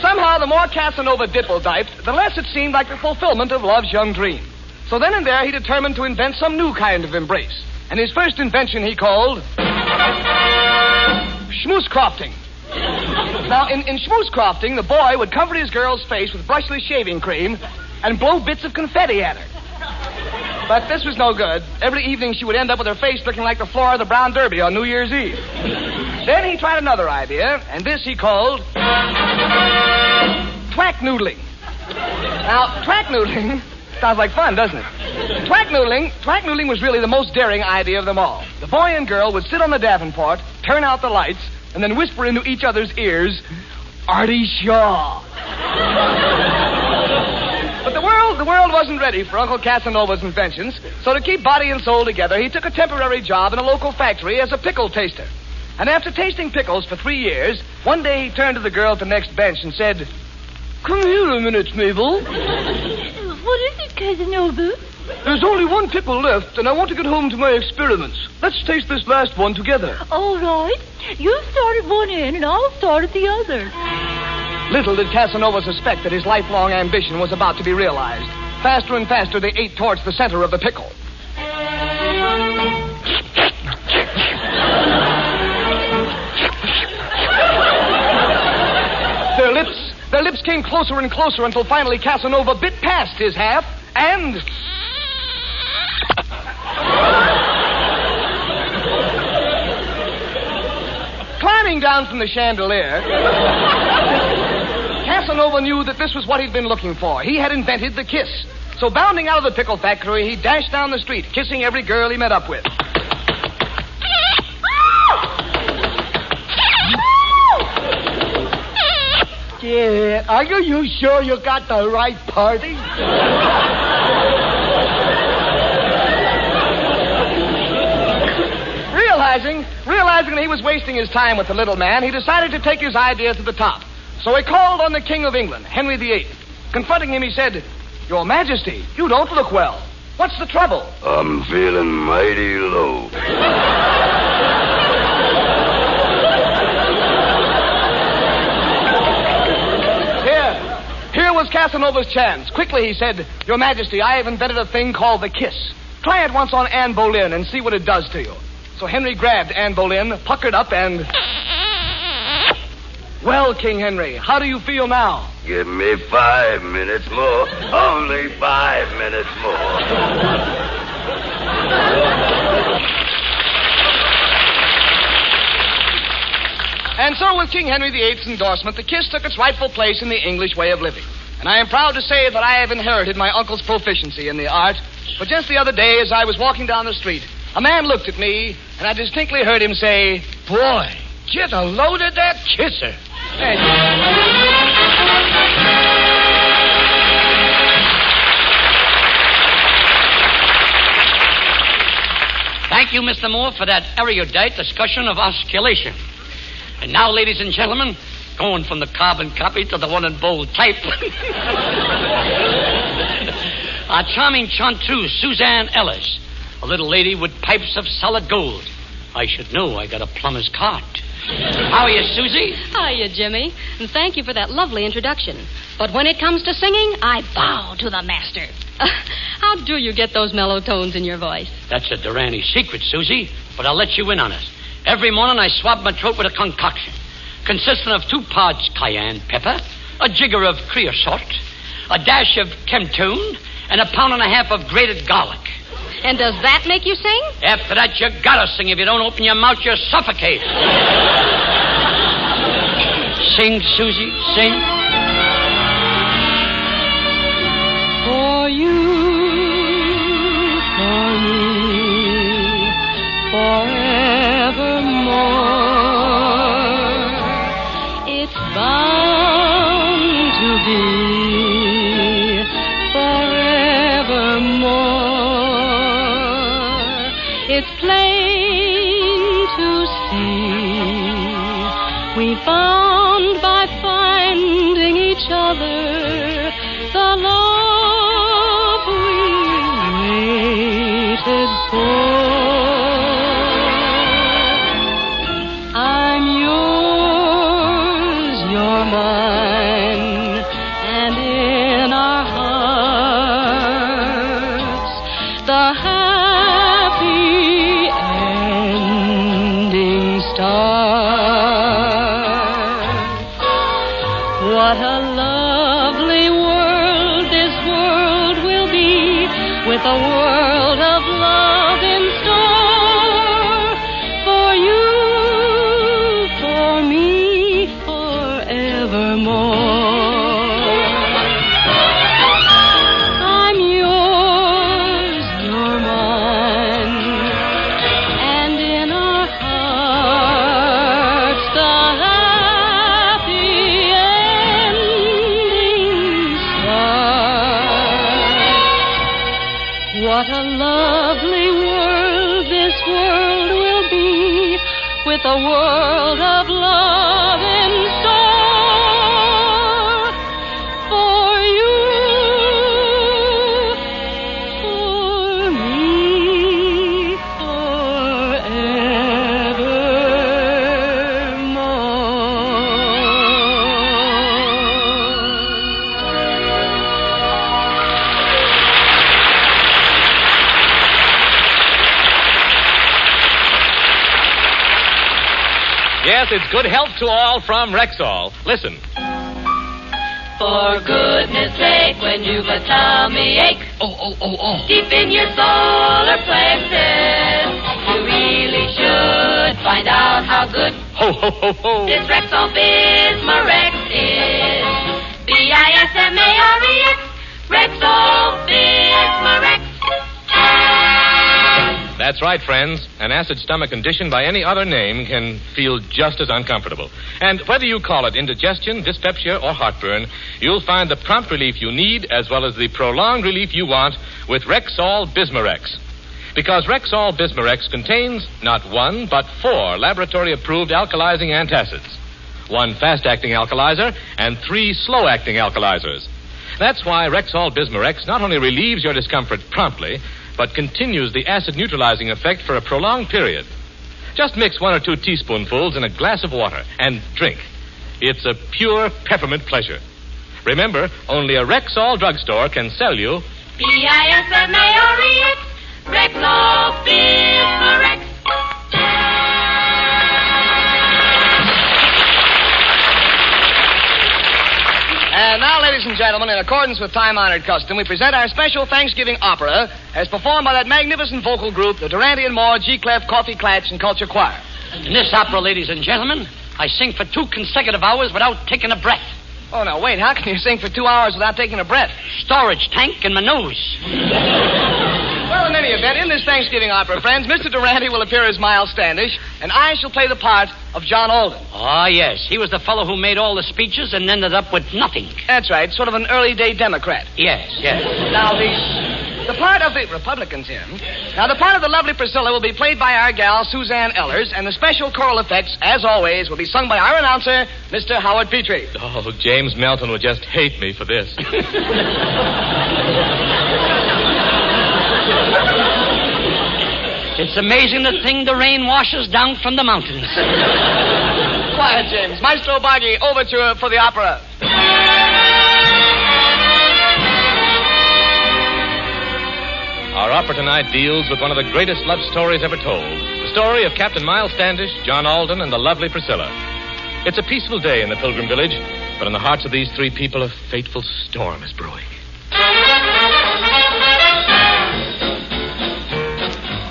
somehow, the more Casanova dipple-diped, the less it seemed like the fulfillment of love's young dream. So then and there, he determined to invent some new kind of embrace. And his first invention he called schmoose-crofting. Now, in schmoose-crofting, the boy would cover his girl's face with brushless shaving cream and blow bits of confetti at her. But this was no good. Every evening, she would end up with her face looking like the floor of the Brown Derby on New Year's Eve. Then he tried another idea, and this he called twack-noodling. Now, twack-noodling sounds like fun, doesn't it? Twack-noodling was really the most daring idea of them all. The boy and girl would sit on the Davenport, turn out the lights, and then whisper into each other's ears, "Artie Shaw." But the world wasn't ready for Uncle Casanova's inventions, so to keep body and soul together, he took a temporary job in a local factory as a pickle taster. And after tasting pickles for 3 years, one day he turned to the girl at the next bench and said, "Come here a minute, Mabel." "What is it, Casanova?" "There's only one pickle left, and I want to get home to my experiments. Let's taste this last one together." "All right. You start at one end, and I'll start at the other." Little did Casanova suspect that his lifelong ambition was about to be realized. Faster and faster they ate towards the center of the pickle. Their lips came closer and closer until finally Casanova bit past his half and... Climbing down from the chandelier, Casanova knew that this was what he'd been looking for. He had invented the kiss. So bounding out of the pickle factory, he dashed down the street, kissing every girl he met up with. Yeah, are you sure you got the right party? realizing that he was wasting his time with the little man, he decided to take his idea to the top. So he called on the King of England, Henry VIII. Confronting him, he said, "Your Majesty, you don't look well. What's the trouble?" I'm feeling mighty low. Here was Casanova's chance. Quickly, he said, "Your Majesty, I have invented a thing called the kiss. Try it once on Anne Boleyn and see what it does to you." So Henry grabbed Anne Boleyn, puckered up, and... Well, King Henry, how do you feel now? Give me 5 minutes more. Only 5 minutes more. And so with King Henry VIII's endorsement, the kiss took its rightful place in the English way of living. And I am proud to say that I have inherited my uncle's proficiency in the art. But just the other day, as I was walking down the street, a man looked at me, and I distinctly heard him say, "Boy, get a load of that kisser." Thank you, Mr. Moore, for that erudite discussion of osculation. And now, ladies and gentlemen, going from the carbon copy to the one in bold type, our charming chanteuse, Suzanne Ellis, a little lady with pipes of solid gold. I should know. I got a plumber's cart. How are you, Susie? Hiya, Jimmy. And thank you for that lovely introduction. But when it comes to singing, I bow to the master. How do you get those mellow tones in your voice? That's a Durante secret, Susie, but I'll let you in on it. Every morning I swab my throat with a concoction consisting of 2 parts cayenne pepper, a jigger of creosote, a dash of Chemtune, and a pound and a half of grated garlic. And does that make you sing? After that, you gotta sing. If you don't open your mouth, you suffocate. Sing, Susie, sing. For you, for me, forevermore, it's bound to be forevermore. It's plain to see we found by finding each other the love we waited for. I'm yours, you're mine, and in our hearts the happy ending starts. What a lovely world this world will be, with a world of love in store. For you, for me, forevermore. I'm yours, you're mine, and in our hearts the happy ending starts. What a lovely world this world will be, with a world of love in store. For you, for me, Yes, it's good health to all from Rexall. Listen. For goodness sake, when you've a tummy ache, deep in your solar plexus, you really should find out how good Ho, ho, ho, ho. this Rexall Bismarex is. Bismarex, Rexall Bismarex. That's right, friends. An acid stomach condition by any other name can feel just as uncomfortable. And whether you call it indigestion, dyspepsia, or heartburn, you'll find the prompt relief you need as well as the prolonged relief you want with Rexall Bismarex. Because Rexall Bismarex contains not one, but 4 laboratory-approved alkalizing antacids. 1 fast-acting alkalizer and 3 slow-acting alkalizers. That's why Rexall Bismarex not only relieves your discomfort promptly, but continues the acid-neutralizing effect for a prolonged period. Just mix 1 or 2 teaspoonfuls in a glass of water and drink. It's a pure peppermint pleasure. Remember, only a Rexall drugstore can sell you Bismarex, Rexall Bismarex. And now, ladies and gentlemen, in accordance with time-honored custom, we present our special Thanksgiving opera as performed by that magnificent vocal group, the Durante and Moore G-Clef Coffee Clatch and Culture Choir. In this opera, ladies and gentlemen, I sing for 2 consecutive hours without taking a breath. Oh, now, wait. How can you sing for 2 hours without taking a breath? Storage tank in my nose. Well, in any event, in this Thanksgiving opera, friends, Mr. Durante will appear as Miles Standish, and I shall play the part of John Alden. Oh, yes. He was the fellow who made all the speeches and ended up with nothing. That's right. Sort of an early-day Democrat. Yes. Now, the part of the Republicans here. Now, the part of the lovely Priscilla will be played by our gal, Suzanne Ellers, and the special choral effects, as always, will be sung by our announcer, Mr. Howard Petrie. Oh, James Melton would just hate me for this. It's amazing the thing the rain washes down from the mountains. Quiet, James. Maestro Boggy, overture for the opera. Our opera tonight deals with one of the greatest love stories ever told. The story of Captain Miles Standish, John Alden, and the lovely Priscilla. It's a peaceful day in the Pilgrim Village, but in the hearts of these 3 people, a fateful storm is brewing.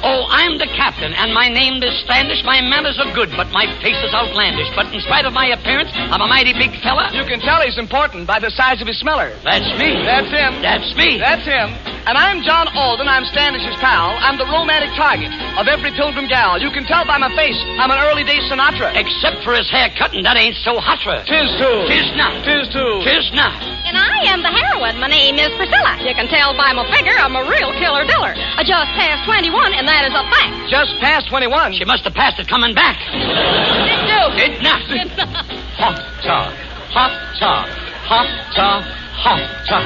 Oh, I'm the captain, and my name is Standish. My manners are good, but my face is outlandish. But in spite of my appearance, I'm a mighty big fella. You can tell he's important by the size of his smeller. That's me. That's him. That's me. That's him. And I'm John Alden. I'm Standish's pal. I'm the romantic target of every pilgrim gal. You can tell by my face I'm an early-day Sinatra. Except for his haircut, and that ain't so hotra. Tis too. Tis not. Tis too. Tis not. And I am the heroine. My name is Priscilla. You can tell by my figure I'm a real killer diller. I just passed 21, and that is a fact. Just past 21. She must have passed it coming back. Did you? Did not. Did not. Hot ta, hot ta, hot ta, hot ta.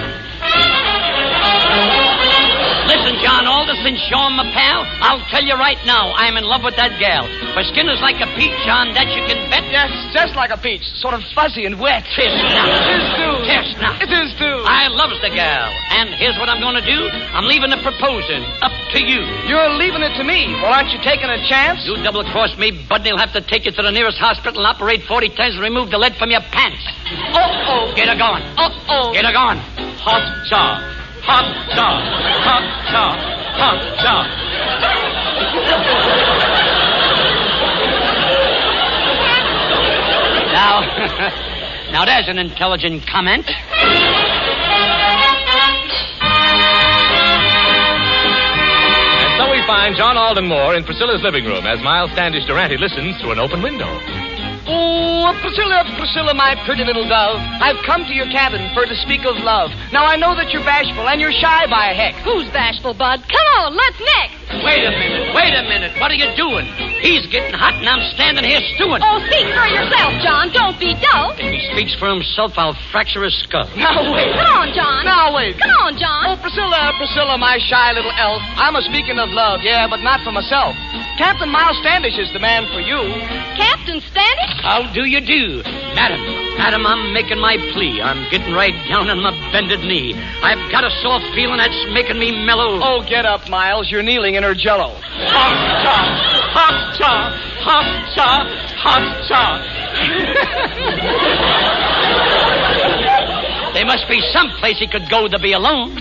Listen, John Alden, since you're my pal, I'll tell you right now, I'm in love with that gal. Her skin is like a peach, on that you can bet. Yes, just like a peach, sort of fuzzy and wet. Tis not. Tis too. Tis not. It is too. I loves the gal, and here's what I'm going to do. I'm leaving the proposing up to you. You're leaving it to me. Well, aren't you taking a chance? You double-cross me, Budney will have to take you to the nearest hospital and operate 40 times and remove the lead from your pants. Uh-oh. Get her going. Uh-oh. Get her going. Hot ta. Hot ta. Hot ta. Hot ta. Now there's an intelligent comment. And so we find John Alden Moore in Priscilla's living room as Miles Standish Durante listens through an open window. Oh, Priscilla, Priscilla, my pretty little dove. I've come to your cabin for to speak of love. Now, I know that you're bashful and you're shy by heck. Who's bashful, Bud? Come on, let's neck. Wait a minute. What are you doing? He's getting hot and I'm standing here stewing. Oh, speak for yourself, John. Don't be dull. If he speaks for himself, I'll fracture his skull. Now, wait. Come on, John. Now, wait. Come on, John. Oh, Priscilla, Priscilla, my shy little elf. I'm a-speaking of love, yeah, but not for myself. Captain Miles Standish is the man for you. Captain Standish? How do you do? Madam, I'm making my plea. I'm getting right down on my bended knee. I've got a soft feeling that's making me mellow. Oh, get up, Miles. You're kneeling in her jello. Hot ta, hot ta, hot ta, hot ta. There must be some place he could go to be alone.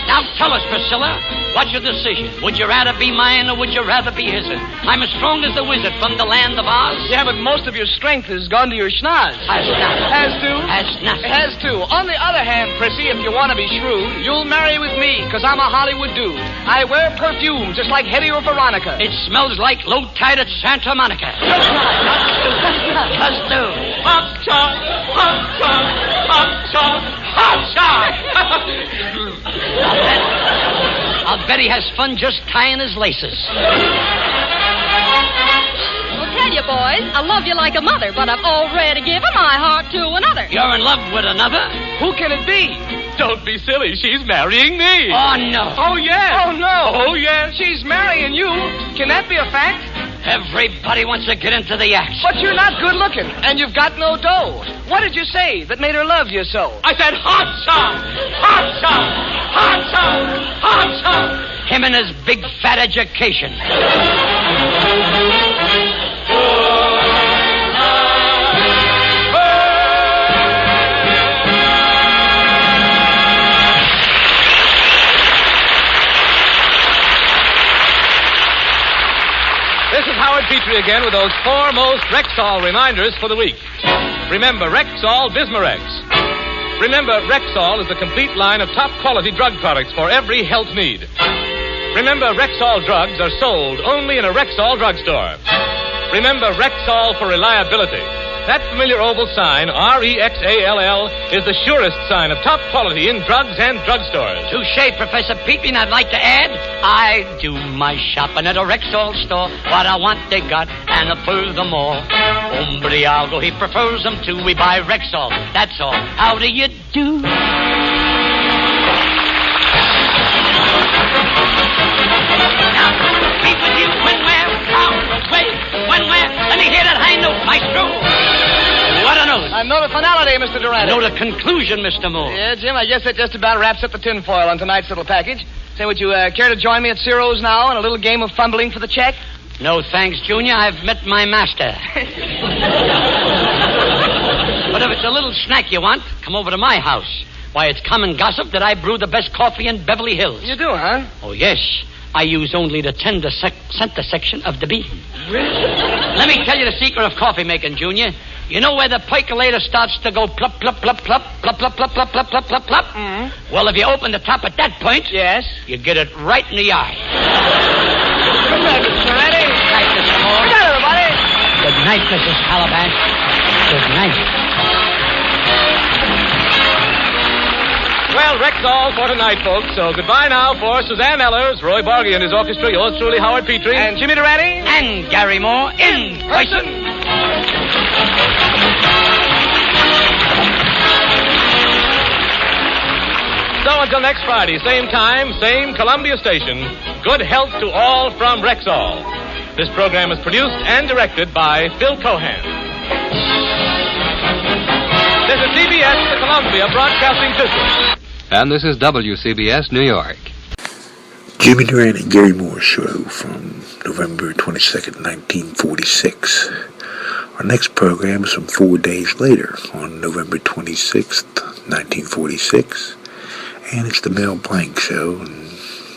Now tell us, Priscilla, what's your decision? Would you rather be mine or would you rather be his? I'm as strong as the wizard from the land of Oz. Yeah, but most of your strength has gone to your schnoz. Has not. Has to? Has not. Has to. On the other hand, Prissy, if you want to be shrewd, you'll marry with me, because I'm a Hollywood dude. I wear perfume just like Hetty or Veronica. It smells like low tide at Santa Monica. Just do. Hot cha, hot cha, hot cha, hot cha. I'll bet he has fun just tying his laces. I'll tell you, boys, I love you like a mother, but I've already given my heart to another. You're in love with another? Who can it be? Don't be silly. She's marrying me. Oh, no. Oh, yes. Oh, no. Oh, yes. She's marrying you. Can that be a fact? Everybody wants to get into the act. But you're not good looking, and you've got no dough. What did you say that made her love you so? I said hot shot. Hot shot. Hot shot. Hot shot. Him and his big fat education. This is Howard Petrie again with those four most Rexall reminders for the week. Remember Rexall Bismarex. Remember Rexall is the complete line of top quality drug products for every health need. Remember Rexall drugs are sold only in a Rexall drugstore. Remember Rexall for reliability. That familiar oval sign, R-E-X-A-L-L, is the surest sign of top quality in drugs and drugstores. Touche, Professor Petrie, and I'd like to add, I do my shopping at a Rexall store. What I want, they got, and furthermore, Umbriago, he prefers them too. We buy Rexall, that's all. How do you do? Now, be with you when we're out, wait, when we're, let me hear that high note, maestro. What a note. I know the finality, Mr. Durant. Know the conclusion, Mr. Moore. Yeah, Jim, I guess that just about wraps up the tinfoil on tonight's little package. Say, would you care to join me at Ciro's now in a little game of fumbling for the check? No, thanks, Junior. I've met my master. But if it's a little snack you want, come over to my house. Why, it's common gossip that I brew the best coffee in Beverly Hills. You do, huh? Oh, yes. I use only the center section of the bean. Let me tell you the secret of coffee making, Junior. You know where the percolator starts to go plop, plop, plop, plop, plop, plop, plop, plop, plop, plop, plop, plop? Mm-hmm. Well, if you open the top at that point, yes, you get it right in the eye. Good night, Mr. Durante. Good night, Mr. Moore. Good night, everybody. Good night, Mrs. Calabash. Good night. Well, Rexall for tonight, folks. So goodbye now for Suzanne Ellers, Roy Bargy and his orchestra, yours truly, Howard Petrie. And Jimmy Durante. And Gary Moore in person. So until next Friday, same time, same Columbia station, good health to all from Rexall. This program is produced and directed by Phil Cohan. This is CBS, the Columbia Broadcasting System. And this is WCBS, New York. Jimmy Durant and Gary Moore Show from November 22nd, 1946. Our next program is from 4 days later, on November 26th, 1946. And it's the Mel Blanc Show. And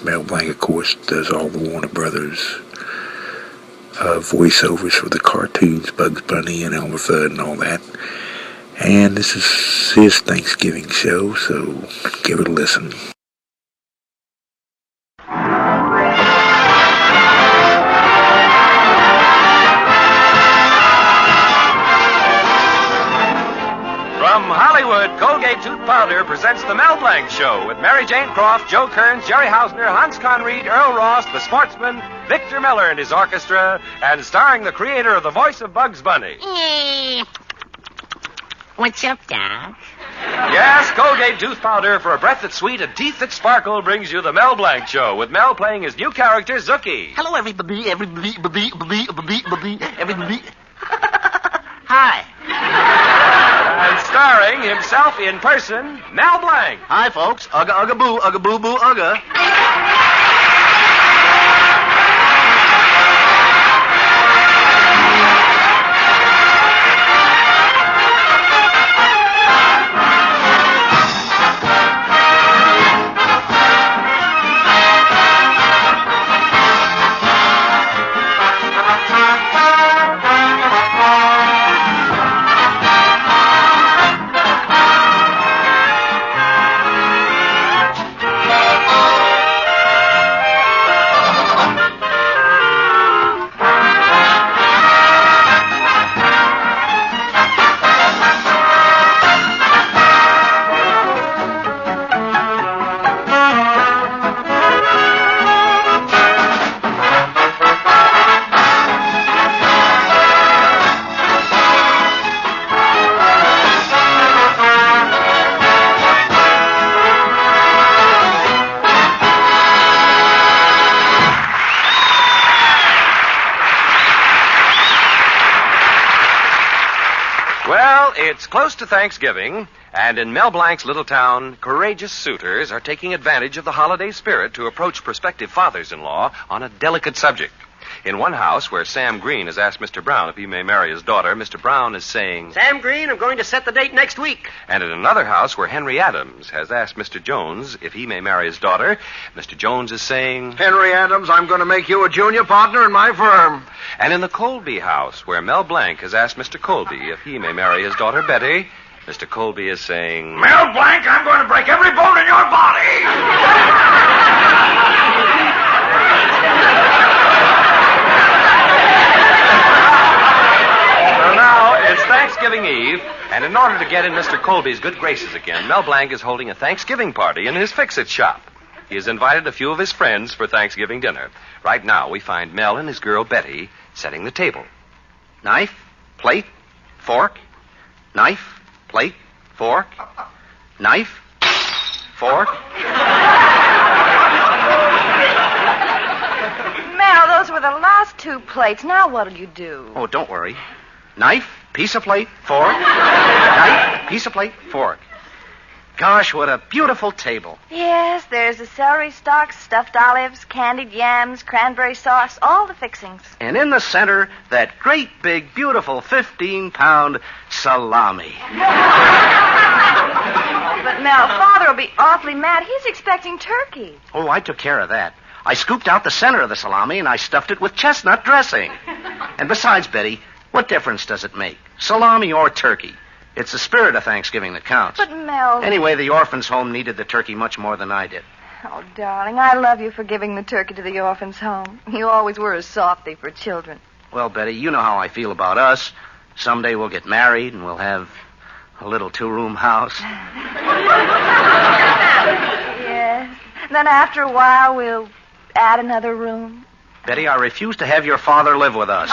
Mel Blanc, of course, does all the Warner Brothers voiceovers for the cartoons, Bugs Bunny and Elmer Fudd and all that. And this is his Thanksgiving show, so give it a listen. From Hollywood, Colgate Tooth Powder presents The Mel Blanc Show with Mary Jane Croft, Joe Kearns, Jerry Hausner, Hans Conried, Earl Ross, the Sportsman, Victor Miller and his orchestra, and starring the creator of the voice of Bugs Bunny. What's up, Doc? Yes, Colgate Tooth Powder for a breath that's sweet and teeth that sparkle brings you The Mel Blanc Show with Mel playing his new character, Zookie. Hello, everybody. Hi. And starring himself in person, Mel Blanc. Hi, folks. Ugga, ugga, boo, boo, ugga. Well, it's close to Thanksgiving, and in Mel Blanc's little town, courageous suitors are taking advantage of the holiday spirit to approach prospective fathers-in-law on a delicate subject. In one house where Sam Green has asked Mr. Brown if he may marry his daughter, Mr. Brown is saying, Sam Green, I'm going to set the date next week. And in another house where Henry Adams has asked Mr. Jones if he may marry his daughter, Mr. Jones is saying, Henry Adams, I'm going to make you a junior partner in my firm. And in the Colby house where Mel Blanc has asked Mr. Colby if he may marry his daughter Betty, Mr. Colby is saying, Mel Blanc, I'm going to break every bone in your body. It's Thanksgiving Eve, and in order to get in Mr. Colby's good graces again, Mel Blanc is holding a Thanksgiving party in his Fix-It shop. He has invited a few of his friends for Thanksgiving dinner. Right now, we find Mel and his girl Betty setting the table. Knife, plate, fork. Knife, plate, fork. Knife, fork. Mel, those were the last two plates. Now what'll you do? Oh, don't worry. Knife, piece of plate, fork. Knife, piece of plate, fork. Gosh, what a beautiful table. Yes, there's the celery stalks, stuffed olives, candied yams, cranberry sauce, all the fixings. And in the center, that great big, beautiful 15-pound salami. But, Mel, Father will be awfully mad. He's expecting turkey. Oh, I took care of that. I scooped out the center of the salami and I stuffed it with chestnut dressing. And besides, Betty, what difference does it make? Salami or turkey? It's the spirit of Thanksgiving that counts. But, Mel... Anyway, the orphans' home needed the turkey much more than I did. Oh, darling, I love you for giving the turkey to the orphans' home. You always were a softy for children. Well, Betty, you know how I feel about us. Someday we'll get married and we'll have a little two-room house. Yes. Then after a while, we'll add another room. Betty, I refuse to have your father live with us.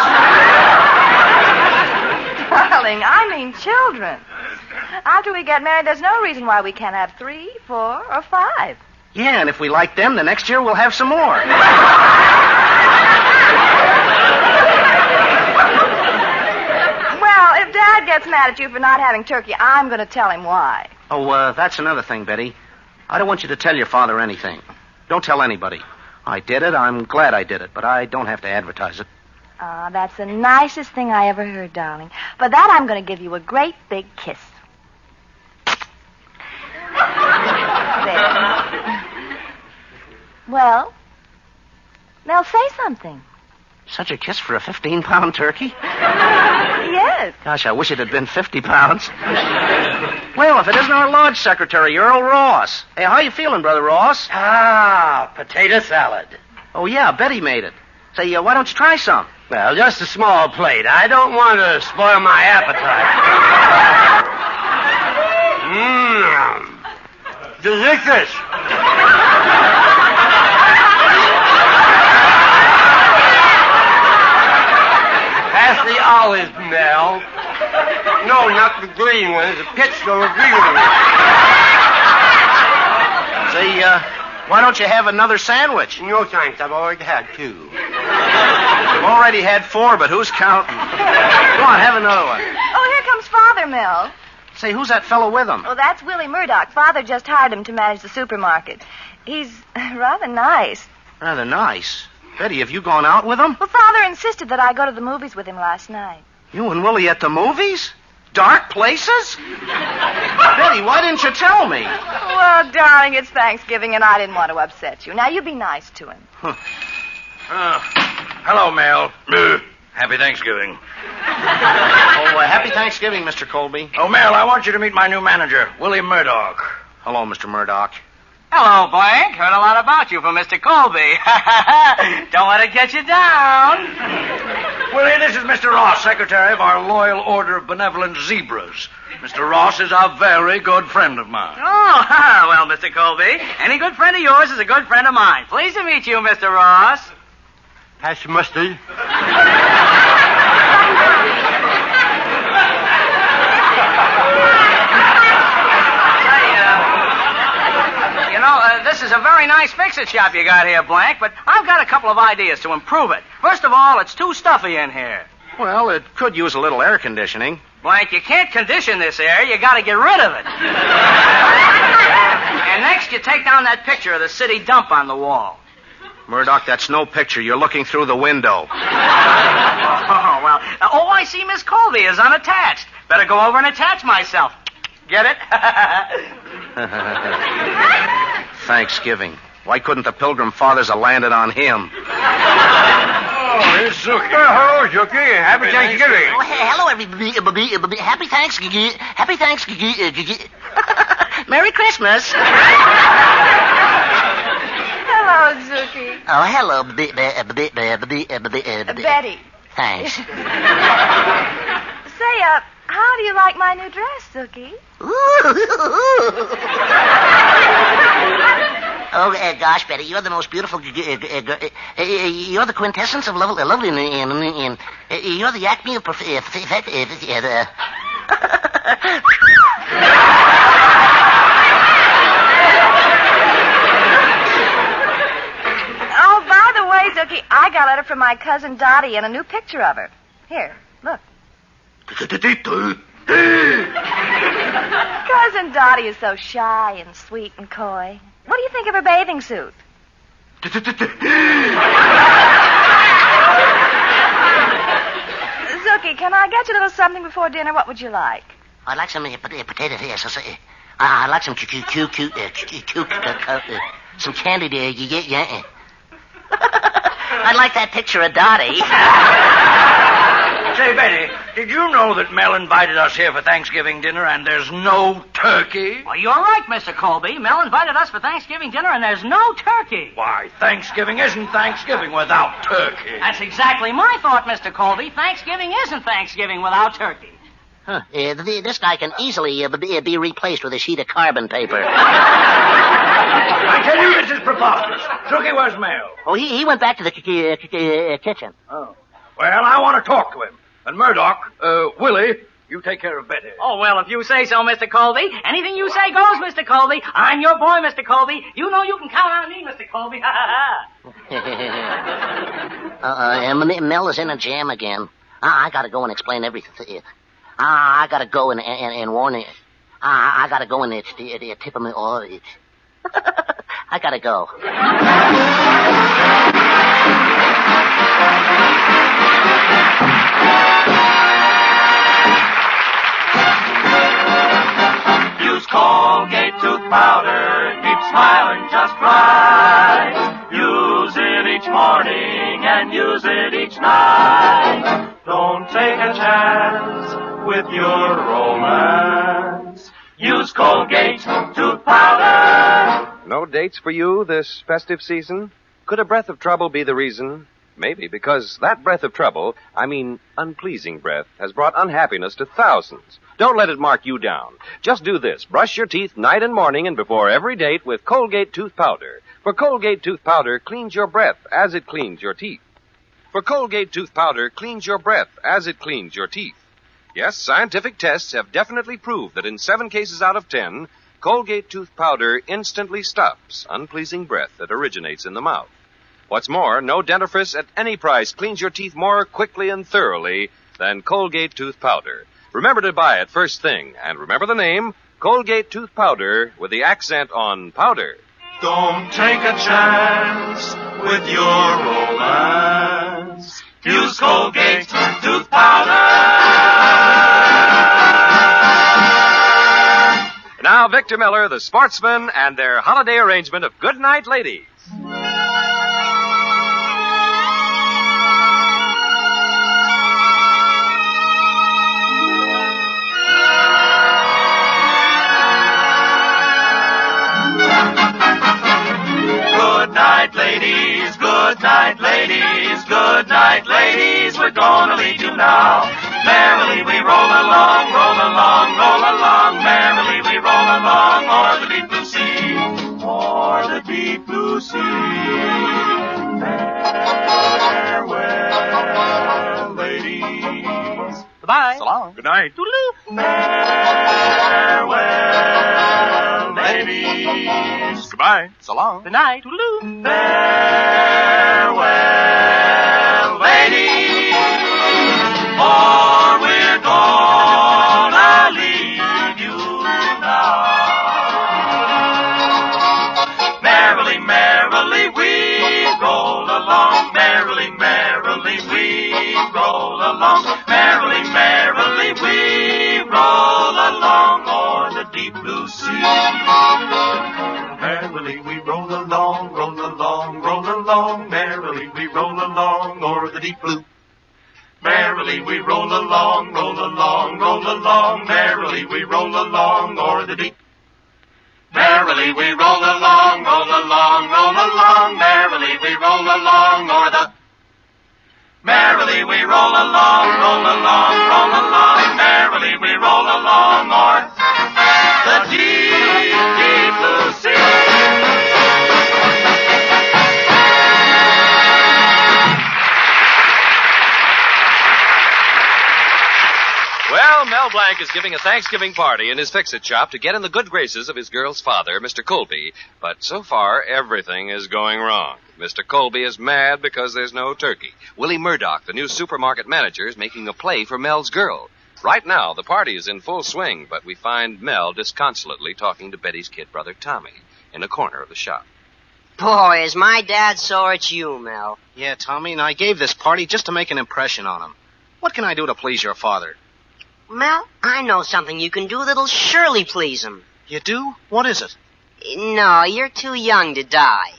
Darling, I mean children. After we get married, there's no reason why we can't have 3, 4, or 5. Yeah, and if we like them, the next year we'll have some more. Well, if Dad gets mad at you for not having turkey, I'm going to tell him why. Oh, that's another thing, Betty. I don't want you to tell your father anything. Don't tell anybody. I did it. I'm glad I did it, but I don't have to advertise it. Ah, that's the nicest thing I ever heard, darling. For that, I'm going to give you a great big kiss. There. Well, Mel, say something. Such a kiss for a 15-pound turkey? Yes. Gosh, I wish it had been 50 pounds. Well, if it isn't our lodge secretary, Earl Ross. Hey, how you feeling, Brother Ross? Ah, potato salad. Oh, yeah, Betty made it. Say, why don't you try some? Well, just a small plate. I don't want to spoil my appetite. Delicious. Pass the olives, Mel. No, not the green ones. The pitch so revealing. Say, why don't you have another sandwich? No, thanks. I've already had 2. You've already had 4, but who's counting? Go on, have another one. Oh, here comes Father, Mel. Say, who's that fellow with him? Oh, that's Willie Murdoch. Father just hired him to manage the supermarket. He's rather nice. Rather nice. Betty, have you gone out with him? Well, Father insisted that I go to the movies with him last night. You and Willie at the movies? Dark places? Betty, why didn't you tell me? Well, darling, it's Thanksgiving, and I didn't want to upset you. Now, you be nice to him. Hello, Mel. Happy Thanksgiving. Happy Thanksgiving, Mr. Colby. Oh, Mel, I want you to meet my new manager, Willie Murdoch. Hello, Mr. Murdoch. Hello, Blank. Heard a lot about you from Mr. Colby. Don't want to get you down. Willie, this is Mr. Ross, secretary of our Loyal Order of Benevolent Zebras. Mr. Ross is a very good friend of mine. Oh, well, Mr. Colby, any good friend of yours is a good friend of mine. Pleased to meet you, Mr. Ross. Pass your mustard. This is a very nice fix-it shop you got here, Blank, but I've got a couple of ideas to improve it. First of all, it's too stuffy in here. Well, it could use a little air conditioning. Blank, you can't condition this air. You got to get rid of it. And next, you take down that picture of the city dump on the wall. Murdoch, that's no picture. You're looking through the window. Oh, well. Oh, I see Miss Colby is unattached. Better go over and attach myself. Get it? Thanksgiving. Why couldn't the Pilgrim Fathers have landed on him? Oh, here's Zookie. Hello, Zookie. Happy Thanksgiving. Oh, hello, everybody. Happy Thanksgiving. Happy Thanksgiving. Merry Christmas. Hello, Zookie. Oh, hello, Betty. Thanks. Say, how do you like my new dress, Zookie? Oh, gosh, Betty, you're the most beautiful. You're the quintessence of lovely, and you're the acme of perfection. Oh, by the way, Zookie, I got a letter from my cousin Dottie and a new picture of her. Here, look. Cousin Dottie is so shy and sweet and coy. What do you think of her bathing suit? Zookie, can I get you a little something before dinner? What would you like? I'd like some potatoes here. I'd like some some candy there. Yeah. I'd like that picture of Dottie. Say, Betty, did you know that Mel invited us here for Thanksgiving dinner and there's no turkey? Well, you're right, Mr. Colby. Mel invited us for Thanksgiving dinner, and there's no turkey. Why, Thanksgiving isn't Thanksgiving without turkey. That's exactly my thought, Mr. Colby. Thanksgiving isn't Thanksgiving without turkey. Huh. This guy can easily be replaced with a sheet of carbon paper. I tell you, this is preposterous. Zookie, where's Mel? Oh, he went back to the kitchen. Oh. Well, I want to talk to him. And Murdoch, Willie, you take care of Betty. Oh, well, if you say so, Mr. Colby. Anything you say goes, Mr. Colby. I'm your boy, Mr. Colby. You know you can count on me, Mr. Colby. Mel is in a jam again. I gotta go and explain everything. I gotta go and warn it. I gotta go and tip him. I gotta go. Use Colgate tooth powder, keep smiling just right. Use it each morning and use it each night. Don't take a chance with your romance. Use Colgate tooth powder. No dates for you this festive season? Could a breath of trouble be the reason? Maybe, because that breath of trouble, I mean unpleasing breath, has brought unhappiness to thousands. Don't let it mark you down. Just do this. Brush your teeth night and morning and before every date with Colgate tooth powder. For Colgate tooth powder cleans your breath as it cleans your teeth. For Colgate tooth powder cleans your breath as it cleans your teeth. Yes, scientific tests have definitely proved that in 7 cases out of 10, Colgate tooth powder instantly stops unpleasing breath that originates in the mouth. What's more, no dentifrice at any price cleans your teeth more quickly and thoroughly than Colgate tooth powder. Remember to buy it first thing, and remember the name, Colgate tooth powder, with the accent on powder. Don't take a chance with your romance. Use Colgate tooth powder. Now, Victor Miller, the Sportsman, and their holiday arrangement of Good Night, Ladies. Good night, ladies. Good night, ladies. Good night, ladies. We're gonna lead you now. Merrily we roll along, roll along, roll along. Merrily we roll along o'er the deep blue sea, o'er the deep blue sea. Farewell, ladies. Goodbye. So long. Good night. Toodaloo. Farewell, ladies. Goodbye. So long. Good night. Toodaloo. Farewell, ladies. For we're gone. along. Merrily, merrily we roll along o'er the deep blue sea. Merrily we roll along, roll along, roll along. Merrily we roll along o'er the deep blue. Merrily we roll along, roll along, roll along. Merrily we roll along o'er the deep. Merrily we roll along, roll along, roll along. Merrily we roll along o'er the. Merrily we roll along, roll along, roll along. Merrily we roll along o'er the deep, deep blue sea. Well, Mel Blanc is giving a Thanksgiving party in his Fix-It shop to get in the good graces of his girl's father, Mr. Colby. But so far, everything is going wrong. Mr. Colby is mad because there's no turkey. Willie Murdoch, the new supermarket manager, is making a play for Mel's girl. Right now, the party is in full swing, but we find Mel disconsolately talking to Betty's kid brother, Tommy, in a corner of the shop. Boy, is my dad sore at you, Mel. Yeah, Tommy, and I gave this party just to make an impression on him. What can I do to please your father? Mel, I know something you can do that'll surely please him. You do? What is it? No, you're too young to die.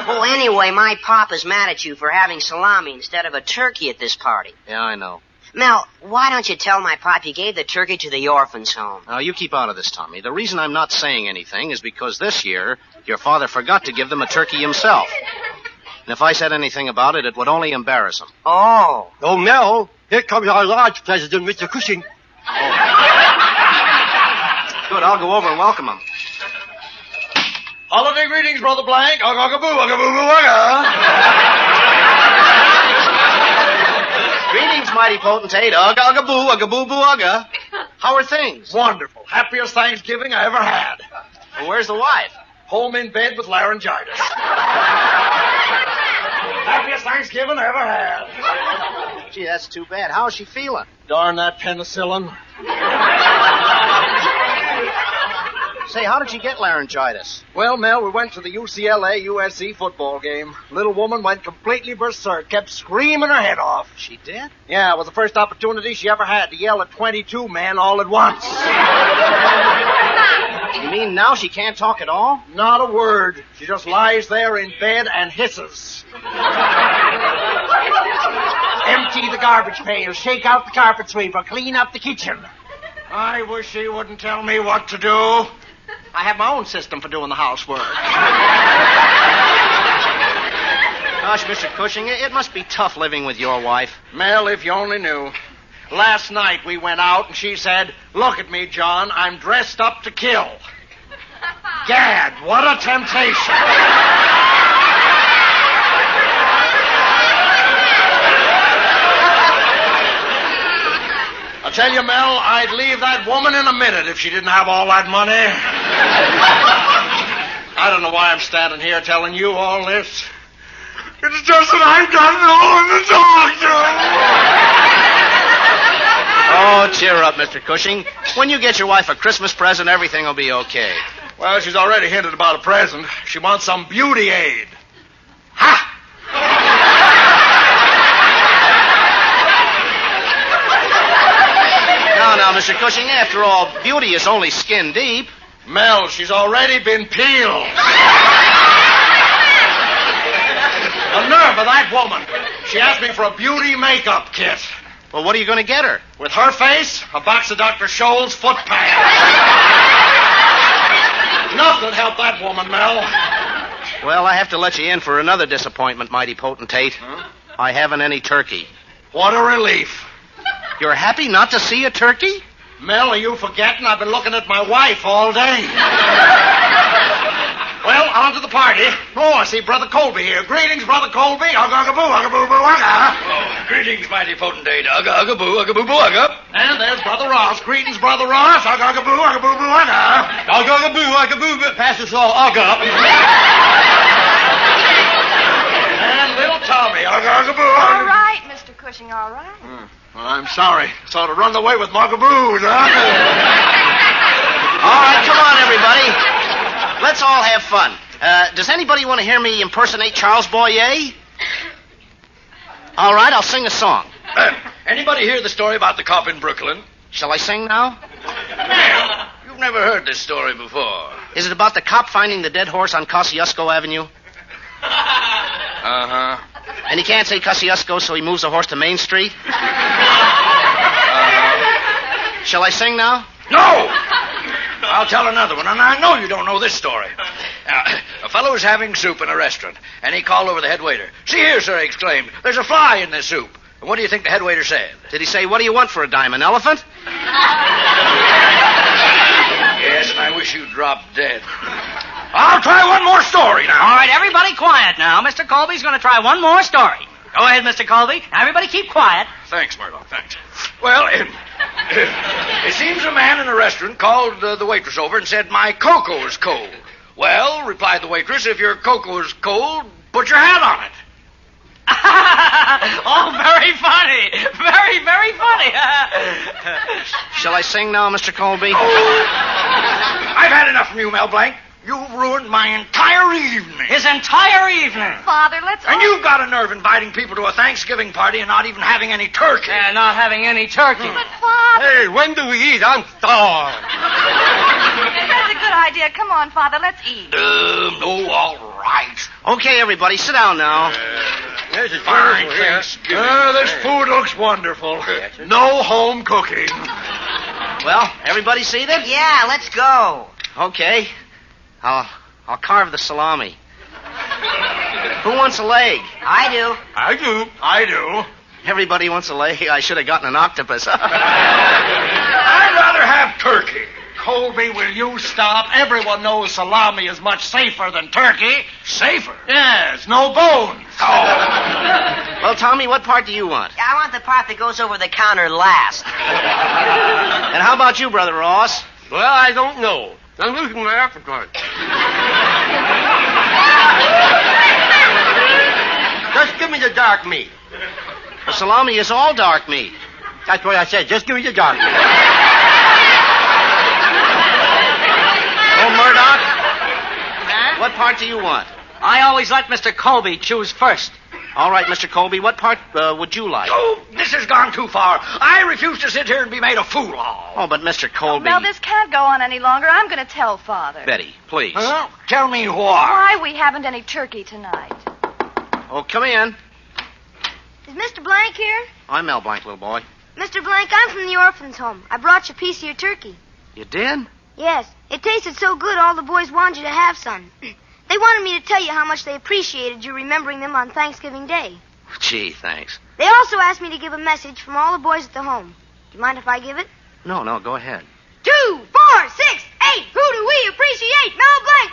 Oh, anyway, my papa's mad at you for having salami instead of a turkey at this party. Yeah, I know. Mel, why don't you tell my pop you gave the turkey to the orphans' home? Now, you keep out of this, Tommy. The reason I'm not saying anything is because this year your father forgot to give them a turkey himself. And if I said anything about it, it would only embarrass him. Oh. Oh, Mel, here comes our lodge president, Mr. Cushing. Good, I'll go over and welcome him. Holiday greetings, Brother Blank. Ugga-boo, ugga-boo-boo-ugga. Greetings, mighty potentate. Ugga-ugga-boo, ugga-boo-boo-ugga. How are things? Wonderful. Happiest Thanksgiving I ever had. Well, where's the wife? Home in bed with laryngitis. Happiest Thanksgiving I ever had. Gee, that's too bad. How's she feeling? Darn that penicillin. Say, how did she get laryngitis? Well, Mel, we went to the UCLA-USC football game. Little woman went completely berserk, kept screaming her head off. She did? Yeah, it was the first opportunity she ever had to yell at 22 men all at once. You mean now she can't talk at all? Not a word. She just lies there in bed and hisses. Empty the garbage pail, shake out the carpet sweeper, clean up the kitchen. I wish she wouldn't tell me what to do. I have my own system for doing the housework. Gosh, Mr. Cushing, it must be tough living with your wife. Mel, if you only knew. Last night we went out and she said, "Look at me, John, I'm dressed up to kill." Gad, what a temptation. I tell you, Mel, I'd leave that woman in a minute if she didn't have all that money. I don't know why I'm standing here telling you all this. It's just that I've got no one to talk to. Oh, cheer up, Mr. Cushing. When you get your wife a Christmas present, everything will be okay. Well, she's already hinted about a present. She wants some beauty aid. Ha! Now, Mr. Cushing, after all, beauty is only skin deep. Mel, she's already been peeled. The nerve of that woman. She asked me for a beauty makeup kit. Well, what are you going to get her? With her face, a box of Dr. Scholl's foot pads. Nothing helped that woman, Mel. Well, I have to let you in for another disappointment, mighty potentate. Huh? I haven't any turkey. What a relief. You're happy not to see a turkey? Mel, are you forgetting? I've been looking at my wife all day. Well, on to the party. Oh, I see Brother Colby here. Greetings, Brother Colby. Ugga-ugga-boo, ugga-boo-boo-ugga. Oh, greetings, mighty potentate. Ugga-ugga-boo, ugga-boo-boo-ugga. And there's Brother Ross. Greetings, Brother Ross. Ugga-ugga-boo, ugga-boo-boo-ugga. Ugga-ugga-boo, ugga-boo, pass us all ugga. And little Tommy. Ugga-ugga-boo. All right, Mr. Cushing, all right. Well, I'm sorry. Sort of run away with Muggaboos, huh? All right, come on, everybody. Let's all have fun. Does anybody want to hear me impersonate Charles Boyer? All right, I'll sing a song. Anybody hear the story about the cop in Brooklyn? Shall I sing now? You've never heard this story before. Is it about the cop finding the dead horse on Kosciuszko Avenue? Uh-huh. And he can't say Kosciuszko, so he moves the horse to Main Street? Shall I sing now? No! I'll tell another one, and I know you don't know this story. A fellow was having soup in a restaurant, and he called over the head waiter. "See here, sir," he exclaimed. "There's a fly in this soup." And what do you think the head waiter said? Did he say, "What do you want for a dime, an elephant?" Yes, and I wish you'd dropped dead. I'll try one more story now. All right, everybody quiet now. Mr. Colby's going to try one more story. Go ahead, Mr. Colby. Everybody keep quiet. Thanks, Murdoch, thanks. Well, it seems a man in a restaurant called the waitress over and said, "My cocoa is cold." "Well," replied the waitress, "if your cocoa is cold, put your hat on it." Oh, very funny. Very, very funny. Shall I sing now, Mr. Colby? I've had enough from you, Mel Blanc. You've ruined my entire evening. His entire evening. Father, let's... And you've got a nerve inviting people to a Thanksgiving party and not even having any turkey. Yeah, not having any turkey. But, Father... Hey, when do we eat? I'm starved. That's a good idea. Come on, Father, let's eat. No, all right. Okay, everybody, sit down now. There's a Fine table here. Thanksgiving. This food looks wonderful. No home cooking. Well, everybody seated? Yeah, let's go. Okay. I'll carve the salami. Who wants a leg? I do. I do. Everybody wants a leg. I should have gotten an octopus. I'd rather have turkey. Colby, will you stop? Everyone knows salami is much safer than turkey. Safer? Yes, no bones. Well, Tommy, what part do you want? I want the part that goes over the counter last. And how about you, Brother Ross? Well, I don't know. I'm losing my appetite. Just give me the dark meat. The salami is all dark meat. That's what I said. Just give me the dark meat. Oh, Murdoch? What part do you want? I always let Mr. Colby choose first. All right, Mr. Colby, what part would you like? Oh, this has gone too far. I refuse to sit here and be made a fool of. Oh, but Mr. Colby... Well, this can't go on any longer. I'm going to tell Father. Betty, please. Huh? Tell me why. Why we haven't any turkey tonight. Oh, come in. Is Mr. Blank here? I'm Mel Blanc, little boy. Mr. Blank, I'm from the orphan's home. I brought you a piece of your turkey. You did? Yes. It tasted so good all the boys wanted you to have some. They wanted me to tell you how much they appreciated you remembering them on Thanksgiving Day. Gee, thanks. They also asked me to give a message from all the boys at the home. Do you mind if I give it? No, go ahead. 2, 4, 6, 8. Who do we appreciate? Mel Blanc,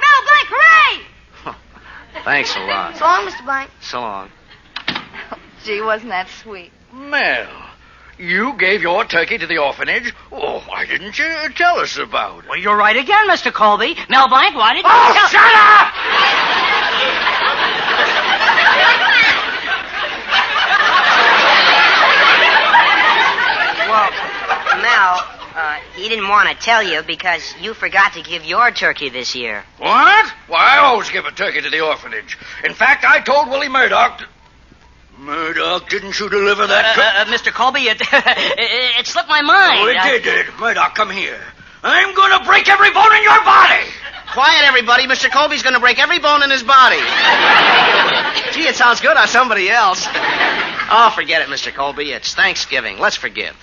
hooray! Thanks a lot. So long, Mr. Blank. So long. Gee, wasn't that sweet? Mel, you gave your turkey to the orphanage? Oh, why didn't you tell us about it? Well, you're right again, Mr. Colby. Mel Blanc, why didn't you Oh, shut up! Well, Mel, he didn't want to tell you because you forgot to give your turkey this year. What? Why, I always give a turkey to the orphanage. In fact, I told Willie Murdoch... Murdoch, didn't you deliver that Mr. Colby, it slipped my mind. Oh, it did. Murdoch, come here. I'm going to break every bone in your body. Quiet, everybody. Mr. Colby's going to break every bone in his body. Gee, it sounds good on somebody else. Oh, forget it, Mr. Colby. It's Thanksgiving. Let's forgive.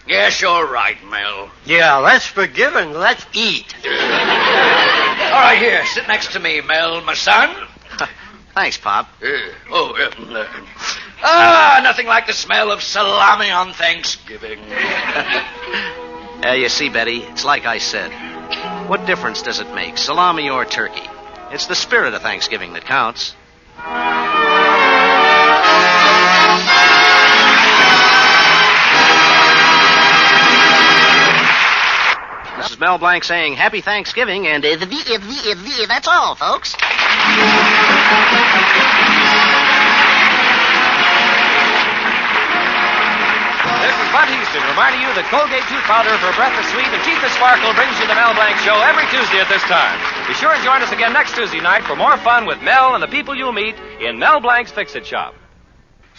Yes, you're right, Mel. Yeah, let's forgive and let's eat. All right, here, sit next to me, Mel, my son. Thanks, Pop. Nothing like the smell of salami on Thanksgiving. You see, Betty, it's like I said. What difference does it make, salami or turkey? It's the spirit of Thanksgiving that counts. This is Mel Blanc saying Happy Thanksgiving, and that's all, folks. This is Bud Houston reminding you that Colgate Tooth Powder for breath is sweet and teeth is sparkle brings you the Mel Blanc Show every Tuesday at this time. Be sure and join us again next Tuesday night for more fun with Mel and the people you'll meet in Mel Blanc's Fix-It Shop.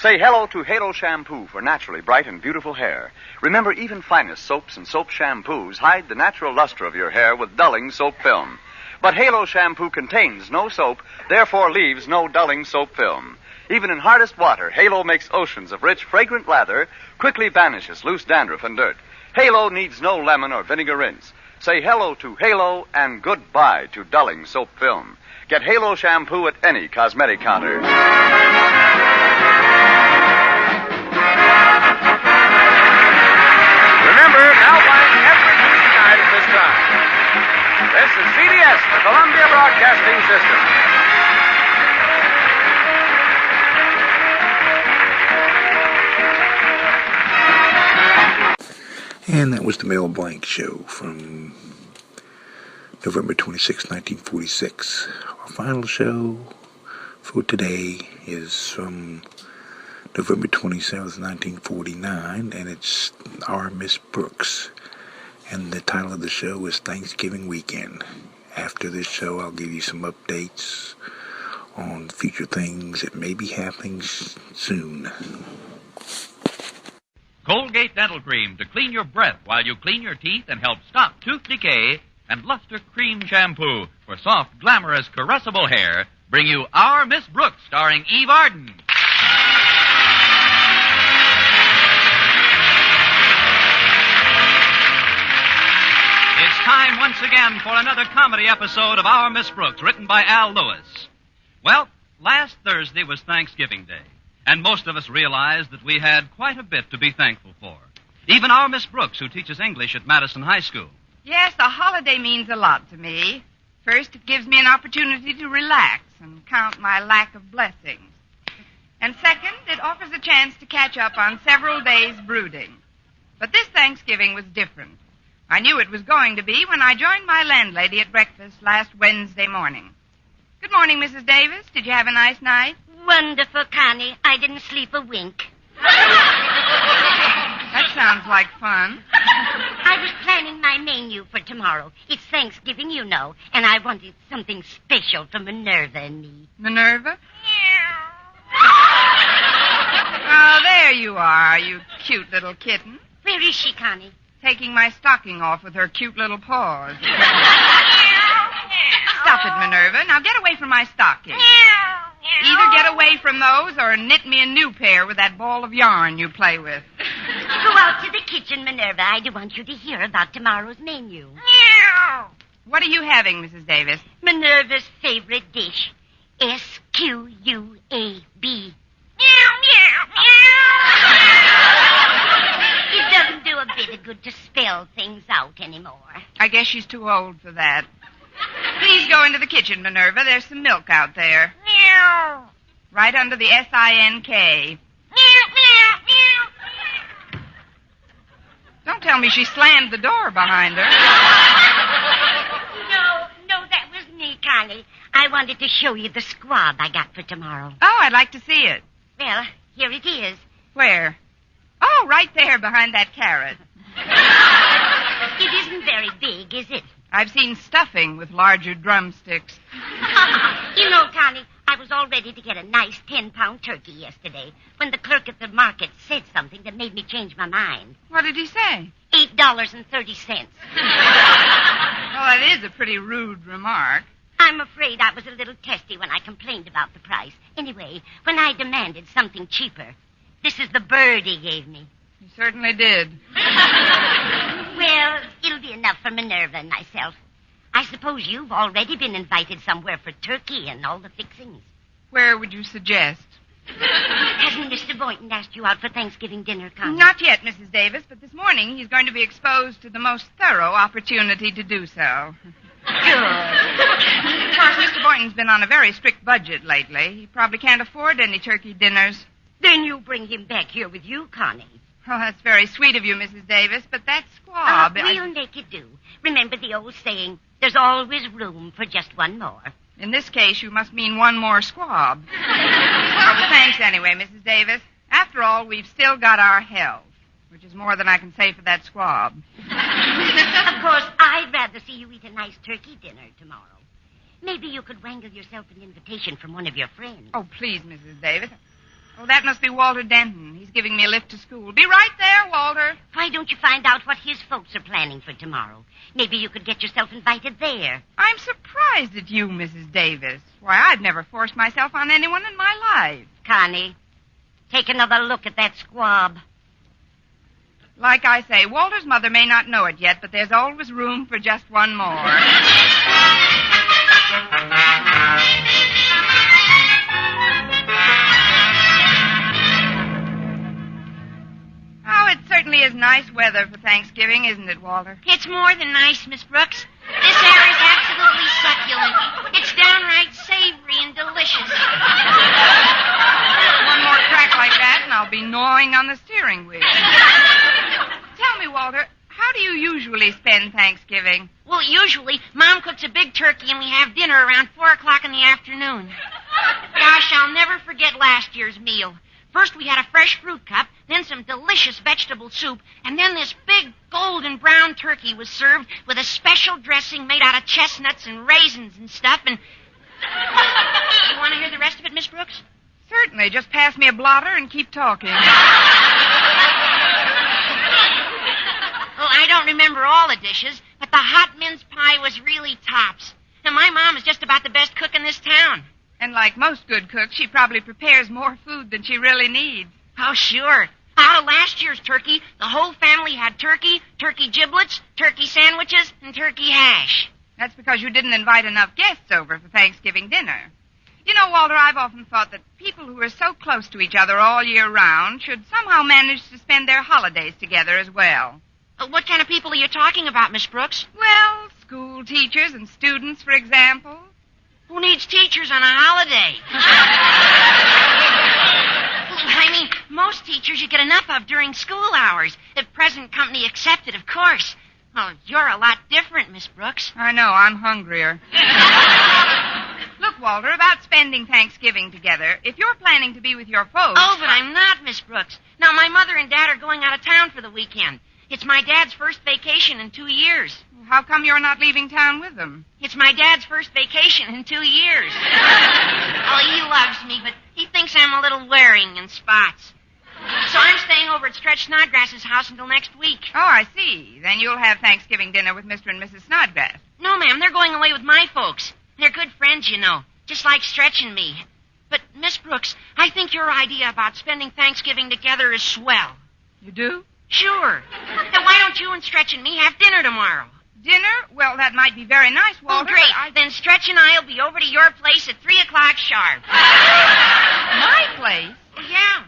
Say hello to Halo Shampoo for naturally bright and beautiful hair. Remember, even finest soaps and soap shampoos hide the natural luster of your hair with dulling soap film. But Halo Shampoo contains no soap, therefore leaves no dulling soap film. Even in hardest water, Halo makes oceans of rich, fragrant lather, quickly banishes loose dandruff and dirt. Halo needs no lemon or vinegar rinse. Say hello to Halo and goodbye to dulling soap film. Get Halo Shampoo at any cosmetic counter. Remember, Melblanc every Tuesday night at this time. This is CBS, the Columbia Broadcasting System. And that was the Mel Blanc Show from November 26, 1946. Our final show for today is from November 27th, 1949, and it's Our Miss Brooks. And the title of the show is Thanksgiving Weekend. After this show, I'll give you some updates on future things that may be happening soon. Colgate Dental Cream to clean your breath while you clean your teeth and help stop tooth decay, and Luster Cream Shampoo for soft, glamorous, caressable hair bring you Our Miss Brooks, starring Eve Arden. It's time once again for another comedy episode of Our Miss Brooks, written by Al Lewis. Well, last Thursday was Thanksgiving Day, and most of us realized that we had quite a bit to be thankful for. Even our Miss Brooks, who teaches English at Madison High School. Yes, the holiday means a lot to me. First, it gives me an opportunity to relax and count my lack of blessings. And second, it offers a chance to catch up on several days' brooding. But this Thanksgiving was different. I knew it was going to be when I joined my landlady at breakfast last Wednesday morning. Good morning, Mrs. Davis. Did you have a nice night? Wonderful, Connie. I didn't sleep a wink. That sounds like fun. I was planning my menu for tomorrow. It's Thanksgiving, you know, and I wanted something special for Minerva and me. Minerva? Oh, there you are, you cute little kitten. Where is she, Connie? Taking my stocking off with her cute little paws. Stop it, Minerva. Now get away from my stocking. Either get away from those or knit me a new pair with that ball of yarn you play with. Go out to the kitchen, Minerva. I do want you to hear about tomorrow's menu. What are you having, Mrs. Davis? Minerva's favorite dish. S-Q-U-A-B. It doesn't do a bit of good to spell things out anymore. I guess she's too old for that. Please go into the kitchen, Minerva. There's some milk out there. Right under the S-I-N-K. Don't tell me she slammed the door behind her. No, that was me, Connie. I wanted to show you the squab I got for tomorrow. Oh, I'd like to see it. Well, here it is. Where? Oh, right there behind that carrot. It isn't very big, is it? I've seen stuffing with larger drumsticks. You know, Connie, I was all ready to get a nice 10-pound turkey yesterday when the clerk at the market said something that made me change my mind. What did he say? $8.30. Well, that is a pretty rude remark. I'm afraid I was a little testy when I complained about the price. Anyway, when I demanded something cheaper, this is the bird he gave me. You certainly did. Well, it'll be enough for Minerva and myself. I suppose you've already been invited somewhere for turkey and all the fixings. Where would you suggest? Hasn't Mr. Boynton asked you out for Thanksgiving dinner, Connie? Not yet, Mrs. Davis, but this morning he's going to be exposed to the most thorough opportunity to do so. Good. Of course, Mr. Boynton's been on a very strict budget lately. He probably can't afford any turkey dinners. Then you bring him back here with you, Connie. Oh, that's very sweet of you, Mrs. Davis, but that squab... We'll make it do. Remember the old saying, there's always room for just one more. In this case, you must mean one more squab. Well, but thanks anyway, Mrs. Davis. After all, we've still got our health, which is more than I can say for that squab. Of course, I'd rather see you eat a nice turkey dinner tomorrow. Maybe you could wangle yourself an invitation from one of your friends. Oh, please, Mrs. Davis. Oh, that must be Walter Denton. He's giving me a lift to school. Be right there, Walter. Why don't you find out what his folks are planning for tomorrow? Maybe you could get yourself invited there. I'm surprised at you, Mrs. Davis. Why, I've never forced myself on anyone in my life. Connie, take another look at that squab. Like I say, Walter's mother may not know it yet, but there's always room for just one more. Oh, it certainly is nice weather for Thanksgiving, isn't it, Walter? It's more than nice, Miss Brooks. This air is absolutely succulent. It's downright savory and delicious. One more crack like that, and I'll be gnawing on the steering wheel. Tell me, Walter, how do you usually spend Thanksgiving? Well, usually, Mom cooks a big turkey and we have dinner around 4 o'clock in the afternoon. Gosh, I'll never forget last year's meal. First, we had a fresh fruit cup, then some delicious vegetable soup, and then this big golden brown turkey was served with a special dressing made out of chestnuts and raisins and stuff, and... You want to hear the rest of it, Miss Brooks? Certainly. Just pass me a blotter and keep talking. Oh, I don't remember all the dishes, but the hot mince pie was really tops. And my mom is just about the best cook in this town. And like most good cooks, she probably prepares more food than she really needs. Oh, sure. Out of last year's turkey, the whole family had turkey, turkey giblets, turkey sandwiches, and turkey hash. That's because you didn't invite enough guests over for Thanksgiving dinner. You know, Walter, I've often thought that people who are so close to each other all year round should somehow manage to spend their holidays together as well. What kind of people are you talking about, Miss Brooks? Well, school teachers and students, for example. Who needs teachers on a holiday? I mean, most teachers you get enough of during school hours, if present company accepted, of course. Oh, you're a lot different, Miss Brooks. I know, I'm hungrier. Look, Walter, about spending Thanksgiving together, if you're planning to be with your folks... Oh, but I'm not, Miss Brooks. Now, my mother and Dad are going out of town for the weekend. It's my Dad's first vacation in 2 years. How come you're not leaving town with them? It's my Dad's first vacation in 2 years. Oh, he loves me, but he thinks I'm a little wearing in spots. So I'm staying over at Stretch Snodgrass's house until next week. Oh, I see. Then you'll have Thanksgiving dinner with Mr. and Mrs. Snodgrass. No, ma'am, they're going away with my folks. They're good friends, you know, just like Stretch and me. But, Miss Brooks, I think your idea about spending Thanksgiving together is swell. You do? Sure. Then why don't you and Stretch and me have dinner tomorrow? Dinner? Well, that might be very nice, Walter. Oh, great. Then Stretch and I'll be over to your place at 3 o'clock sharp. My place? Well, yeah.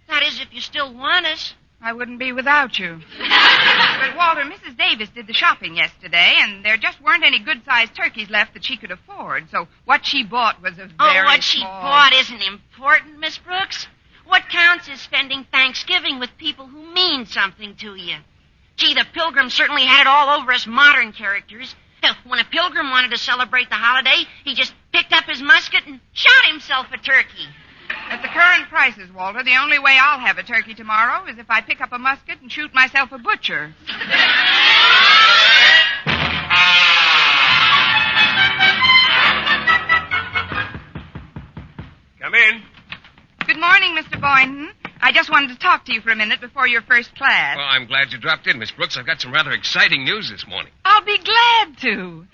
That is, if you still want us. I wouldn't be without you. But, Walter, Mrs. Davis did the shopping yesterday, and there just weren't any good-sized turkeys left that she could afford. So what she bought was a very what she bought isn't important, Miss Brooks. What counts is spending Thanksgiving with people who mean something to you. Gee, the Pilgrim certainly had it all over us modern characters. When a pilgrim wanted to celebrate the holiday, he just picked up his musket and shot himself a turkey. At the current prices, Walter, the only way I'll have a turkey tomorrow is if I pick up a musket and shoot myself a butcher. Come in. Good morning, Mr. Boynton. I just wanted to talk to you for a minute before your first class. Well, I'm glad you dropped in, Miss Brooks. I've got some rather exciting news this morning. I'll be glad to.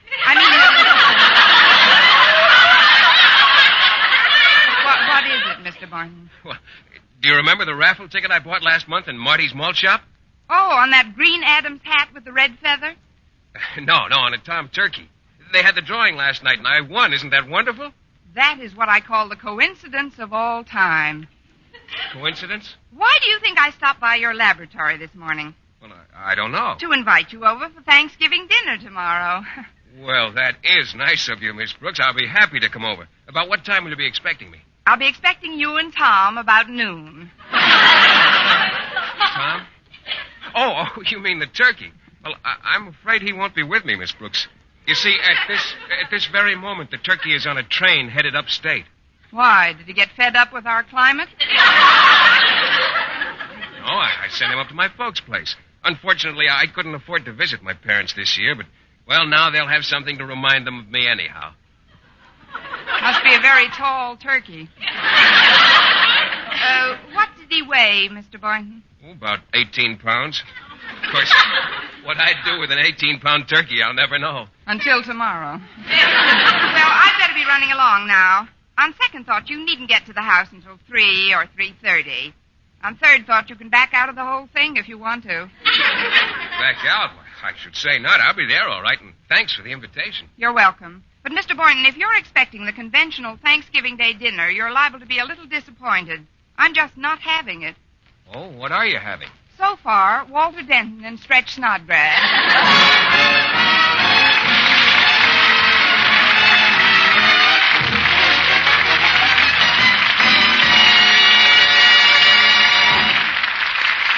What is it, Mr. Boynton? Well, do you remember the raffle ticket I bought last month in Marty's Malt Shop? Oh, on that green Adams hat with the red feather? No, on a Tom Turkey. They had the drawing last night, and I won. Isn't that wonderful? That is what I call the coincidence of all time. Coincidence? Why do you think I stopped by your laboratory this morning? Well, I don't know. To invite you over for Thanksgiving dinner tomorrow. Well, that is nice of you, Miss Brooks. I'll be happy to come over. About what time will you be expecting me? I'll be expecting you and Tom about noon. Tom? Oh, you mean the turkey. Well, I'm afraid he won't be with me, Miss Brooks. You see, at this very moment, the turkey is on a train headed upstate. Why? Did he get fed up with our climate? No, I sent him up to my folks' place. Unfortunately, I couldn't afford to visit my parents this year, but, well, now they'll have something to remind them of me anyhow. Must be a very tall turkey. What did he weigh, Mr. Boynton? Oh, about 18 pounds. Of course, what I'd do with an 18-pound turkey, I'll never know. Until tomorrow. Well, I'd better be running along now. On second thought, you needn't get to the house until 3 or 3:30. On third thought, you can back out of the whole thing if you want to. Back out? I should say not. I'll be there all right, and thanks for the invitation. You're welcome. But, Mr. Boynton, if you're expecting the conventional Thanksgiving Day dinner, you're liable to be a little disappointed. I'm just not having it. Oh, what are you having? So far, Walter Denton and Stretch Snodgrass.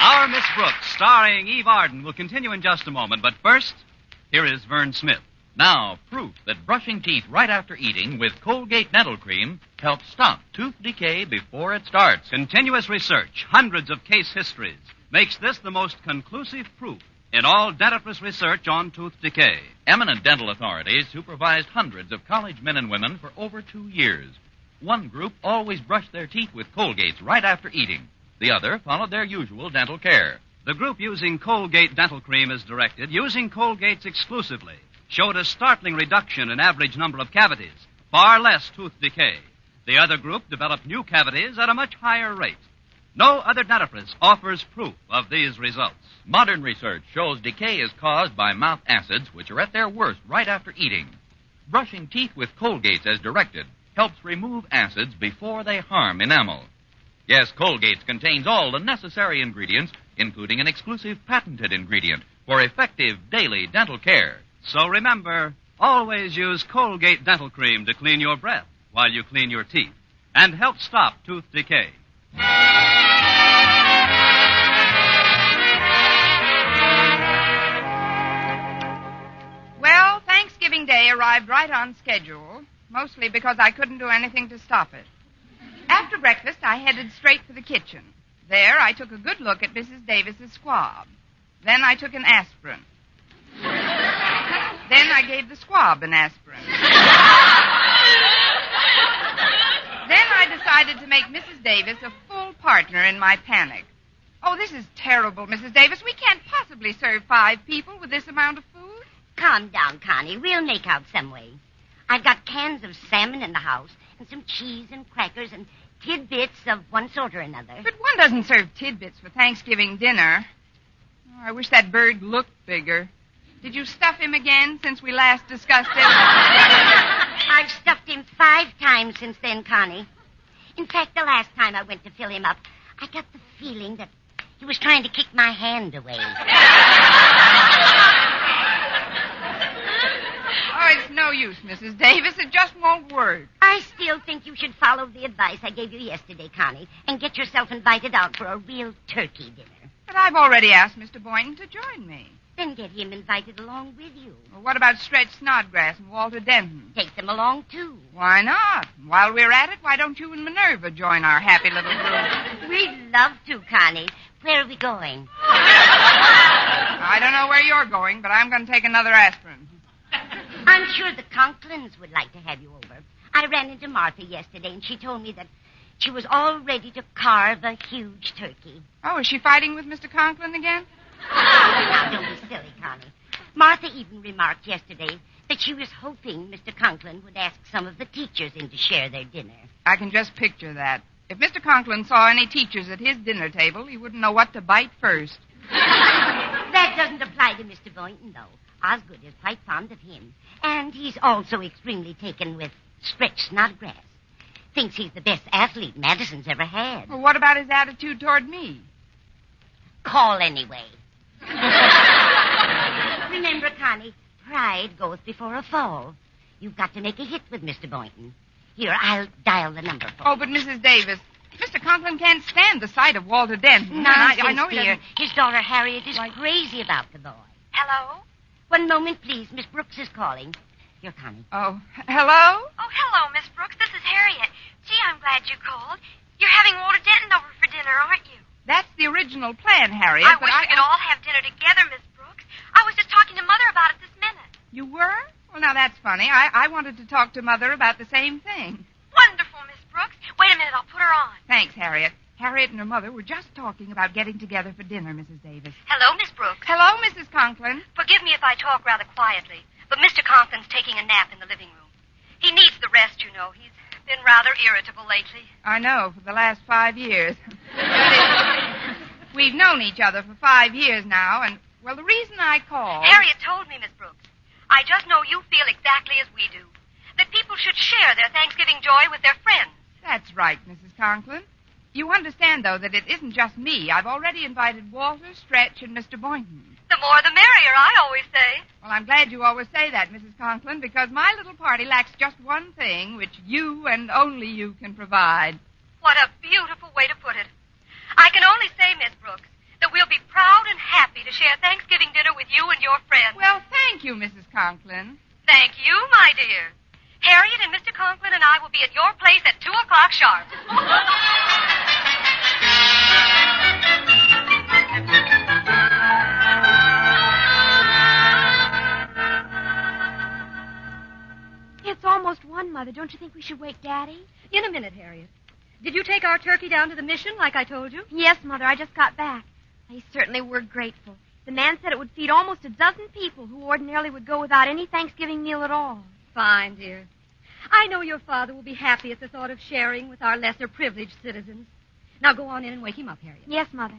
Our Miss Brooks, starring Eve Arden, will continue in just a moment. But first, here is Vern Smith. Now, proof that brushing teeth right after eating with Colgate Dental Cream helps stop tooth decay before it starts. Continuous research, hundreds of case histories, makes this the most conclusive proof in all dentifrice research on tooth decay. Eminent dental authorities supervised hundreds of college men and women for over 2 years. One group always brushed their teeth with Colgates right after eating. The other followed their usual dental care. The group using Colgate Dental Cream as directed, using Colgates exclusively, showed a startling reduction in average number of cavities, far less tooth decay. The other group developed new cavities at a much higher rate. No other dentifrice offers proof of these results. Modern research shows decay is caused by mouth acids, which are at their worst right after eating. Brushing teeth with Colgates as directed helps remove acids before they harm enamel. Yes, Colgates contains all the necessary ingredients, including an exclusive patented ingredient for effective daily dental care. So remember, always use Colgate Dental Cream to clean your breath while you clean your teeth and help stop tooth decay. Well, Thanksgiving Day arrived right on schedule, mostly because I couldn't do anything to stop it. After breakfast, I headed straight for the kitchen. There, I took a good look at Mrs. Davis's squab. Then I took an aspirin. Then I gave the squab an aspirin. Then I decided to make Mrs. Davis a full partner in my panic. Oh, this is terrible, Mrs. Davis. We can't possibly serve 5 people with this amount of food. Calm down, Connie. We'll make out some way. I've got cans of salmon in the house, and some cheese and crackers and tidbits of one sort or another. But one doesn't serve tidbits for Thanksgiving dinner. Oh, I wish that bird looked bigger. Did you stuff him again since we last discussed it? I've stuffed him 5 times since then, Connie. In fact, the last time I went to fill him up, I got the feeling that he was trying to kick my hand away. Oh, it's no use, Mrs. Davis. It just won't work. I still think you should follow the advice I gave you yesterday, Connie, and get yourself invited out for a real turkey dinner. But I've already asked Mr. Boynton to join me. Then get him invited along with you. Well, what about Stretch Snodgrass and Walter Denton? Take them along, too. Why not? While we're at it, why don't you and Minerva join our happy little group? We'd love to, Connie. Where are we going? I don't know where you're going, but I'm going to take another aspirin. I'm sure the Conklins would like to have you over. I ran into Martha yesterday, and she told me that she was all ready to carve a huge turkey. Oh, is she fighting with Mr. Conklin again? Now, don't be silly, Connie. Martha even remarked yesterday that she was hoping Mr. Conklin would ask some of the teachers in to share their dinner. I can just picture that. If Mr. Conklin saw any teachers at his dinner table, he wouldn't know what to bite first. That doesn't apply to Mr. Boynton, though. Osgood is quite fond of him. And he's also extremely taken with Stretch Snodgrass. Thinks he's the best athlete Madison's ever had. Well, what about his attitude toward me? Call anyway. Remember, Connie, pride goeth before a fall. You've got to make a hit with Mr. Boynton. Here, I'll dial the number for you. Oh, but Mrs. Davis, Mr. Conklin can't stand the sight of Walter Denton. Nonsense, I know he dear. doesn't... His daughter Harriet is crazy about the boy. Hello? One moment, please. Miss Brooks is calling. Here, Connie. Oh, hello? Oh, hello, Miss Brooks. This is Harriet. Gee, I'm glad you called. You're having Walter Denton over for dinner, aren't you? That's the original plan, Harriet. I wish we could all have dinner together, Miss Brooks. I was just talking to Mother about it this minute. You were? Well, now that's funny. I wanted to talk to Mother about the same thing. Wonderful, Miss Brooks. Wait a minute, I'll put her on. Thanks, Harriet. Harriet and her mother were just talking about getting together for dinner, Mrs. Davis. Hello, Miss Brooks. Hello, Mrs. Conklin. Forgive me if I talk rather quietly, but Mr. Conklin's taking a nap in the living room. He needs the rest, you know. He's been rather irritable lately. I know, for the last 5 years. We've known each other for 5 years now, and, well, the reason I called... Harriet told me, Miss Brooks. I just know you feel exactly as we do. That people should share their Thanksgiving joy with their friends. That's right, Mrs. Conklin. You understand, though, that it isn't just me. I've already invited Walter, Stretch, and Mr. Boynton. The more the merrier, I always say. Well, I'm glad you always say that, Mrs. Conklin, because my little party lacks just one thing, which you and only you can provide. What a beautiful way to put it. I can only say, Miss Brooks, that we'll be proud and happy to share Thanksgiving dinner with you and your friends. Well, thank you, Mrs. Conklin. Thank you, my dear. Harriet and Mr. Conklin and I will be at your place at 2 o'clock sharp. It's almost 1, Mother. Don't you think we should wake Daddy? In a minute, Harriet. Did you take our turkey down to the mission like I told you? Yes, Mother. I just got back. They certainly were grateful. The man said it would feed almost a dozen people who ordinarily would go without any Thanksgiving meal at all. Fine, dear. I know your father will be happy at the thought of sharing with our lesser privileged citizens. Now go on in and wake him up, Harriet. Yes, Mother.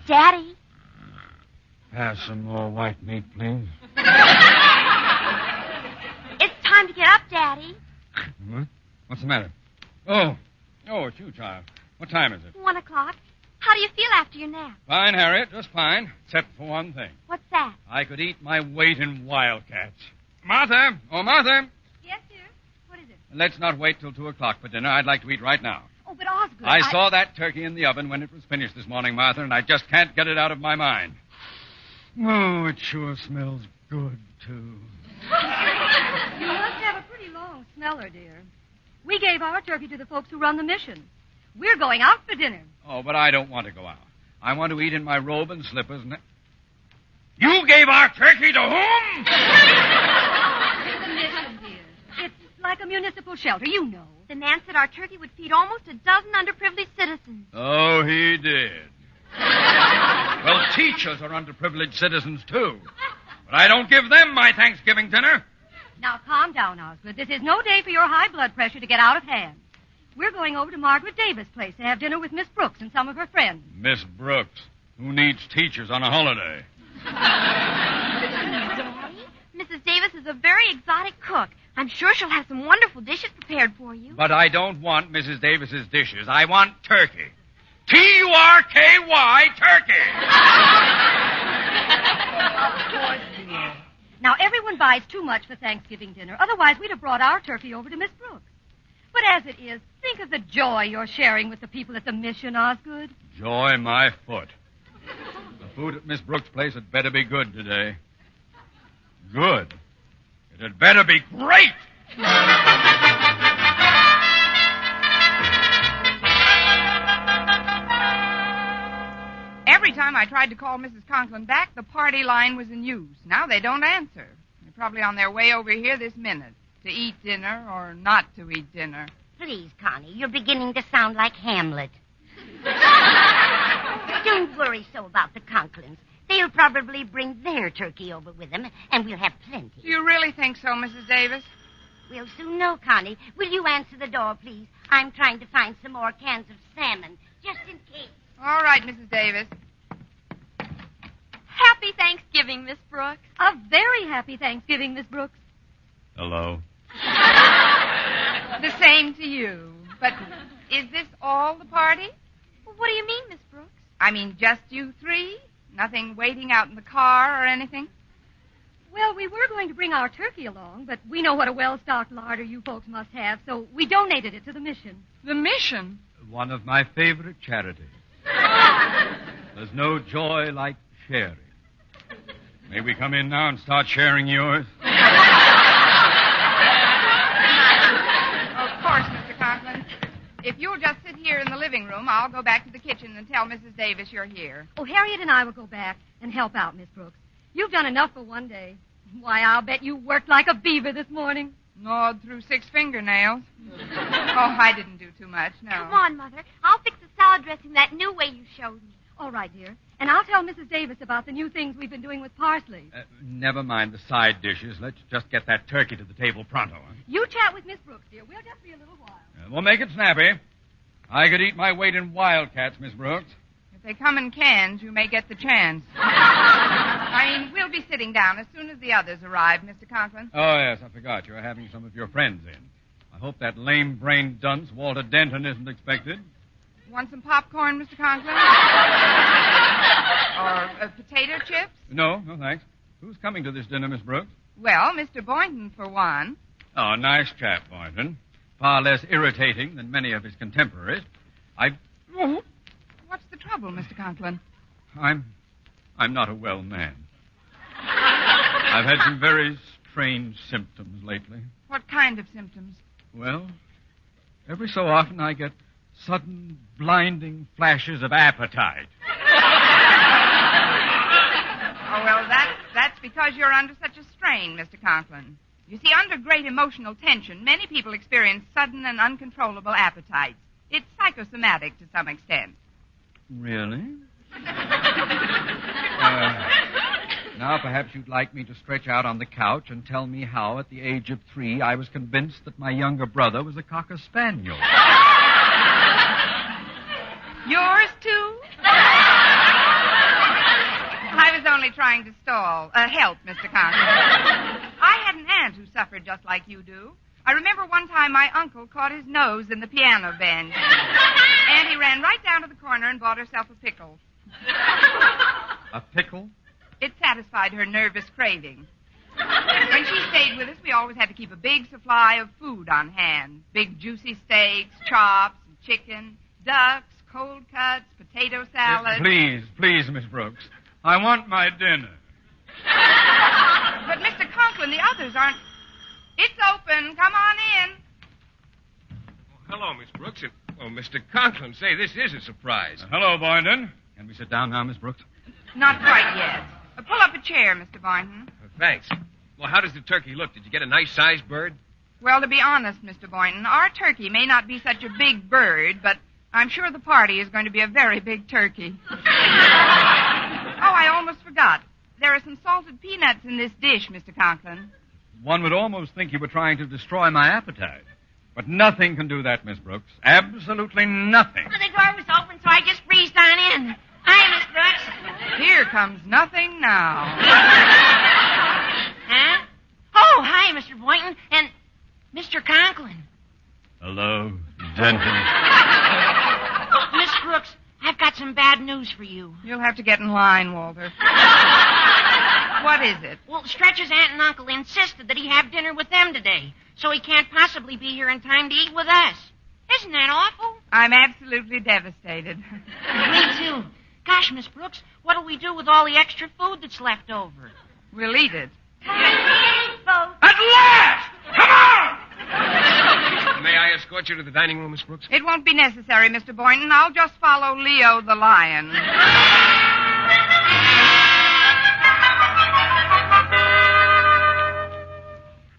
Daddy? Pass some more white meat, please. It's time to get up, Daddy. What? What's the matter? Oh, it's you, child. What time is it? 1 o'clock. How do you feel after your nap? Fine, Harriet, just fine. Except for one thing. What's that? I could eat my weight in wildcats. Martha! Oh, Martha! Yes, dear? What is it? Let's not wait till 2 o'clock for dinner. I'd like to eat right now. Oh, but Osgood, I saw that turkey in the oven when it was finished this morning, Martha, and I just can't get it out of my mind. Oh, it sure smells good, too. You must have a pretty long smeller, dear. We gave our turkey to the folks who run the mission. We're going out for dinner. Oh, but I don't want to go out. I want to eat in my robe and slippers and... You gave our turkey to whom? The mission, dear. It's like a municipal shelter, you know. The man said our turkey would feed almost a dozen underprivileged citizens. Oh, he did. Well, teachers are underprivileged citizens, too. But I don't give them my Thanksgiving dinner. Now, calm down, Osgood. This is no day for your high blood pressure to get out of hand. We're going over to Margaret Davis' place to have dinner with Miss Brooks and some of her friends. Miss Brooks, who needs teachers on a holiday? Daddy, Mrs. Davis is a very exotic cook. I'm sure she'll have some wonderful dishes prepared for you. But I don't want Mrs. Davis's dishes. I want turkey. Turky, turkey. Of course, dear. Now, everyone buys too much for Thanksgiving dinner. Otherwise, we'd have brought our turkey over to Miss Brooks. But as it is, think of the joy you're sharing with the people at the mission, Osgood. Joy my foot. The food at Miss Brooks' place had better be good today. Good. It had better be great. Every time I tried to call Mrs. Conklin back, the party line was in use. Now they don't answer. They're probably on their way over here this minute. To eat dinner or not to eat dinner. Please, Connie, you're beginning to sound like Hamlet. Don't worry so about the Conklins. They'll probably bring their turkey over with them, and we'll have plenty. Do you really think so, Mrs. Davis? We'll soon know, Connie. Will you answer the door, please? I'm trying to find some more cans of salmon, just in case. All right, Mrs. Davis. Happy Thanksgiving, Miss Brooks. A very happy Thanksgiving, Miss Brooks. Hello. The same to you. But is this all the party? Well, what do you mean, Miss Brooks? I mean, just you three? Nothing waiting out in the car or anything? Well, we were going to bring our turkey along, but we know what a well-stocked larder you folks must have, so we donated it to the mission. The mission? One of my favorite charities. There's no joy like sharing. May we come in now and start sharing yours? Of course, Mr. Conklin. If you'll just sit here in the living room, I'll go back to the kitchen and tell Mrs. Davis you're here. Oh, Harriet and I will go back and help out, Miss Brooks. You've done enough for one day. Why, I'll bet you worked like a beaver this morning. Gnawed through 6 fingernails. Oh, I didn't do too much, no. Come on, Mother. I'll fix the salad dressing that new way you showed me. All right, dear. And I'll tell Mrs. Davis about the new things we've been doing with parsley. Never mind the side dishes. Let's just get that turkey to the table pronto. Huh? You chat with Miss Brooks, dear. We'll just be a little while. We'll make it snappy. I could eat my weight in wildcats, Miss Brooks. If they come in cans, you may get the chance. I mean, we'll be sitting down as soon as the others arrive, Mr. Conklin. Oh, yes, I forgot. You're having some of your friends in. I hope that lame-brained dunce, Walter Denton, isn't expected. Want some popcorn, Mr. Conklin? Or potato chips? No, thanks. Who's coming to this dinner, Miss Brooks? Well, Mr. Boynton, for one. Oh, nice chap, Boynton. Far less irritating than many of his contemporaries. What's the trouble, Mr. Conklin? I'm not a well man. I've had some very strange symptoms lately. What kind of symptoms? Well, every so often I get sudden, blinding flashes of appetite. Oh, well, that's because you're under such a strain, Mr. Conklin. You see, under great emotional tension, many people experience sudden and uncontrollable appetites. It's psychosomatic to some extent. Really? Now, perhaps you'd like me to stretch out on the couch and tell me how, at the age of 3, I was convinced that my younger brother was a cocker spaniel. Yours, too? I was only trying to help, Mr. Conklin. I had an aunt who suffered just like you do. I remember one time my uncle caught his nose in the piano bench. Auntie ran right down to the corner and bought herself a pickle. A pickle? It satisfied her nervous craving. When she stayed with us, we always had to keep a big supply of food on hand. Big juicy steaks, chops, chicken, ducks, cold cuts, potato salad. Please, Miss Brooks. I want my dinner. But, Mr. Conklin, the others aren't... It's open. Come on in. Hello, Miss Brooks. Oh, Mr. Conklin, say, this is a surprise. Hello, Boynton. Can we sit down now, Miss Brooks? Not quite yet. Pull up a chair, Mr. Boynton. Thanks. Well, how does the turkey look? Did you get a nice-sized bird? Well, to be honest, Mr. Boynton, our turkey may not be such a big bird, but I'm sure the party is going to be a very big turkey. Oh, I almost forgot. There are some salted peanuts in this dish, Mr. Conklin. One would almost think you were trying to destroy my appetite. But nothing can do that, Miss Brooks. Absolutely nothing. Well, the door was open, so I just breezed on in. Hi, Miss Brooks. Here comes nothing now. Huh? Oh, hi, Mr. Boynton and Mr. Conklin. Hello, Denton. Miss Brooks, I've got some bad news for you. You'll have to get in line, Walter. What is it? Well, Stretch's aunt and uncle insisted that he have dinner with them today, so he can't possibly be here in time to eat with us. Isn't that awful? I'm absolutely devastated. Me too. Gosh, Miss Brooks, what'll we do with all the extra food that's left over? We'll eat it. At last! Come on! May I escort you to the dining room, Miss Brooks? It won't be necessary, Mr. Boynton. I'll just follow Leo the lion.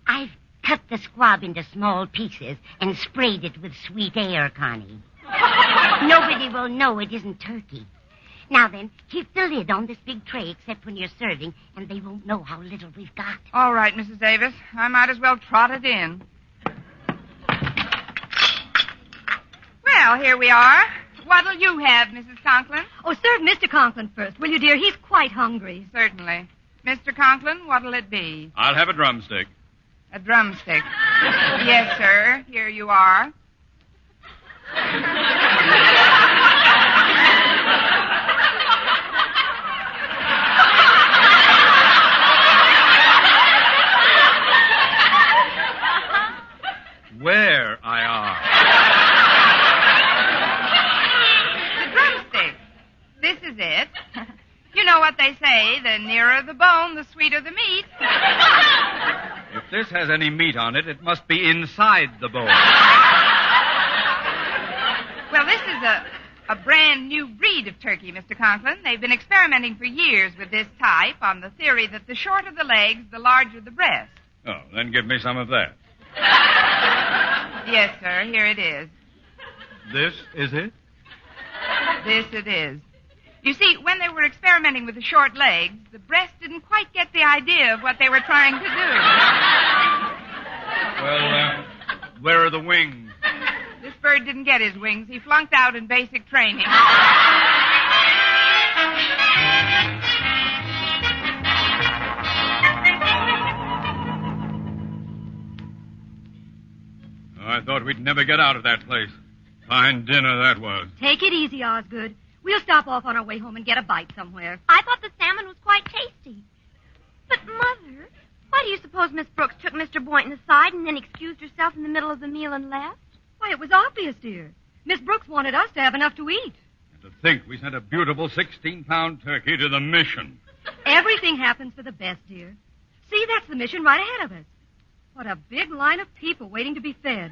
I've cut the squab into small pieces and sprayed it with sweet air, Connie. Nobody will know it isn't turkey. Now then, keep the lid on this big tray except when you're serving, and they won't know how little we've got. All right, Mrs. Davis. I might as well trot it in. Well, here we are. What'll you have, Mrs. Conklin? Oh, serve Mr. Conklin first, will you, dear? He's quite hungry. Certainly. Mr. Conklin, what'll it be? I'll have a drumstick. A drumstick. Yes, sir. Here you are. Where I are. The drumstick. This is it. You know what they say, the nearer the bone, the sweeter the meat. If this has any meat on it, it must be inside the bone. Well, this is a brand new breed of turkey, Mr. Conklin. They've been experimenting for years with this type on the theory that the shorter the legs, the larger the breast. Oh, then give me some of that. Yes, sir. Here it is. This is it? This it is. You see, when they were experimenting with the short legs, the breast didn't quite get the idea of what they were trying to do. Well, where are the wings? This bird didn't get his wings. He flunked out in basic training. I thought we'd never get out of that place. Fine dinner that was. Take it easy, Osgood. We'll stop off on our way home and get a bite somewhere. I thought the salmon was quite tasty. But, Mother, why do you suppose Miss Brooks took Mr. Boynton aside and then excused herself in the middle of the meal and left? Why, it was obvious, dear. Miss Brooks wanted us to have enough to eat. And to think we sent a beautiful 16-pound turkey to the mission. Everything happens for the best, dear. See, that's the mission right ahead of us. What a big line of people waiting to be fed.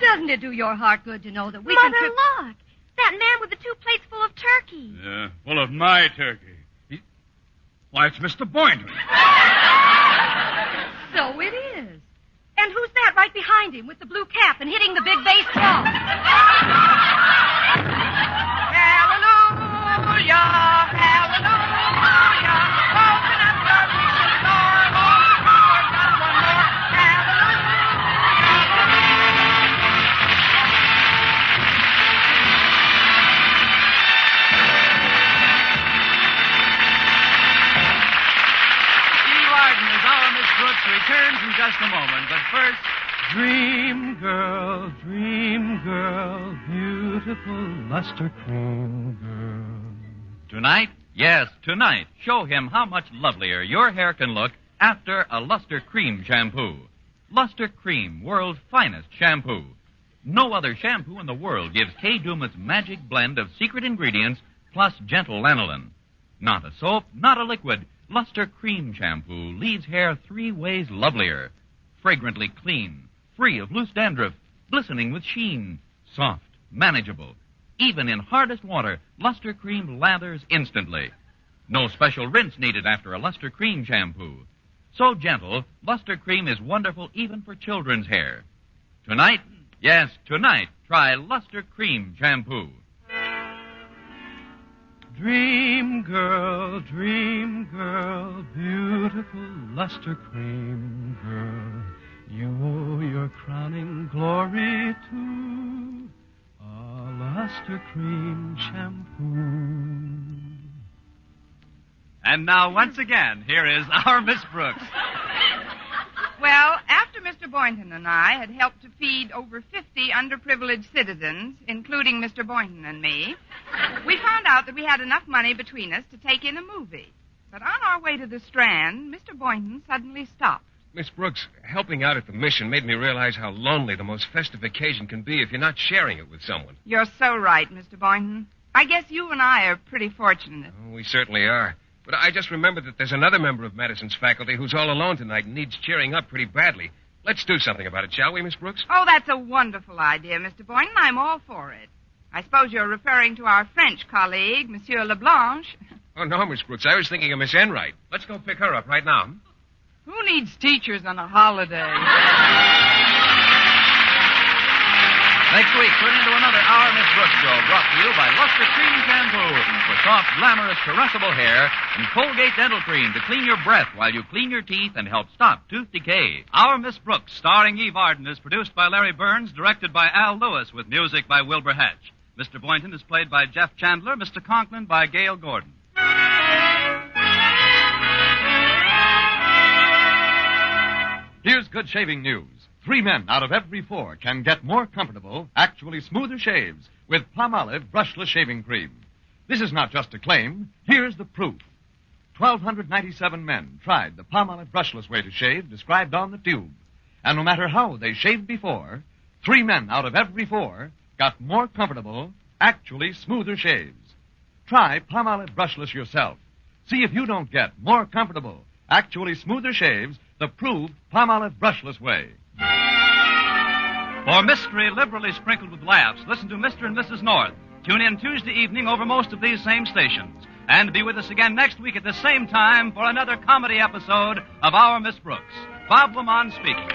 Doesn't it do your heart good to know that we Mother, can... look! That man with the 2 plates full of turkey. Yeah, full of my turkey. Why, it's Mr. Boynton. So it is. And who's that right behind him with the blue cap and hitting the big bass drum? Hallelujah, hallelujah. Open up the mission door, open more, just one more. Eve Arden as our Miss Brooks returns in just a moment, but first... Dream girl, beautiful luster cream girl. Tonight? Yes, tonight. Show him how much lovelier your hair can look after a Luster Cream shampoo. Luster Cream, world's finest shampoo. No other shampoo in the world gives Kay Daumit's magic blend of secret ingredients plus gentle lanolin. Not a soap, not a liquid. Luster Cream shampoo leaves hair 3 ways lovelier. Fragrantly clean, free of loose dandruff, glistening with sheen, soft, manageable. Even in hardest water, Luster Cream lathers instantly. No special rinse needed after a Luster Cream shampoo. So gentle, Luster Cream is wonderful even for children's hair. Tonight, yes, tonight, try Luster Cream shampoo. Dream girl, beautiful luster cream girl. You owe your crowning glory to a luster cream shampoo. And now, once again, here is our Miss Brooks. Well, after Mr. Boynton and I had helped to feed over 50 underprivileged citizens, including Mr. Boynton and me, we found out that we had enough money between us to take in a movie. But on our way to the Strand, Mr. Boynton suddenly stopped. Miss Brooks, helping out at the mission made me realize how lonely the most festive occasion can be if you're not sharing it with someone. You're so right, Mr. Boynton. I guess you and I are pretty fortunate. Oh, we certainly are. But I just remembered that there's another member of Madison's faculty who's all alone tonight and needs cheering up pretty badly. Let's do something about it, shall we, Miss Brooks? Oh, that's a wonderful idea, Mr. Boynton. I'm all for it. I suppose you're referring to our French colleague, Monsieur Leblanche. Oh, no, Miss Brooks. I was thinking of Miss Enright. Let's go pick her up right now. Who needs teachers on a holiday? Next week, tune into another Our Miss Brooks show brought to you by Luster Cream Shampoo for soft, glamorous, caressable hair and Colgate Dental Cream to clean your breath while you clean your teeth and help stop tooth decay. Our Miss Brooks, starring Eve Arden, is produced by Larry Burns, directed by Al Lewis, with music by Wilbur Hatch. Mr. Boynton is played by Jeff Chandler, Mr. Conklin by Gail Gordon. Here's good shaving news. 3 men out of every 4 can get more comfortable, actually smoother shaves with Palmolive brushless shaving cream. This is not just a claim. Here's the proof. 1,297 men tried the Palmolive brushless way to shave described on the tube. And no matter how they shaved before, 3 men out of every 4 got more comfortable, actually smoother shaves. Try Palmolive brushless yourself. See if you don't get more comfortable, actually smoother shaves the proved Palmolive brushless way. For mystery liberally sprinkled with laughs, listen to Mr. and Mrs. North. Tune in Tuesday evening over most of these same stations. And be with us again next week at the same time for another comedy episode of Our Miss Brooks. Bob Lamont speaking.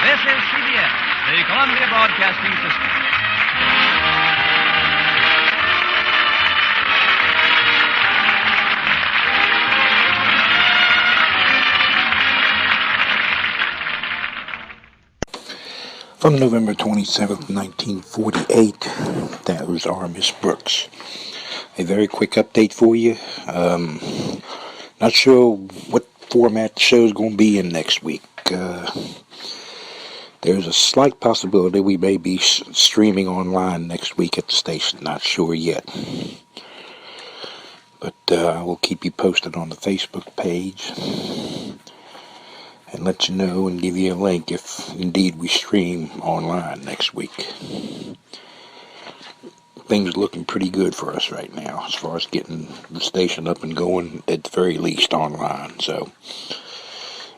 This is CBS, the Columbia Broadcasting System. From November 27th, 1948, that was our Miss Brooks. A very quick update for you. Not sure what format the show's going to be in next week. There's a slight possibility we may be streaming online next week at the station. Not sure yet. But I will keep you posted on the Facebook page and let you know and give you a link if indeed we stream online next week. Things are looking pretty good for us right now as far as getting the station up and going, at the very least online. So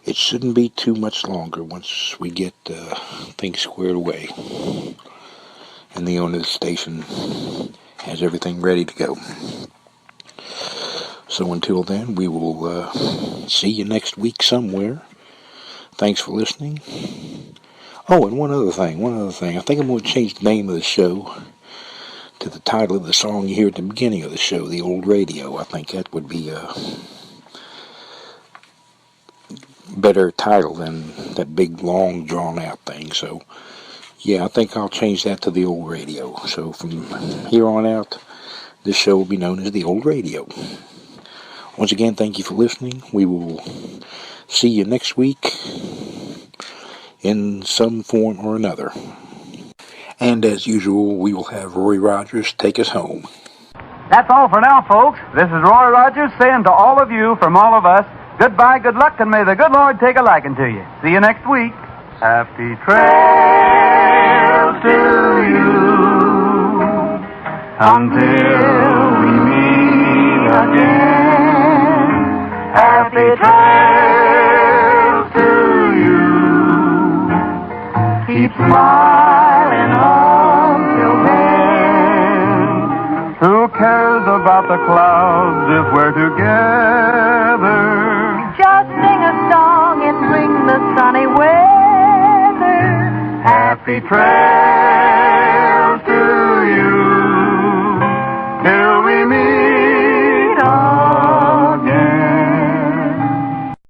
it shouldn't be too much longer once we get things squared away and the owner of the station has everything ready to go. So until then, we will see you next week somewhere. Thanks for listening. Oh, and one other thing. I think I'm going to change the name of the show to the title of the song you hear at the beginning of the show, The Old Radio. I think that would be a better title than that big, long, drawn-out thing. So, yeah, I think I'll change that to The Old Radio. So from here on out, this show will be known as The Old Radio. Once again, thank you for listening. We will see you next week in some form or another. And as usual, we will have Roy Rogers take us home. That's all for now, folks. This is Roy Rogers saying to all of you, from all of us, goodbye, good luck, and may the good Lord take a liking to you. See you next week. Happy trails to you until we meet again. Happy trails to you. Keep smiling until then. Who cares about the clouds if we're together? Just sing a song and bring the sunny weather. Happy trails.